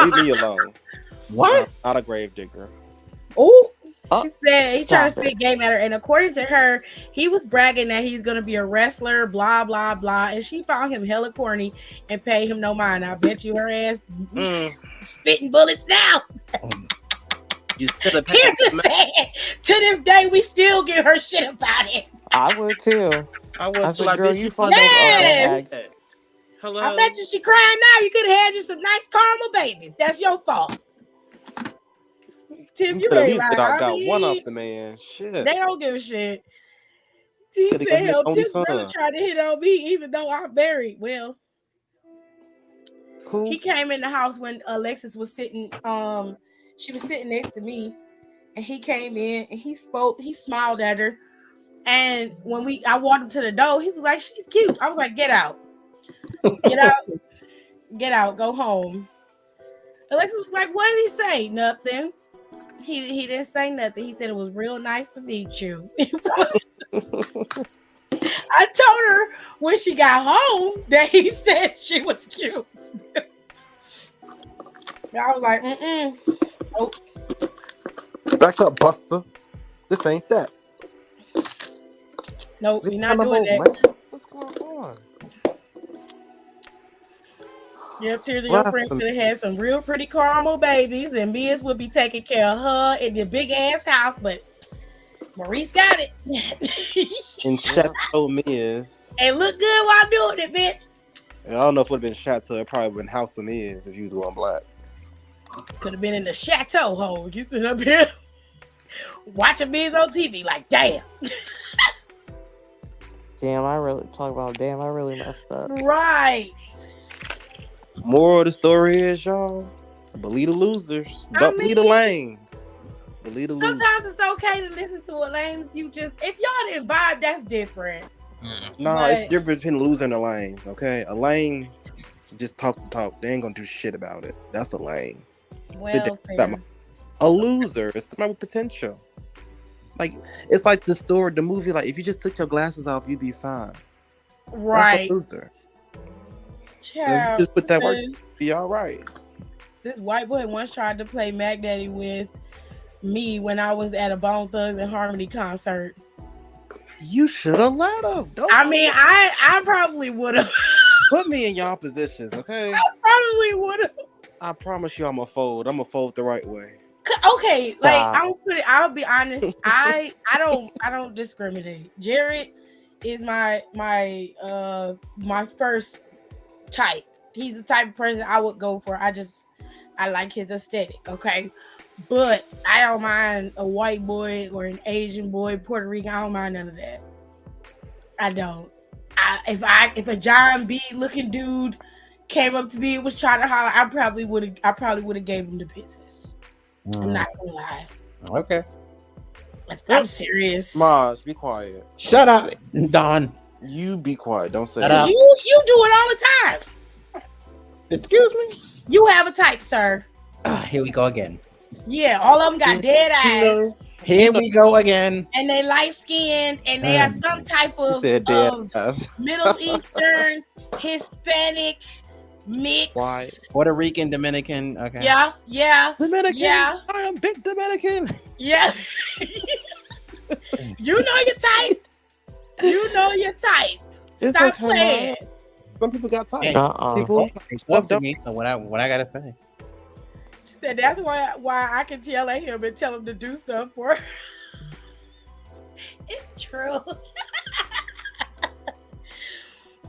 Leave me alone. What? Not a grave digger. Oh, Oh, she said he tried to stop spit game at her, and according to her, he was bragging that he's gonna be a wrestler, blah blah blah, and she found him hella corny and paid him no mind. I bet you her ass spitting bullets now. You should have To this day, we still give her shit about it. I would too. I I was said, like, girl, bitch, you you fun Yes. those Hello. I bet you she crying now. You could have had you some nice caramel babies. That's your fault. Tim, you ain't right. got one up the man. Shit. They don't give a shit. He Could've said, got his hell, only Tim's brother son. tried to hit on me even though I'm married. Well, Who? he came in the house when Alexis was sitting, she was sitting next to me, and he came in and he smiled at her. And when I walked him to the door, he was like, she's cute. I was like, get out. Get out, go home. Alexis was like, what did he say? Nothing. He didn't say nothing. He said it was real nice to meet you. I told her when she got home that he said she was cute. I was like, nope. Back up, Buster. This ain't that. Nope, you're not doing that. Man. What's going on? Yep, Tears of your friend could have had some real pretty caramel babies, and Miz would be taking care of her in the big ass house, but Maurice got it. In Chateau Miz. And look good while doing it, bitch. I don't know if it would have been Chateau. It probably would have been House of Miz if you was going black. Could have been in the chateau hole. You sit up here watching Miz on TV like, damn. Damn, I really messed up. Right. Moral of the story is, y'all, believe the losers. Don't believe the lames. Believe the losers. Sometimes it's okay to listen to a lame. If y'all didn't vibe, that's different. No, it's different between a loser and a lame, okay? A lame just talk the talk. They ain't gonna do shit about it. That's a lame. Well, fair. A loser is somebody with potential. Like, it's like the movie, like, if you just took your glasses off, you'd be fine. Right. That's a loser. Child, Just put that work. this- Be all right. This white boy once tried to play Mac Daddy with me when I was at a Bone Thugs and Harmony concert. You should have let him. Don't I mean, I probably would have. put me in y'all positions, okay? Probably would have. I promise you, I'm gonna fold. I'm gonna fold the right way. Okay, Stop. like I'll be honest. I don't discriminate. Jared is my first type. He's the type of person I would go for. I like his aesthetic, okay? But I don't mind a white boy or an Asian boy, Puerto Rican. I don't mind none of that. I don't. If a John B looking dude came up to me and was trying to holler, I probably would have gave him the business. I'm not gonna lie. Okay. I'm serious. Maj, be quiet. Shut up, Don. You be quiet. Don't say Shut that. up. You do it all the time. Excuse me. You have a type, sir. Here we go again. Yeah, all of them got dead eyes, Here we go again. and they light skinned, and they are some type You of said dead of ass. Middle Eastern, Hispanic mix. Why? Puerto Rican, Dominican. Okay. Yeah. Dominican. Yeah. I am big Dominican. You know your type. You know your type. It's Stop okay, playing. Some people got types. Hey, People Talk to me. So what I gotta say? She said that's why I can yell at him and tell him to do stuff for her. It's true.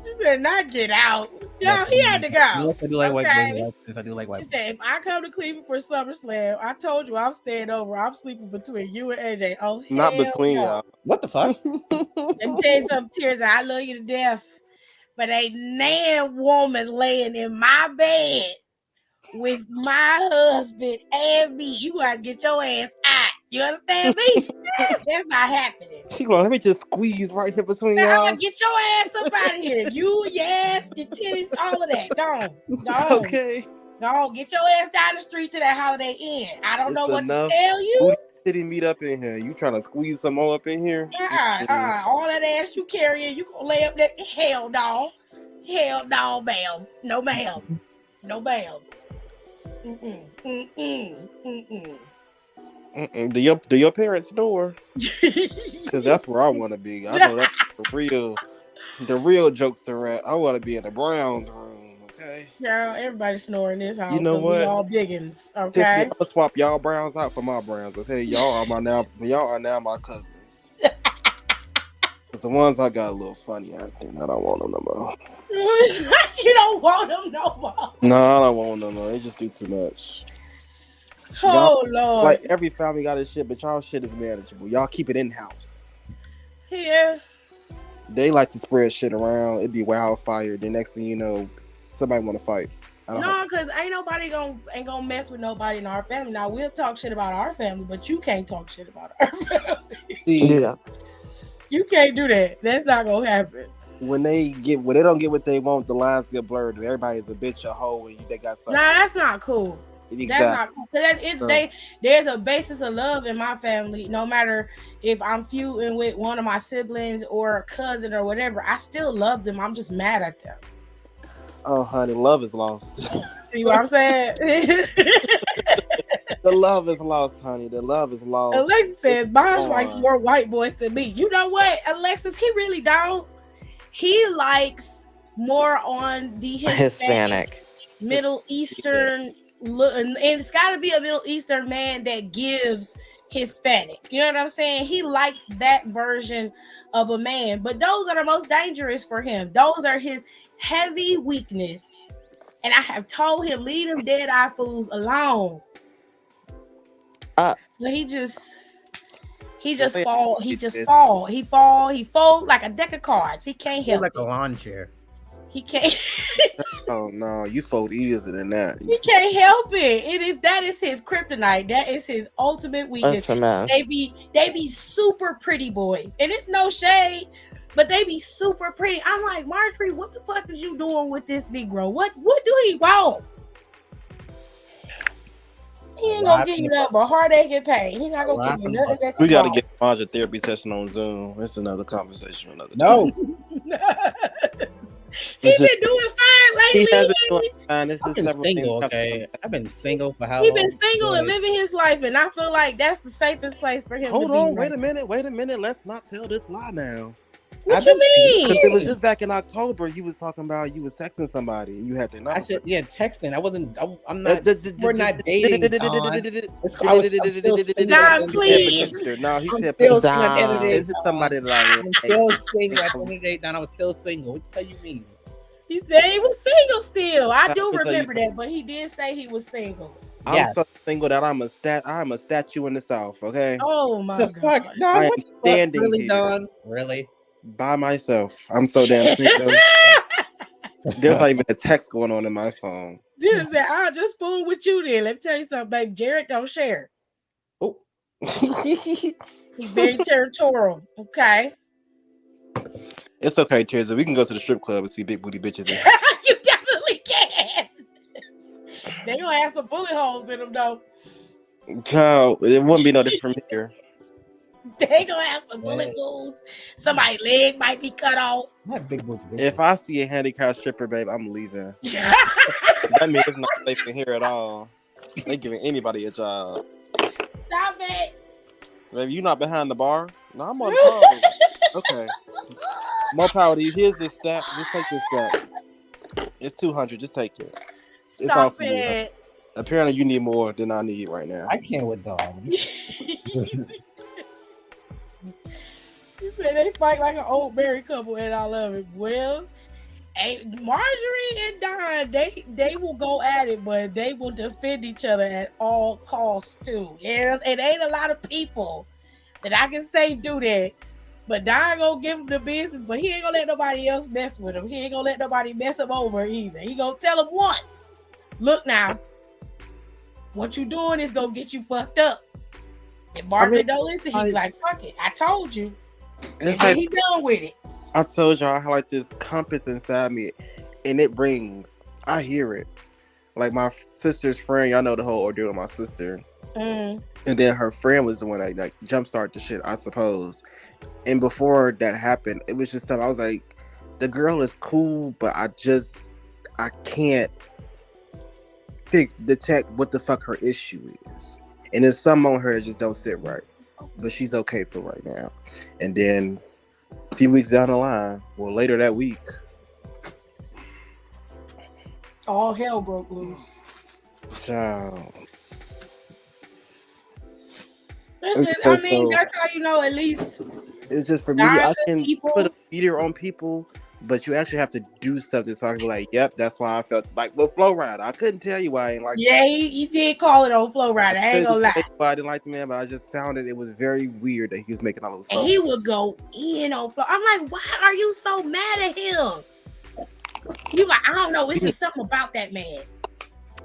She said not get out. No, he had to go. Yes, I do like white Okay. boys. Yes, I do like white She boys. said if I come to Cleveland for SummerSlam, I told you I'm staying over. I'm sleeping between you and AJ. Oh, Not hell between no. y'all. What the fuck? Let me tell you something, Tears. I love you to death. But a man woman laying in my bed with my husband and me, you gotta get your ass out. You understand me? That's not happening. She going, let me just squeeze right here between Now, y'all. get your ass up out of here. You, your ass, your titties, all of that. Go on. Okay. Go on. Get your ass down the street to that Holiday Inn. I don't know It's what enough. to tell you. Booty City meet up in here. You trying to squeeze some more up in here? All that ass you carrying, you gonna lay up there. Hell no. Hell no, ma'am. No, ma'am. No, ma'am. Do your parents snore? Because that's where I want to be. I know that's the real jokes are at. I want to be in the Browns room. Okay. Girl, everybody snoring in this house. You know 'cause what? We all biggins. Tiffany, Okay. I'm gonna swap y'all Browns out for my Browns. Okay, y'all are now my cousins. Cause the ones I got a little funny acting. I don't want them no more. You don't want them no more. No, I don't want them no more. They just do too much. Oh Lord. Like every family got his shit, but y'all shit is manageable. Y'all keep it in house. Yeah. They like to spread shit around. It'd be wildfire. The next thing you know, somebody want to fight. No, because ain't nobody gonna mess with nobody in our family. Now we'll talk shit about our family, but you can't talk shit about our family. Yeah. You can't do that. That's not gonna happen. When they don't get what they want, the lines get blurred. And everybody's a bitch, a hoe, and they got something. Nah, that's not cool. Exactly. That's not cool. There's a basis of love in my family. No matter if I'm feuding with one of my siblings or a cousin or whatever, I still love them. I'm just mad at them. Oh, honey, love is lost. See what I'm saying? The love is lost, honey. The love is lost. Alexis says Bosch likes more white boys than me. You know what, Alexis? He really don't. He likes more on the Hispanic. Middle Eastern look, and it's got to be a Middle Eastern man that gives Hispanic. You know what I'm saying? He likes that version of a man, but those are the most dangerous for him. Those are his heavy weakness, and I have told him leave them dead eye fools alone. But he fold like a deck of cards. He can't help like it. a lawn chair. He can't. Oh no, you fold easier than that. He can't help it. That is his kryptonite. That is his ultimate weakness. That's a mess. They be super pretty boys, and it's no shade, but they be super pretty. I'm like, Marjorie, what the fuck is you doing with this Negro? What do he want? He ain't gonna give you nothing but heartache and pain. He not gonna give you nothing that We you gotta want. get Marja therapy session on Zoom. It's another conversation another day. No. It's just been doing fine he lately. has been doing fine. It's I've just been several things. single, okay? I've been single for how He long? been single and Boy, living his life, and I feel like that's the safest place for him Hold to be. on, Right wait a minute. Let's not tell this lie now. What I've you been single. mean? Because it was just back in October. You was talking about you was texting somebody. You had their number. I said, yeah, texting. I wasn't. I'm not. We're not dating, Don. I'm still single Don, at the end of the please. day. No, he I'm said still single at the end of the day. this is somebody that I I'm like. still single at the end of the day, Don. I was still single. What the hell you mean? He said he was single still. I do Let me tell you remember that, but he did say he was single. I'm Yes. so single that I'm a statue in the South, okay? Oh my The fuck, God. Don? I am What the fuck? standing Really, here. Don? Really? By myself. I'm so damn single. There's not even a text going on in my phone. Dude said, I'll just fool with you then. Let me tell you something, baby. Jared don't share. Oh. He's very territorial. Okay. It's okay, Tizzy. We can go to the strip club and see big booty bitches. You definitely can. They gonna have some bullet holes in them though. Child, it wouldn't be no different from here. They gonna have some bullet wounds. Somebody's leg might be cut off. Not big booty bitches. If I see a handicapped stripper, babe, I'm leaving. That means it's not safe in here at all. They giving anybody a job. Stop it. Baby, you not behind the bar? No, I'm on the phone. Okay. More power to you. Here's this stat. Just take this stat. It's 200. Just take it. It's all Stop for you. it. Apparently, you need more than I need right now. I can't with Don. You said they fight like an old married couple, and I love it. Well, Marjorie and Don, they will go at it, but they will defend each other at all costs too. And it ain't a lot of people that I can say do that. But Don gonna give him the business, but he ain't gonna let nobody else mess with him. He ain't gonna let nobody mess him over either. He gonna tell him once. Look now, what you doing is gonna get you fucked up. If Marjorie don't listen, he be like, fuck it. I told you. It's And he done with it. I told y'all I have like this compass inside me, and it rings. I hear it. Like my sister's friend, y'all know the whole ordeal with my sister. And then her friend was the one that like jumpstarted the shit, I suppose. And before that happened, it was just something I was like, the girl is cool, but I can't detect what the fuck her issue is. And there's some on her that just don't sit right. But she's okay for right now. And then a few weeks down the line, well, later that week, all hell broke loose. child. That's how you know at least. It's just for me, I can put a meter on people, but you actually have to do something so I can be like, yep, that's why I felt like with Flow Rider. I couldn't tell you why I didn't like he did call it on Flow Rider. I ain't gonna lie. I didn't like the man, but I just found it was very weird that he was making all those songs. And he would go in on Flow. I'm like, why are you so mad at him? You like, I don't know. It's just something about that man.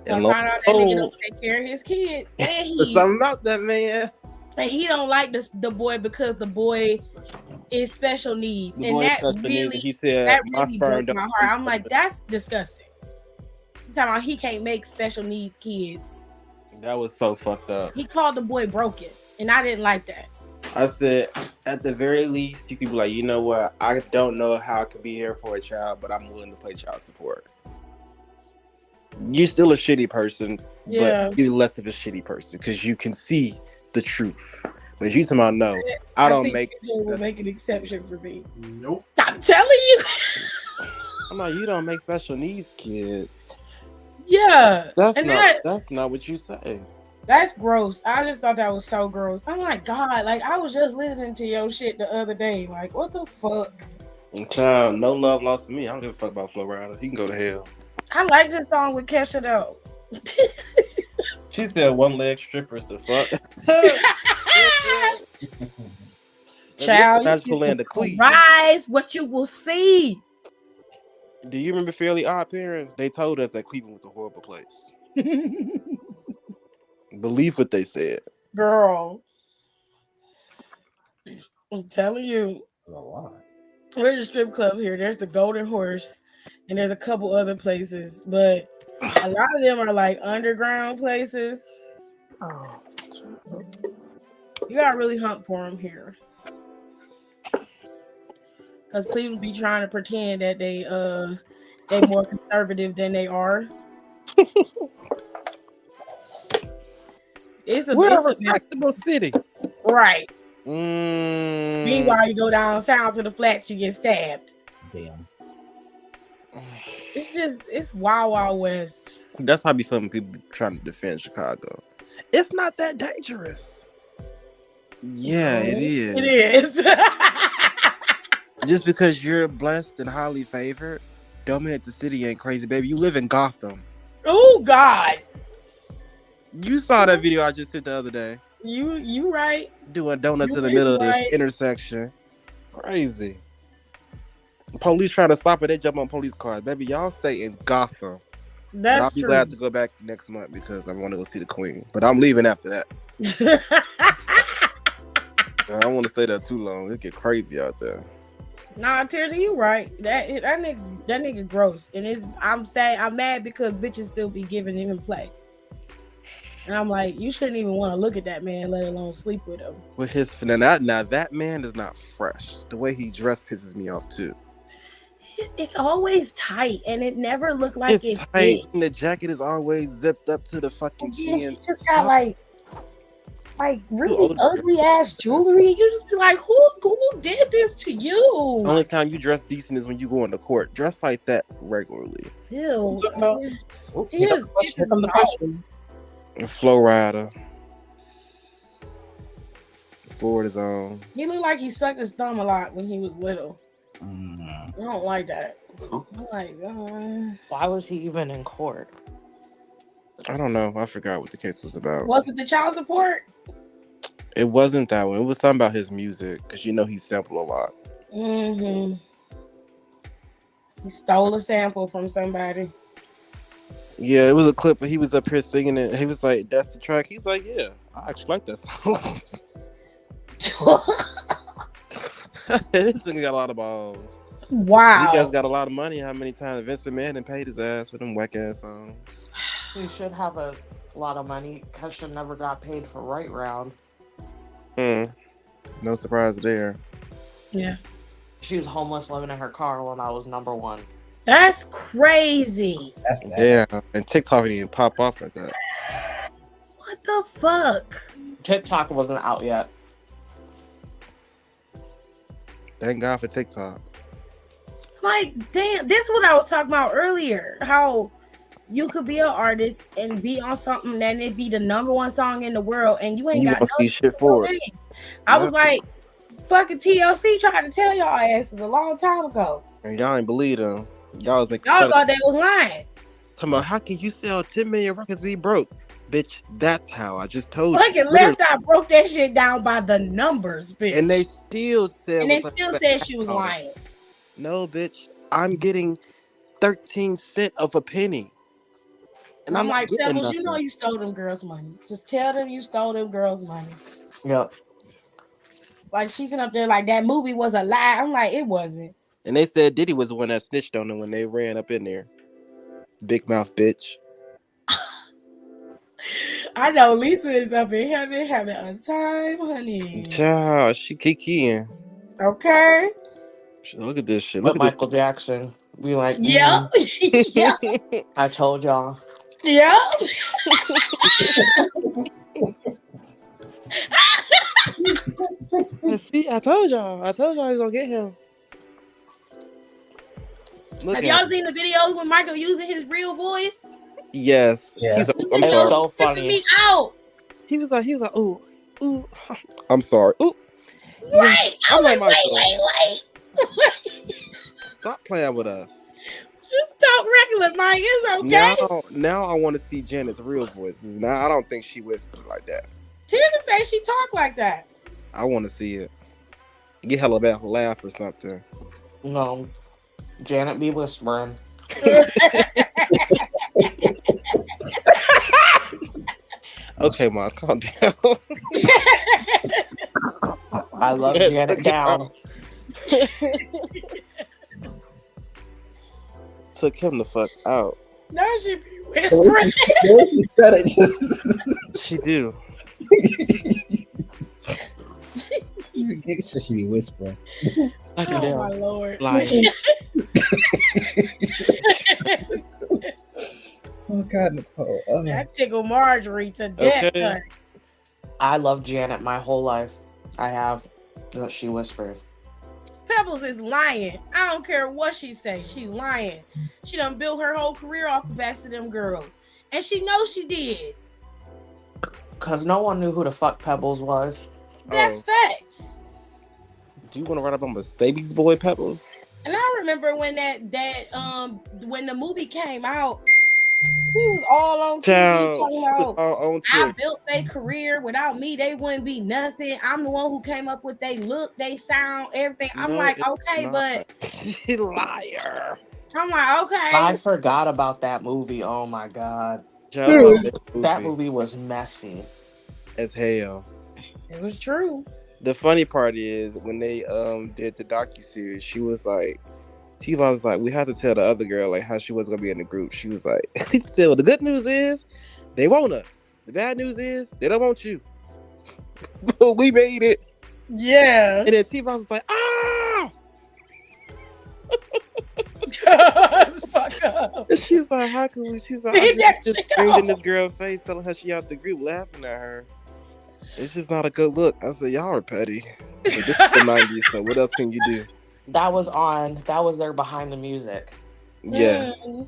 And find out that nigga don't take care of his kids. And There's something about that man. And he don't like the boy because the boy is special needs. The and that really, he said, that really broke my heart. I'm like, that's disgusting. He's talking about he can't make special needs kids. That was so fucked up. He called the boy broken, and I didn't like that. I said, at the very least, you could be like, you know what? I don't know how I could be here for a child, but I'm willing to play child support. You're still a shitty person, but you're less of a shitty person because you can see the truth. But if you somehow know, I don't make an exception for me. Nope. I'm telling you. I'm like, you don't make special needs kids. Yeah. That's not what you say. That's gross. I just thought that was so gross. I'm like, God, like I was just listening to your shit the other day. Like, what the fuck? Child, no love lost to me. I don't give a fuck about Flow Rider. He can go to hell. I like this song with Kesha though. She said one leg strippers to fuck. Child, rise what you will see. Do you remember Fairly Odd Parents? They told us that Cleveland was a horrible place. Believe what they said. Girl. I'm telling you. We're at the strip club here. There's the Golden Horse, and there's a couple other places, but a lot of them are like underground places. Oh, you gotta really hunt for them here. Because Cleveland be trying to pretend that they more conservative than they are. We're a respectable city. Right. Mm. Meanwhile, you go down south to the flats, you get stabbed. Damn. It's wild, wild west. That's how I be feeling people trying to defend Chicago. It's not that dangerous. Yeah, it is. It is. Just because you're blessed and highly favored, dominate the city ain't crazy, baby. You live in Gotham. Oh God. You saw that video I just sent the other day. You right. Doing donuts in the middle of this intersection. Crazy. Police trying to stop it, they jump on police cars. Baby, y'all stay in Gotham. That's I'll be true. glad to go back next month because I want to go see the Queen. But I'm leaving after that. I don't want to stay there too long. It get crazy out there. Nah, Tirzah, you right. That nigga gross. And I'm mad because bitches still be giving him play. And I'm like, you shouldn't even want to look at that man, let alone sleep with him. With his now that man is not fresh. The way he dressed pisses me off too. It's always tight, and it never looked like it's tight. And the jacket is always zipped up to the fucking chin. He just got like really ugly ass jewelry. You just be like, who did this to you? The only time you dress decent is when you go into court. Dress like that regularly. Ew. Flow Rider. Florida's on. He looked like he sucked his thumb a lot when he was little. I don't like that. I'm like, why was he even in court? I don't know. I forgot what the case was about. Was it the child support? It wasn't that one. It was something about his music because he sampled a lot. Mm-hmm. He stole a sample from somebody. Yeah, it was a clip, but he was up here singing it. He was like, "That's the track." He's like, "Yeah, I actually like that song." This nigga got a lot of balls. Wow. He guys got a lot of money. How many times Vince McMahon paid his ass for them whack ass songs? He should have a lot of money. Kesha never got paid for Right Round. No surprise there. Yeah. She was homeless living in her car when I was number one. That's crazy. Yeah, and TikTok didn't even pop off like that. What the fuck? TikTok wasn't out yet. Thank God for TikTok. Like, damn, this is what I was talking about earlier. How you could be an artist and be on something that it be the number one song in the world, and you ain't got no shit for it. I was like, fucking TLC tried to tell y'all asses a long time ago. And y'all ain't believe them. Y'all was making Y'all thought they was lying. Talking about, how can you sell 10 million records be broke? Bitch, that's how. I just told you. Fucking Left Eye broke that shit down by the numbers, bitch. And they still said she was lying. No, bitch. I'm getting 13 cents of a penny. And I'm like, Pebbles, you know you stole them girls' money. Just tell them you stole them girls' money. Yep. Like, she's up there like that movie was a lie. I'm like, it wasn't. And they said Diddy was the one that snitched on them when they ran up in there. Big mouth bitch. I know Lisa is up in heaven having a time, honey. Child, she kikiing. Okay. Look at this shit. Look at Michael Jackson. We like, yeah. Yeah. I told y'all. Yeah. See, I told y'all he was gonna get him. Have y'all seen the videos when Michael using his real voice? Yes. Yeah. He's I'm sorry. So funny. Me out. He was like, ooh. I'm sorry. Ooh. Right. I was like, wait. Stop playing with us. Just talk regular, Mike. It's okay. Now I want to see Janet's real voices. Now I don't think she whispered like that. Tirzah says she talk like that. I want to see it. Get hella about laugh or something. No. Janet be whispering. Okay, Mom, calm down. I love Janet down. Took him the fuck out. No, she be whispering. She do. So she be whispering. I can Oh my do. lord. Lying. Oh God, Nicole. Oh. That tickled Marjorie to death. Okay. honey. I love Janet my whole life. I have. She whispers. Pebbles is lying. I don't care what she say. She lying. She done built her whole career off the backs of them girls. And she knows she did. Because no one knew who the fuck Pebbles was. That's facts. Do you want to write up on Mercedes Boy Pebbles? And I remember when when the movie came out, he was all on TV Child, talking she was about, all on I Twitter. built their career. Without me, they wouldn't be nothing. I'm the one who came up with they look, they sound, everything. I'm No, like, it's okay, not. but She liar. I'm like, okay. I forgot about that movie. Oh my God. Child, I love that That movie was messy. as hell. It was true. The funny part is when they did the docuseries, she was like, T-Von was like, we have to tell the other girl like how she was gonna be in the group. She was like, still, the good news is they want us. The bad news is they don't want you. But we made it. Yeah. And then T-Von was like, ah! It's fucked up. And she's like, how can we? She's like, Leave I that just shit screamed in alone. this girl's face, telling her she out the group, laughing at her. It's just not a good look. I said, y'all are petty. But this is the 90s, so what else can you do? That was their behind the music. Yes. Mm.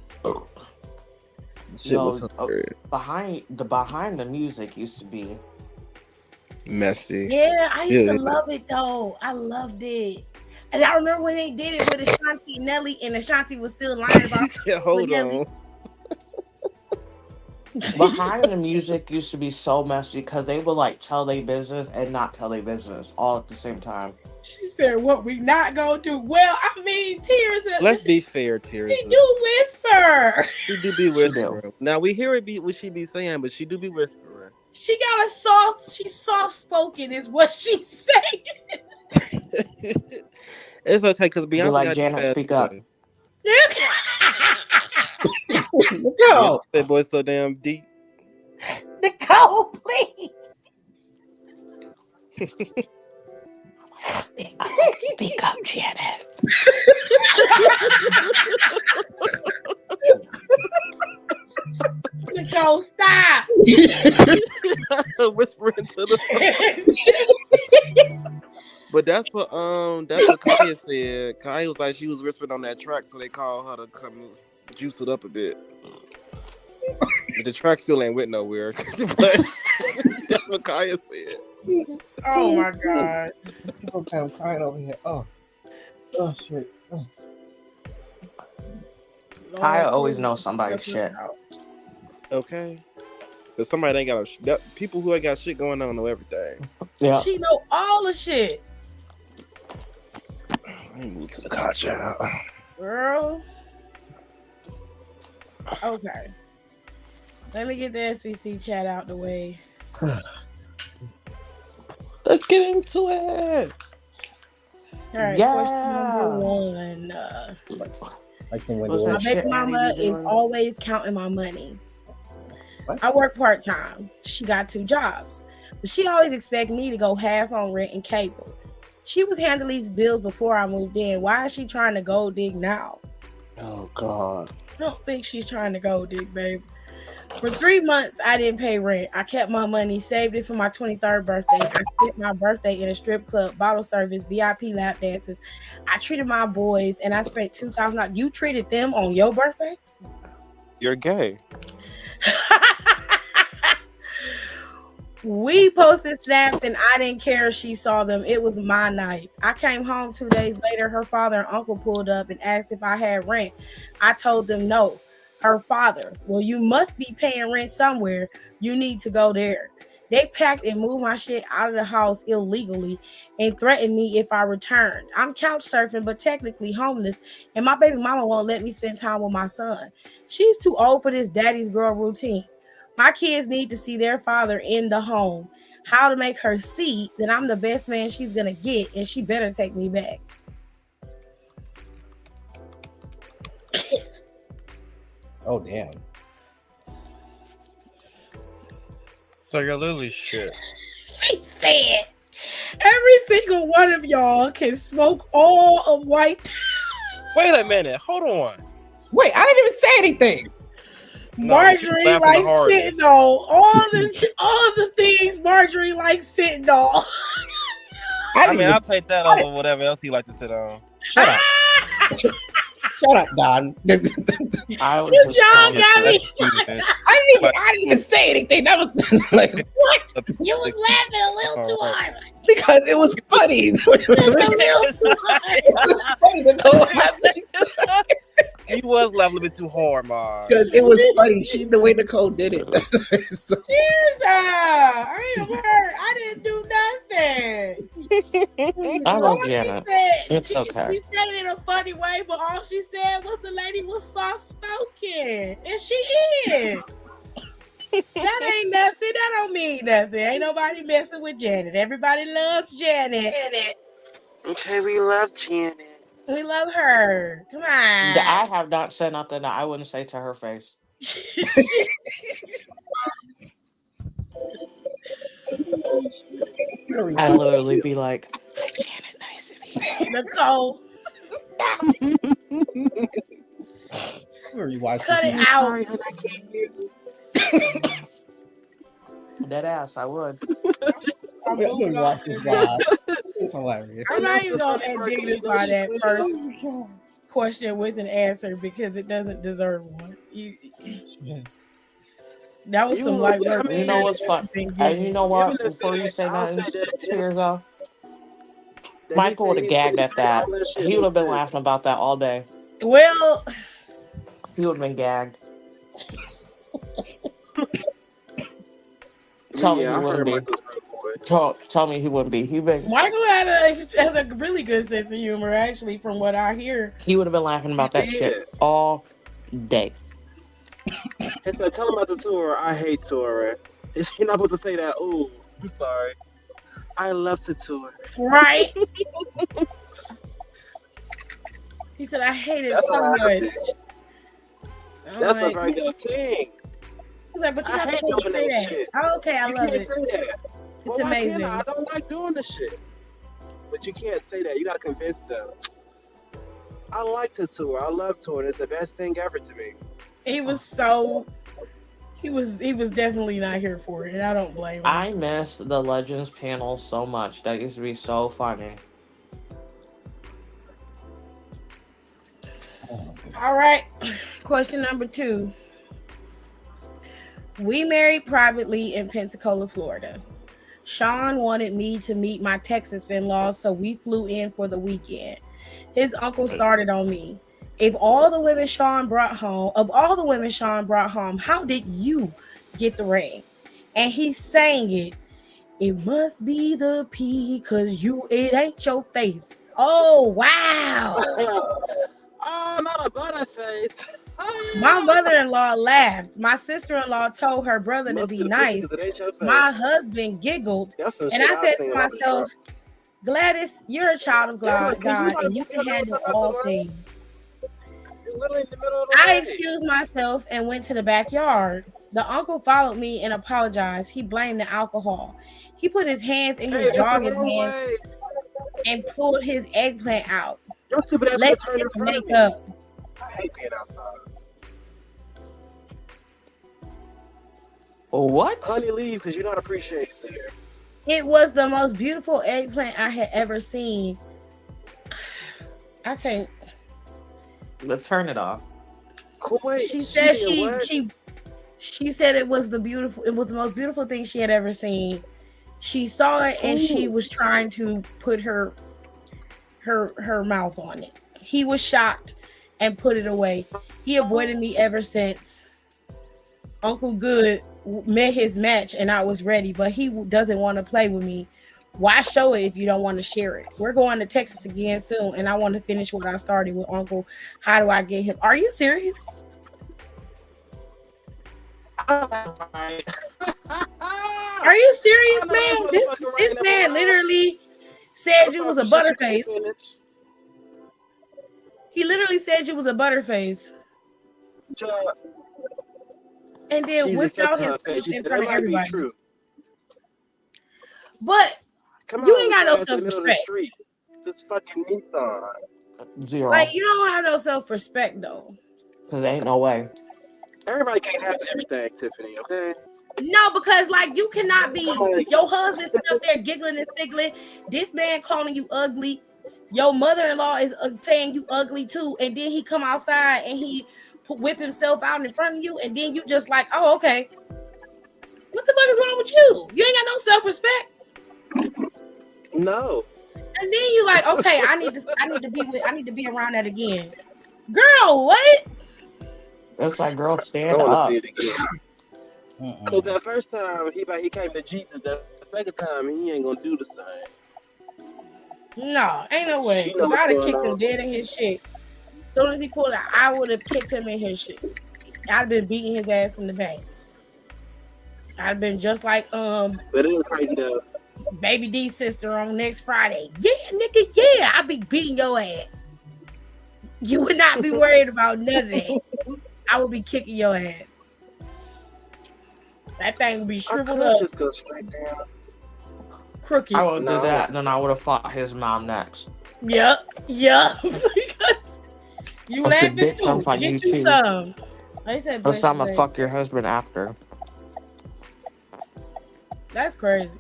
Shit was No, weird. behind the music used to be Messy. Yeah, I used to Yeah. love it though. I loved it. And I remember when they did it with Ashanti and Nelly, and Ashanti was still lying about Yeah, hold Nelly. on. behind the music used to be so messy because they would like tell their business and not tell their business all at the same time. She said, "What we not gonna do?" Well, I mean, Tears. Let's be fair, Tears. She do whisper. She do be whispering. Now we hear it be what she be saying, but she do be whispering. She got a she's soft spoken, is what she saying. It's okay because Be Beyonce like, got Janet, fast speak up. voice. Go. That voice so damn deep. Nicole, please. Speak up, Janet. Nicole, stop. Whispering to the But that's what Kaya said. Kaya was like she was whispering on that track, so they called her to come juice it up a bit. But the track still ain't went nowhere. But that's what Kaya said. Oh my God. I'm crying over here. Oh shit. Oh. Kaya always knows somebody's shit. Okay. But somebody ain't got people who ain't got shit going on know everything. Yeah. She know all the shit. Let me move to the car, child. Girl. Okay. Let me get the SBC chat out the way. Let's get into it. All right. Yeah. Question number one. Like saying when Was My that baby shit mama Annie be is doing? always counting my money. What? I work part-time. She got 2 jobs. But she always expect me to go half on rent and cable. She was handling these bills before I moved in. Why is she trying to gold dig now? Oh God. I don't think she's trying to gold dig, babe. For 3 months, I didn't pay rent. I kept my money, saved it for my 23rd birthday. I spent my birthday in a strip club, bottle service, VIP lap dances. I treated my boys, and I spent $2,000. You treated them on your birthday? You're gay. We posted snaps and I didn't care if she saw them. It was my night. I came home 2 days later. Her father and uncle pulled up and asked if I had rent. I told them no. Her father, well, you must be paying rent somewhere. You need to go there. They packed and moved my shit out of the house illegally and threatened me if I returned. I'm couch surfing, but technically homeless, and my baby mama won't let me spend time with my son. She's too old for this daddy's girl routine. My kids need to see their father in the home. How to make her see that I'm the best man she's going to get, and she better take me back. Oh damn. So your Lily shit. She said, every every single one of y'all can smoke all of white. Wait a minute. Hold on. Wait, I didn't even say anything. Marjorie laughing the likes hardest. sitting on all the things Marjorie likes sitting on. I mean, I'll take that over whatever else he like to sit on. Shut up. Shut up, Don. I was You just John trying to got me. Stupid. I didn't even say anything. That was like what? You was laughing a little too hard. Because it was funny. Just a little too hard. Funny to know what happened. He was laughing a bit too hard, Mar. Because it was funny. The way Nicole did it. So, Cheers, I am hurt. I didn't do nothing. I love All she Janet. said- It's she, okay. She said it in a funny way, but all she said was the lady was soft spoken, and she is. That ain't nothing. That don't mean nothing. Ain't nobody messing with Janet. Everybody loves Janet. Okay, we love Janet. We love her. Come on. I have not said nothing that I wouldn't say to her face. I literally be like, "Hi, Janet, nice to meet you." Nicole, cut it out. Dead ass, I would. I'm gonna watch this live. It's hilarious. I'm not even gonna dignify that first question with an answer because it doesn't deserve one. That was some light work. You know what's fun? And you know what? Before you say nothing, cheers off. Michael would have gagged at that. He would have been laughing about that all day. Well, he would have been gagged. Tell me he wouldn't be. Tell me he wouldn't be. Michael has a really good sense of humor, actually, from what I hear. He would have been laughing about that shit all day. Hey, tell him about the tour. I hate touring. Is he not supposed to say that? Oh, I'm sorry. I love to tour. Right? He said, I hate it so much. That's a very good thing. He's like, but you're not supposed to say that. Shit. Oh, okay, I love it. Say that. It's amazing. I don't like doing this shit. But you can't say that. You gotta convince them. I like to tour. I love touring. It's the best thing ever to me. He was definitely not here for it, and I don't blame him. I miss the Legends panel so much. That used to be so funny. All right. Question number 2. We married privately in Pensacola, Florida. Sean wanted me to meet my Texas in-laws, so we flew in for the weekend. His uncle started on me. Of all the women Sean brought home, how did you get the ring? And he sang it. It must be the P, cause it ain't your face. Oh, wow. Oh, not a butterface. My mother-in-law laughed. My sister-in-law told her brother to be nice. My husband giggled. And I said to myself, Gladys, you're a child of God, and you can handle all things. I excused myself and went to the backyard. The uncle followed me and apologized. He blamed the alcohol. He put his hands in his jogging pants and pulled his eggplant out. Let's kiss and make up. I hate being outside. What? Honey, leave because you don't appreciate it there. It was the most beautiful eggplant I had ever seen. I can't. Let's turn it off. She said she said it was the most beautiful thing she had ever seen. She saw it and she was trying to put her mouth on it. He was shocked and put it away. He avoided me ever since. Uncle Good met his match and I was ready, but he doesn't want to play with me. Why show it if you don't want to share it? We're going to Texas again soon, and I want to finish what I started with Uncle. How do I get him? Are you serious? Are you serious, man? This man literally said you was a butterface. He literally said you was a butterface. And then whipped out his face in front of everybody. But Come You on, ain't we got no passed in the middle of the self-respect. street. This fucking Nissan. Zero. Like, you don't have no self-respect, though. Because ain't no way. Everybody can't have everything, Tiffany, okay? No, because, like, you cannot be... Like, Your husband sitting up there giggling and stiggling. This man calling you ugly. Your mother-in-law is saying you ugly, too. And then he come outside and he whip himself out in front of you. And then you just like, oh, okay. What the fuck is wrong with you? You ain't got no self-respect. no. And then you like, okay, I need to be around that again. Girl, what? It's like, girl, I stand want to up. see it again. Because that first time he came to Jesus, the second time he ain't gonna do the same. No, ain't no way. She know Because what's I'd have going kicked him on. dead in his shit. As soon as he pulled out, I would have kicked him in his shit. I'd have been beating his ass in the bank. I'd have been just like But it is crazy though. Baby D's sister on next Friday. Yeah, nigga, yeah, I'll be beating your ass. You would not be worried about none of that. I would be kicking your ass. That thing would be I shriveled could up, just go straight down. crooked. I would have No. did that, and then I would have fought his mom next. Yup. Because you I said, laughing bitch, I'm too. fighting Get you you too. some. I said, But I'm gonna baby. fuck your husband after. That's crazy.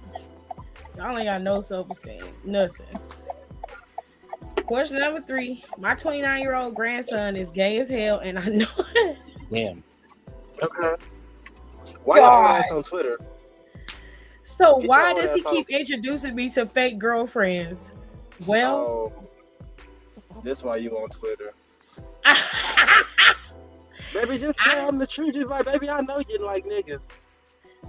Y'all ain't got no self-esteem. Nothing. Question number 3. My 29-year-old grandson is gay as hell, and I know it. Damn. Okay. Why y'all ass on Twitter? So Get why your does he ass keep introducing me to fake girlfriends? Well, This why you on Twitter. Baby, just tell him the truth. Just like, baby, I know you like niggas.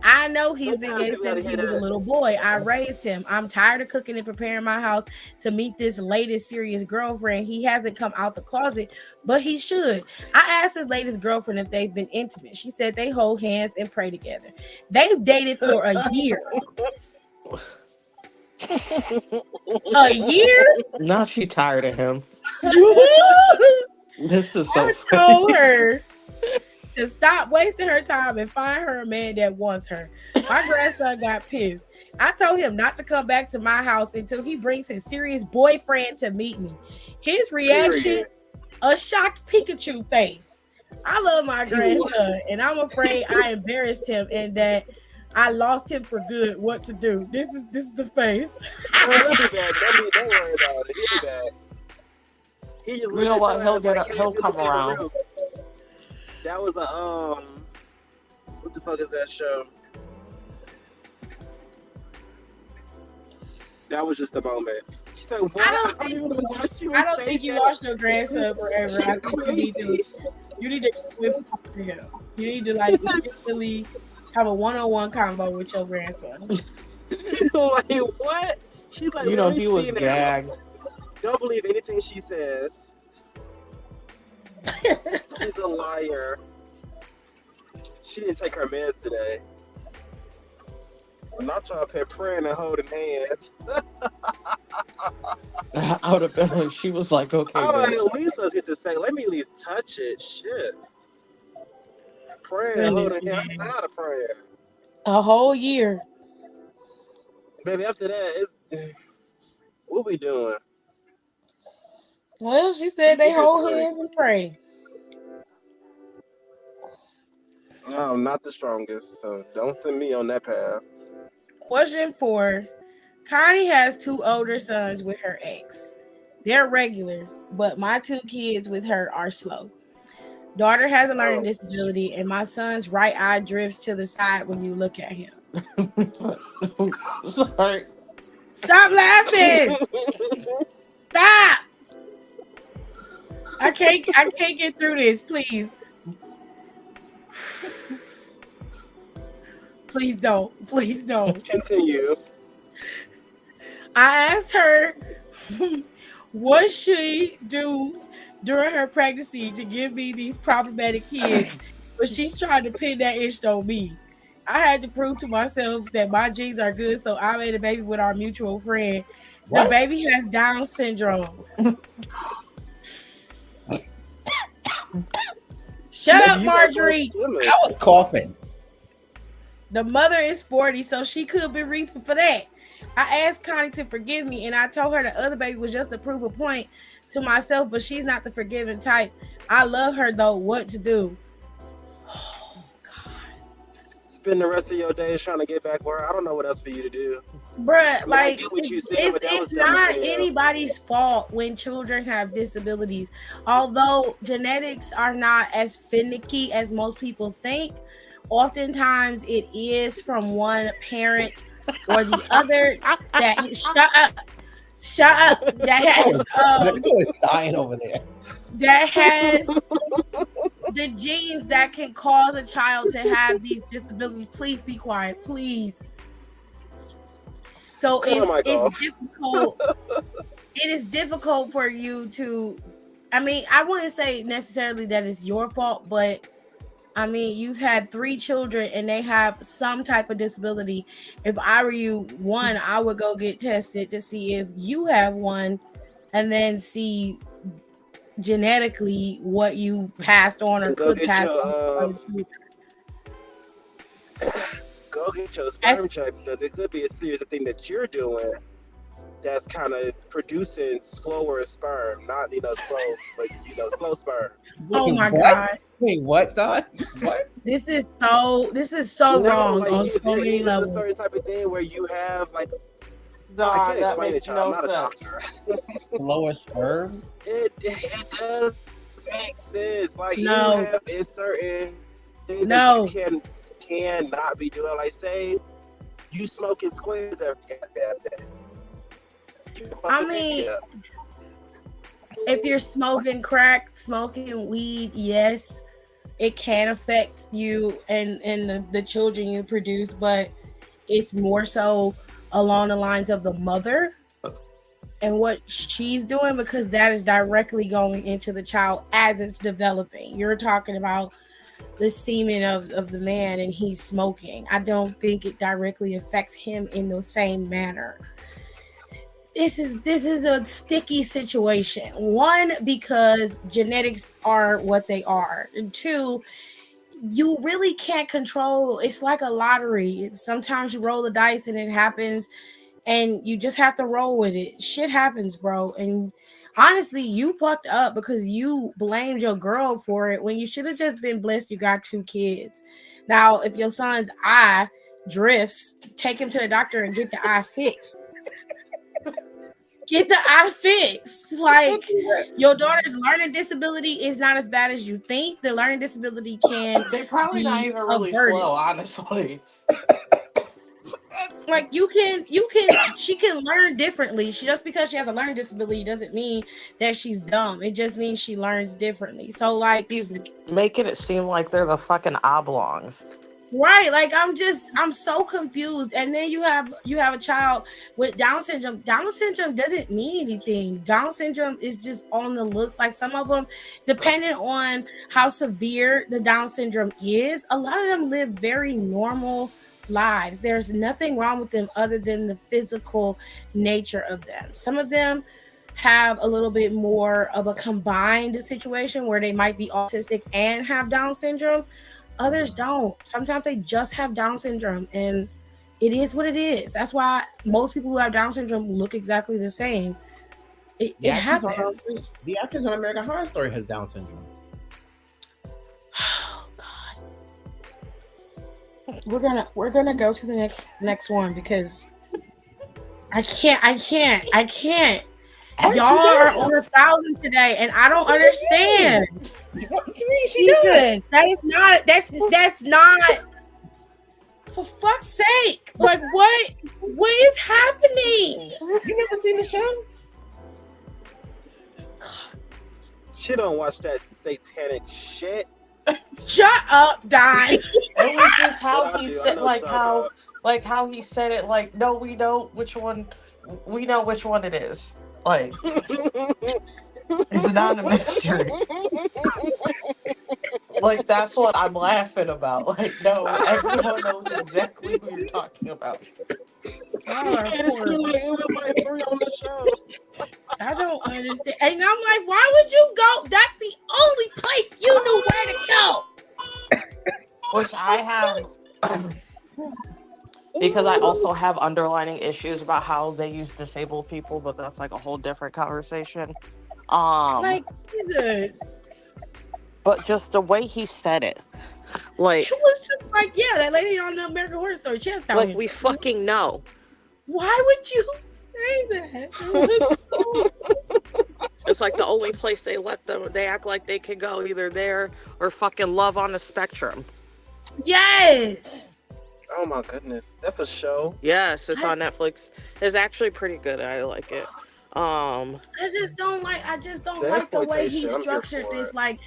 I know he's been Sometimes gay you gotta since he hear was a that. little boy. I raised him. I'm tired of cooking and preparing my house to meet this latest serious girlfriend. He hasn't come out the closet, but he should. I asked his latest girlfriend if they've been intimate. She said they hold hands and pray together. They've dated for a year. A year? Now she tired of him. This is so I funny. told her to stop wasting her time and find her a man that wants her. My grandson got pissed. I told him not to come back to my house until he brings his serious boyfriend to meet me. His reaction, a shocked Pikachu face. I love my grandson, and I'm afraid I embarrassed him and that I lost him for good. What to do? This is the face. He'll be back. Don't worry about it. He'll be back. You know what? He'll come around. That was a what the fuck is that show? That was just a moment. She said, "What? I don't think you lost your grandson forever. I think you need to talk to him. You need to like really have a one-on-one convo with your grandson. Like what? She's like, you know, he was gagged. Don't believe anything she says. She's a liar. She didn't take her meds today. I'm not trying to pay praying and holding hands. I would have been like, she was like, okay, bitch. At least let's get to say, let me at least touch it. Shit. Praying and holding hands. I'm tired of praying. A whole year. Baby, after that, it's what we doing? Well, she said they hold hands and pray. I'm not the strongest, so don't send me on that path. Question 4. Connie has 2 older sons with her ex. They're regular, but my 2 kids with her are slow. Daughter has a learning disability, and my son's right eye drifts to the side when you look at him. Sorry. Stop laughing! Stop! I can't get through this, please. Please don't. Please don't. Continue. I asked her what she do during her pregnancy to give me these problematic kids, but she's trying to pin that issue on me. I had to prove to myself that my genes are good, so I made a baby with our mutual friend. The baby has Down syndrome. Shut up, Marjorie. I was coughing. The mother is 40, so she could be reaching for that. I asked Connie to forgive me, and I told her the other baby was just to prove a point to myself, but she's not the forgiving type. I love her though. What to do? Oh God, Spend the rest of your days trying to get back where I don't know what else for you to do. bruh. I mean, I Like get what you said, it's but that was it's dumb not as hell. anybody's fault when children have disabilities. Although genetics are not as finicky as most people think, oftentimes it is from one parent or the other. That shut up. Nicole is dying over there. That has the genes that can cause a child to have these disabilities. Please be quiet, please. So Cut the mic it's off. difficult. It is difficult for you to. I mean, I wouldn't say necessarily that it's your fault, but I mean, you've had 3 children and they have some type of disability. If I were you, one, I would go get tested to see if you have one, and then see genetically what you passed on or And go could get pass on to your other children. go get your sperm That's check because it could be a series of things that you're doing that's kind of producing slower sperm, not slow, but slow sperm. oh Wait, my what? God. Wait, what, Don? What? This is so No, wrong like on so there many is a levels. certain type of thing where you have like I Don, can't that explain it, makes y'all. I'm no not a sense. doctor. Lower sperm? It does make sense. Like you No, have a certain things that no. you cannot be doing. Like say you smoking squares every goddamn day. You I fucking mean, yeah. if you're smoking crack, smoking weed, yes, it can affect you and the children you produce, but it's more so along the lines of the mother and what she's doing, because that is directly going into the child as it's developing. You're talking about the semen of the man and he's smoking. I don't think it directly affects him in the same manner. This is a sticky situation. One, because genetics are what they are. And two, you really can't control. It's like a lottery. Sometimes you roll the dice and it happens, and you just have to roll with it. Shit happens, bro. And honestly, you fucked up because you blamed your girl for it when you should have just been blessed you got 2 kids. Now, if your son's eye drifts, take him to the doctor and get the eye fixed. Get the eye fixed. Like, your daughter's learning disability is not as bad as you think. The learning disability can They're probably not be even really averted. slow, honestly. Like she can learn differently. Just because she has a learning disability doesn't mean that she's dumb. It just means she learns differently. So like, He's making it seem like they're the fucking oblongs. right, like I'm so confused. And then you have a child with Down syndrome. Down syndrome doesn't mean anything. Down syndrome is just on the looks. Like some of them, depending on how severe the Down syndrome is, a lot of them live very normal lives. There's nothing wrong with them other than the physical nature of them. Some of them have a little bit more of a combined situation where they might be autistic and have Down syndrome. Others don't. Sometimes they just have Down syndrome, and it is what it is. That's why most people who have Down syndrome look exactly the same. It happens. The actress on American Horror Story has Down syndrome. Oh God. We're gonna go to the next one because I can't. Y'all are on 1,000 today, and I don't understand. Jesus, that's not. For fuck's sake! Like what is happening? You never seen the show? She don't watch that satanic shit. Shut up, Don. It was just how I he do. I said, know what you're talking like how he said it. Like, no, we know which one. We know which one it is. Like, it's not a mystery. Like, that's what I'm laughing about. Like, no, everyone knows exactly who you're talking about. It was like 3 on the show. I don't understand. And I'm like, why would you go? That's the only place you knew where to go. Which I have. because I also have underlining issues about how they use disabled people, but that's like a whole different conversation. Like, Jesus. But just the way he said it, like, It was just like, yeah, that lady on the American Horror Story. She has like we fucking know. Why would you say that? It was It's like the only place they act like they can go, either there or fucking Love on the Spectrum. Yes. Oh my goodness, that's a show. Yes, it's on Netflix. It's actually pretty good. I like it. I just don't like the way he structured this. Like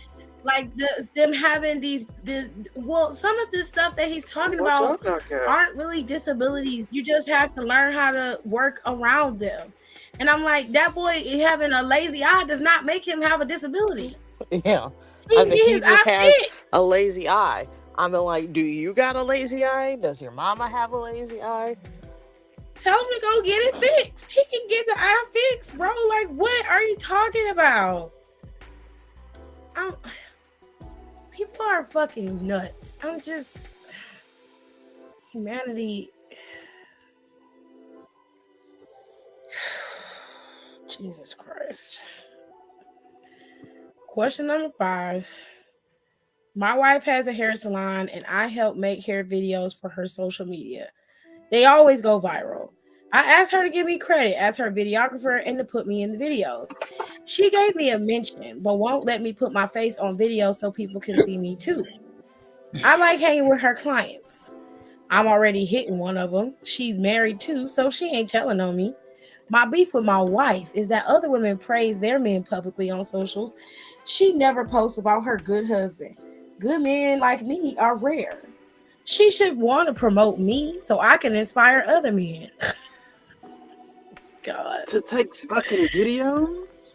them having these some of this stuff that he's talking about aren't really disabilities. You just have to learn how to work around them. And I'm like, that boy having a lazy eye does not make him have a disability. Yeah. He just has a lazy eye. I'm like, do you got a lazy eye? Does your mama have a lazy eye? Tell him to go get it fixed. He can get the eye fixed, bro. Like, what are you talking about? People are fucking nuts. Humanity. Jesus Christ. Question number 5. My wife has a hair salon and I help make hair videos for her social media. They always go viral. I asked her to give me credit as her videographer and to put me in the videos. She gave me a mention, but won't let me put my face on video so people can see me too. I like hanging with her clients. I'm already hitting one of them. She's married too, so she ain't telling on me. My beef with my wife is that other women praise their men publicly on socials. She never posts about her good husband. Good men like me are rare. She should want to promote me so I can inspire other men. God. To take fucking videos?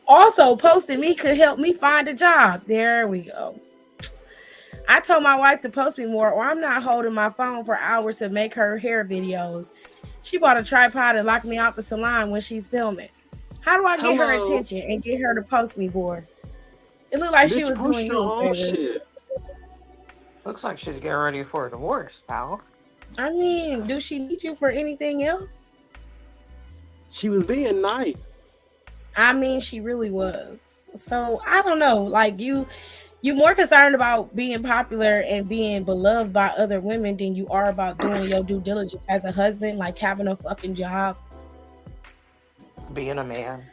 Also, posting me could help me find a job. There we go. I told my wife to post me more or I'm not holding my phone for hours to make her hair videos. She bought a tripod and locked me out the salon when she's filming. How do I get her attention and get her to post me more? It looked like she was doing you shit. Looks like she's getting ready for a divorce, pal. I mean, do she need you for anything else? She was being nice. I mean, she really was. So I don't know. Like you're more concerned about being popular and being beloved by other women than you are about doing your due diligence as a husband, like having a fucking job. Being a man.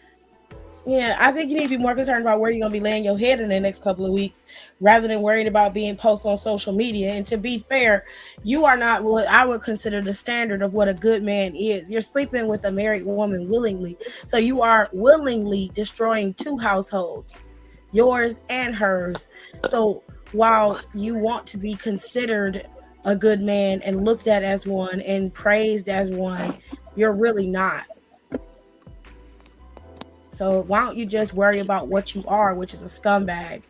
Yeah, I think you need to be more concerned about where you're going to be laying your head in the next couple of weeks rather than worried about being posted on social media. And to be fair, you are not what I would consider the standard of what a good man is. You're sleeping with a married woman willingly. So you are willingly destroying 2 households, yours and hers. So while you want to be considered a good man and looked at as one and praised as one, you're really not. So why don't you just worry about what you are, which is a scumbag?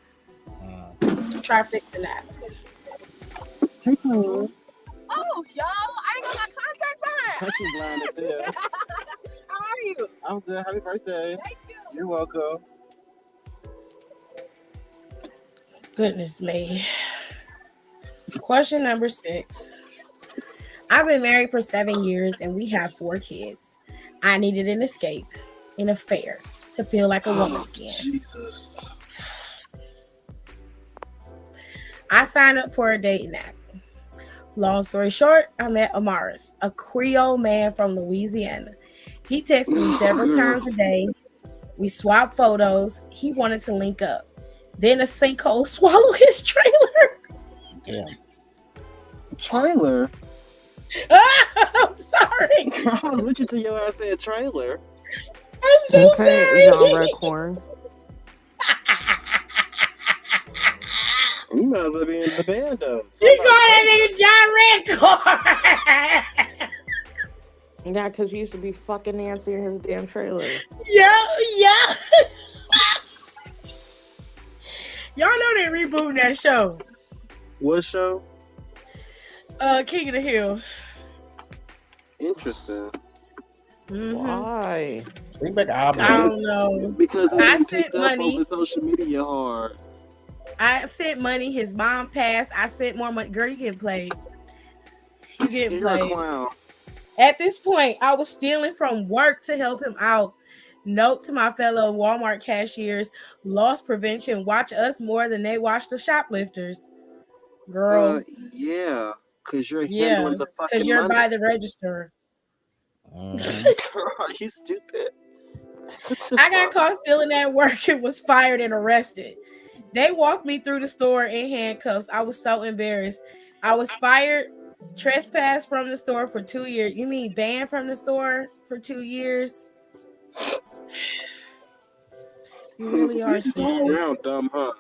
Try fixing that. Hey, Tom. Oh, yo, I ain't got my contact on. She's blind as hell. How are you? I'm good. Happy birthday. Thank you. You're welcome. Goodness me. Question number 6. I've been married for 7 years and we have 4 kids. I needed an escape, an affair, to feel like a woman again. Jesus. I signed up for a dating app. Long story short, I met Amaris, a Creole man from Louisiana. He texted me several times a day. We swapped photos. He wanted to link up. Then a sinkhole swallowed his trailer. Yeah. Trailer? I'm sorry. I was with you till your ass said trailer. I'm so sorry. John Redcorn. You might as well be in the band though. You call that nigga John Redcorn. Yeah, because he used to be fucking Nancy in his damn trailer. Yeah. Y'all know they rebooting that show. What show? King of the Hill. Interesting. Mm-hmm. Why? Bring back I don't know. Because I he sent picked up money. over social media hard. I sent money. His mom passed. I sent more money. Girl, you getting played. You getting You're a played. clown. At this point, I was stealing from work to help him out. Note to my fellow Walmart cashiers: loss prevention. Watch us more than they watch the shoplifters. Girl, Yeah, because you're yeah, handling the because fucking you're money. by the register. Girl, are you stupid? What the I got fuck? caught stealing at work and was fired and arrested. They walked me through the store in handcuffs. I was so embarrassed. I was fired, trespassed from the store for 2 years. You mean banned from the store for 2 years? You really You are just all stupid. around dumb, huh?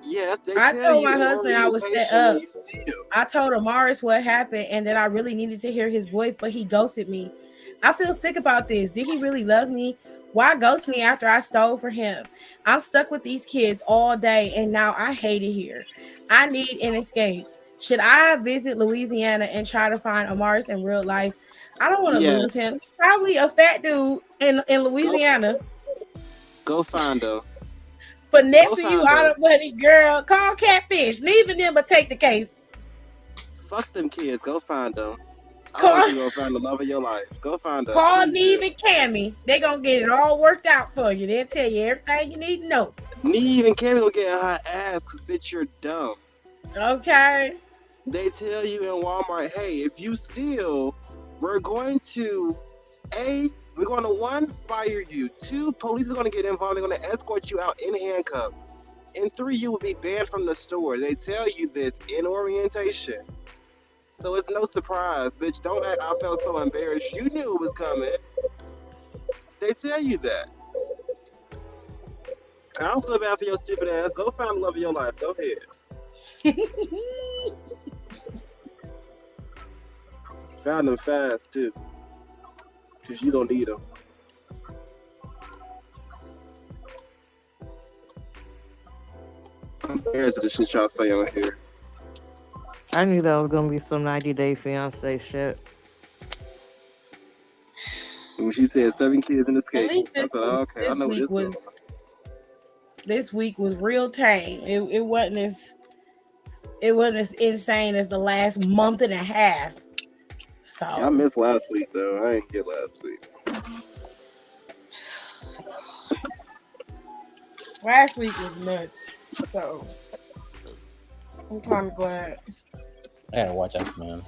Yeah, they I tell told you my in husband I was set orientation when up. you steal. I told Amaris what happened and that I really needed to hear his voice, but he ghosted me. I feel sick about this. Did he really love me? Why ghost me after I stole for him? I'm stuck with these kids all day and now I hate it here. I need an escape. Should I visit Louisiana and try to find Amaris in real life? I don't want to lose him. Yes. Probably a fat dude in Go, Louisiana. go find her. Go Finessing you find out her. of money, girl. Call Catfish. Leaving them but take the case. Fuck them kids. Go find them. I Call want you to go find the love of your life. Go find her. Call Please Neve do. and Cammy. They gonna get it all worked out for you. They'll tell you everything you need to know. Neve and Cammy gonna get her ass because, bitch, you're dumb. Okay. They tell you in Walmart, hey, if you steal, we're going to, we're going to, 1, fire you. 2, police is going to get involved. They're going to escort you out in handcuffs. And 3, you will be banned from the store. They tell you this in orientation. So it's no surprise, bitch. Don't act, I felt so embarrassed. You knew it was coming. They tell you that. I don't feel bad for your stupid ass. Go find the love of your life. Go ahead. Found them fast, too. Because you don't need them. I'm embarrassed of the shit y'all say on here. I knew that was gonna be some 90-day fiance shit. When she said 7 kids in the skate, At least I said, oh, okay, I know where this was. This week was real tame. It wasn't as insane as the last month and a half. So yeah, I missed last week though. I didn't get last week. Last week was nuts. So I'm kind of glad. I gotta watch X-Men.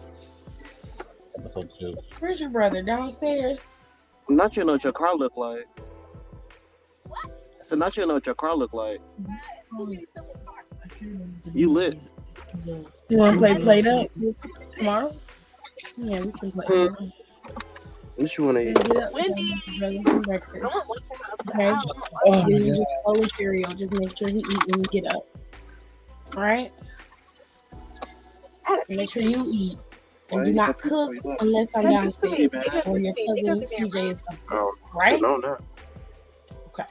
Episode 2. Where's your brother? Downstairs? Not you know what your car look like. I said, not you know what your car look like. You lit. You want to play Play Up tomorrow? Yeah, we can play. What you want to eat? Get up, Wendy. Some breakfast. Okay. You just follow cereal. Just make sure you eat when you get up. All right. Make sure you eat. And do not cook unless I'm downstairs or your cousin CJ is up. Oh, right? No, no. Okay.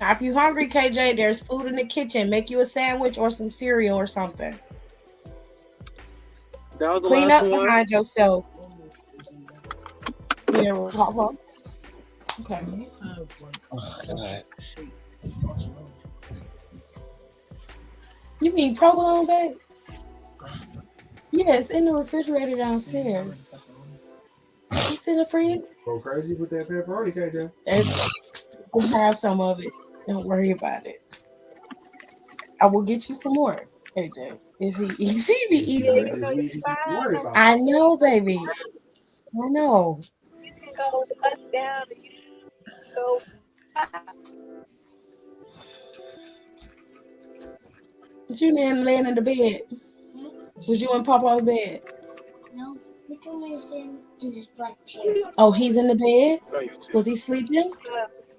Now, if you're hungry, KJ, there's food in the kitchen. Make you a sandwich or some cereal or something. That was the Clean last up one. behind yourself. You never pop up? Okay. God. You mean provolone, babe? Yes, in the refrigerator downstairs. It's in the fridge. Go crazy with that pepperoni, KJ. We'll have some of it. Don't worry about it. I will get you some more, AJ. If he eats, he be eating. I know, baby. I know. You can go bust down and you can go. Was you then laying in the bed? Was you in Papa's bed? No, we told me to sit in this black chair. Oh, he's in the bed? Was he sleeping?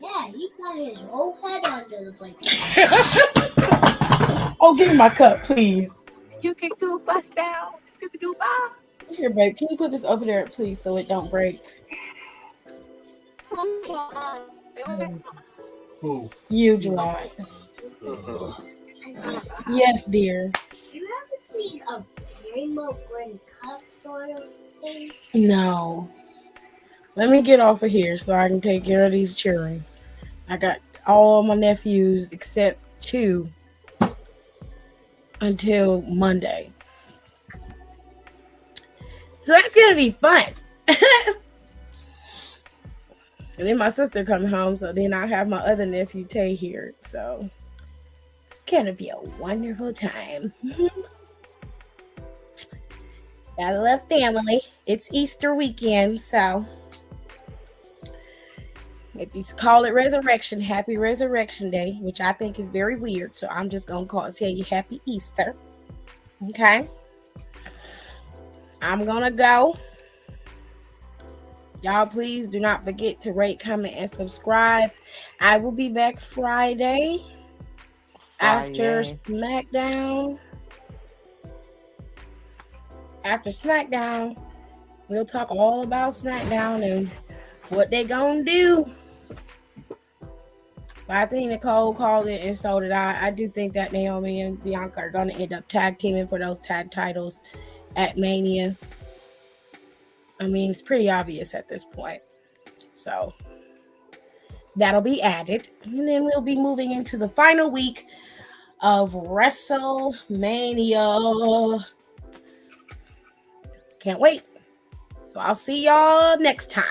Yeah, he got his whole head under the blanket. Oh, give me my cup, please. You can do bust down. You can do bye. Here, babe. Can you put this over there, please, so it don't break? Who? You, Gerard. Yes, dear. You haven't seen a rainbow green cup sort of thing? No. Let me get off of here so I can take care of these children. I got all my nephews except 2 until Monday. So that's gonna be fun. And then my sister coming home, so then I have my other nephew Tay here. So it's gonna be a wonderful time. Gotta love family. It's Easter weekend, so if you call it Resurrection, Happy Resurrection Day, which I think is very weird. So I'm just gonna tell you Happy Easter. Okay. I'm gonna go. Y'all, please do not forget to rate, comment, and subscribe. I will be back Friday. After SmackDown. After SmackDown, we'll talk all about SmackDown and what they gonna do. But I think Nicole called it, and so did I. I do think that Naomi and Bianca are gonna end up tag teaming for those tag titles at Mania. I mean, it's pretty obvious at this point. So that'll be added. And then we'll be moving into the final week of WrestleMania. Can't wait. So I'll see y'all next time.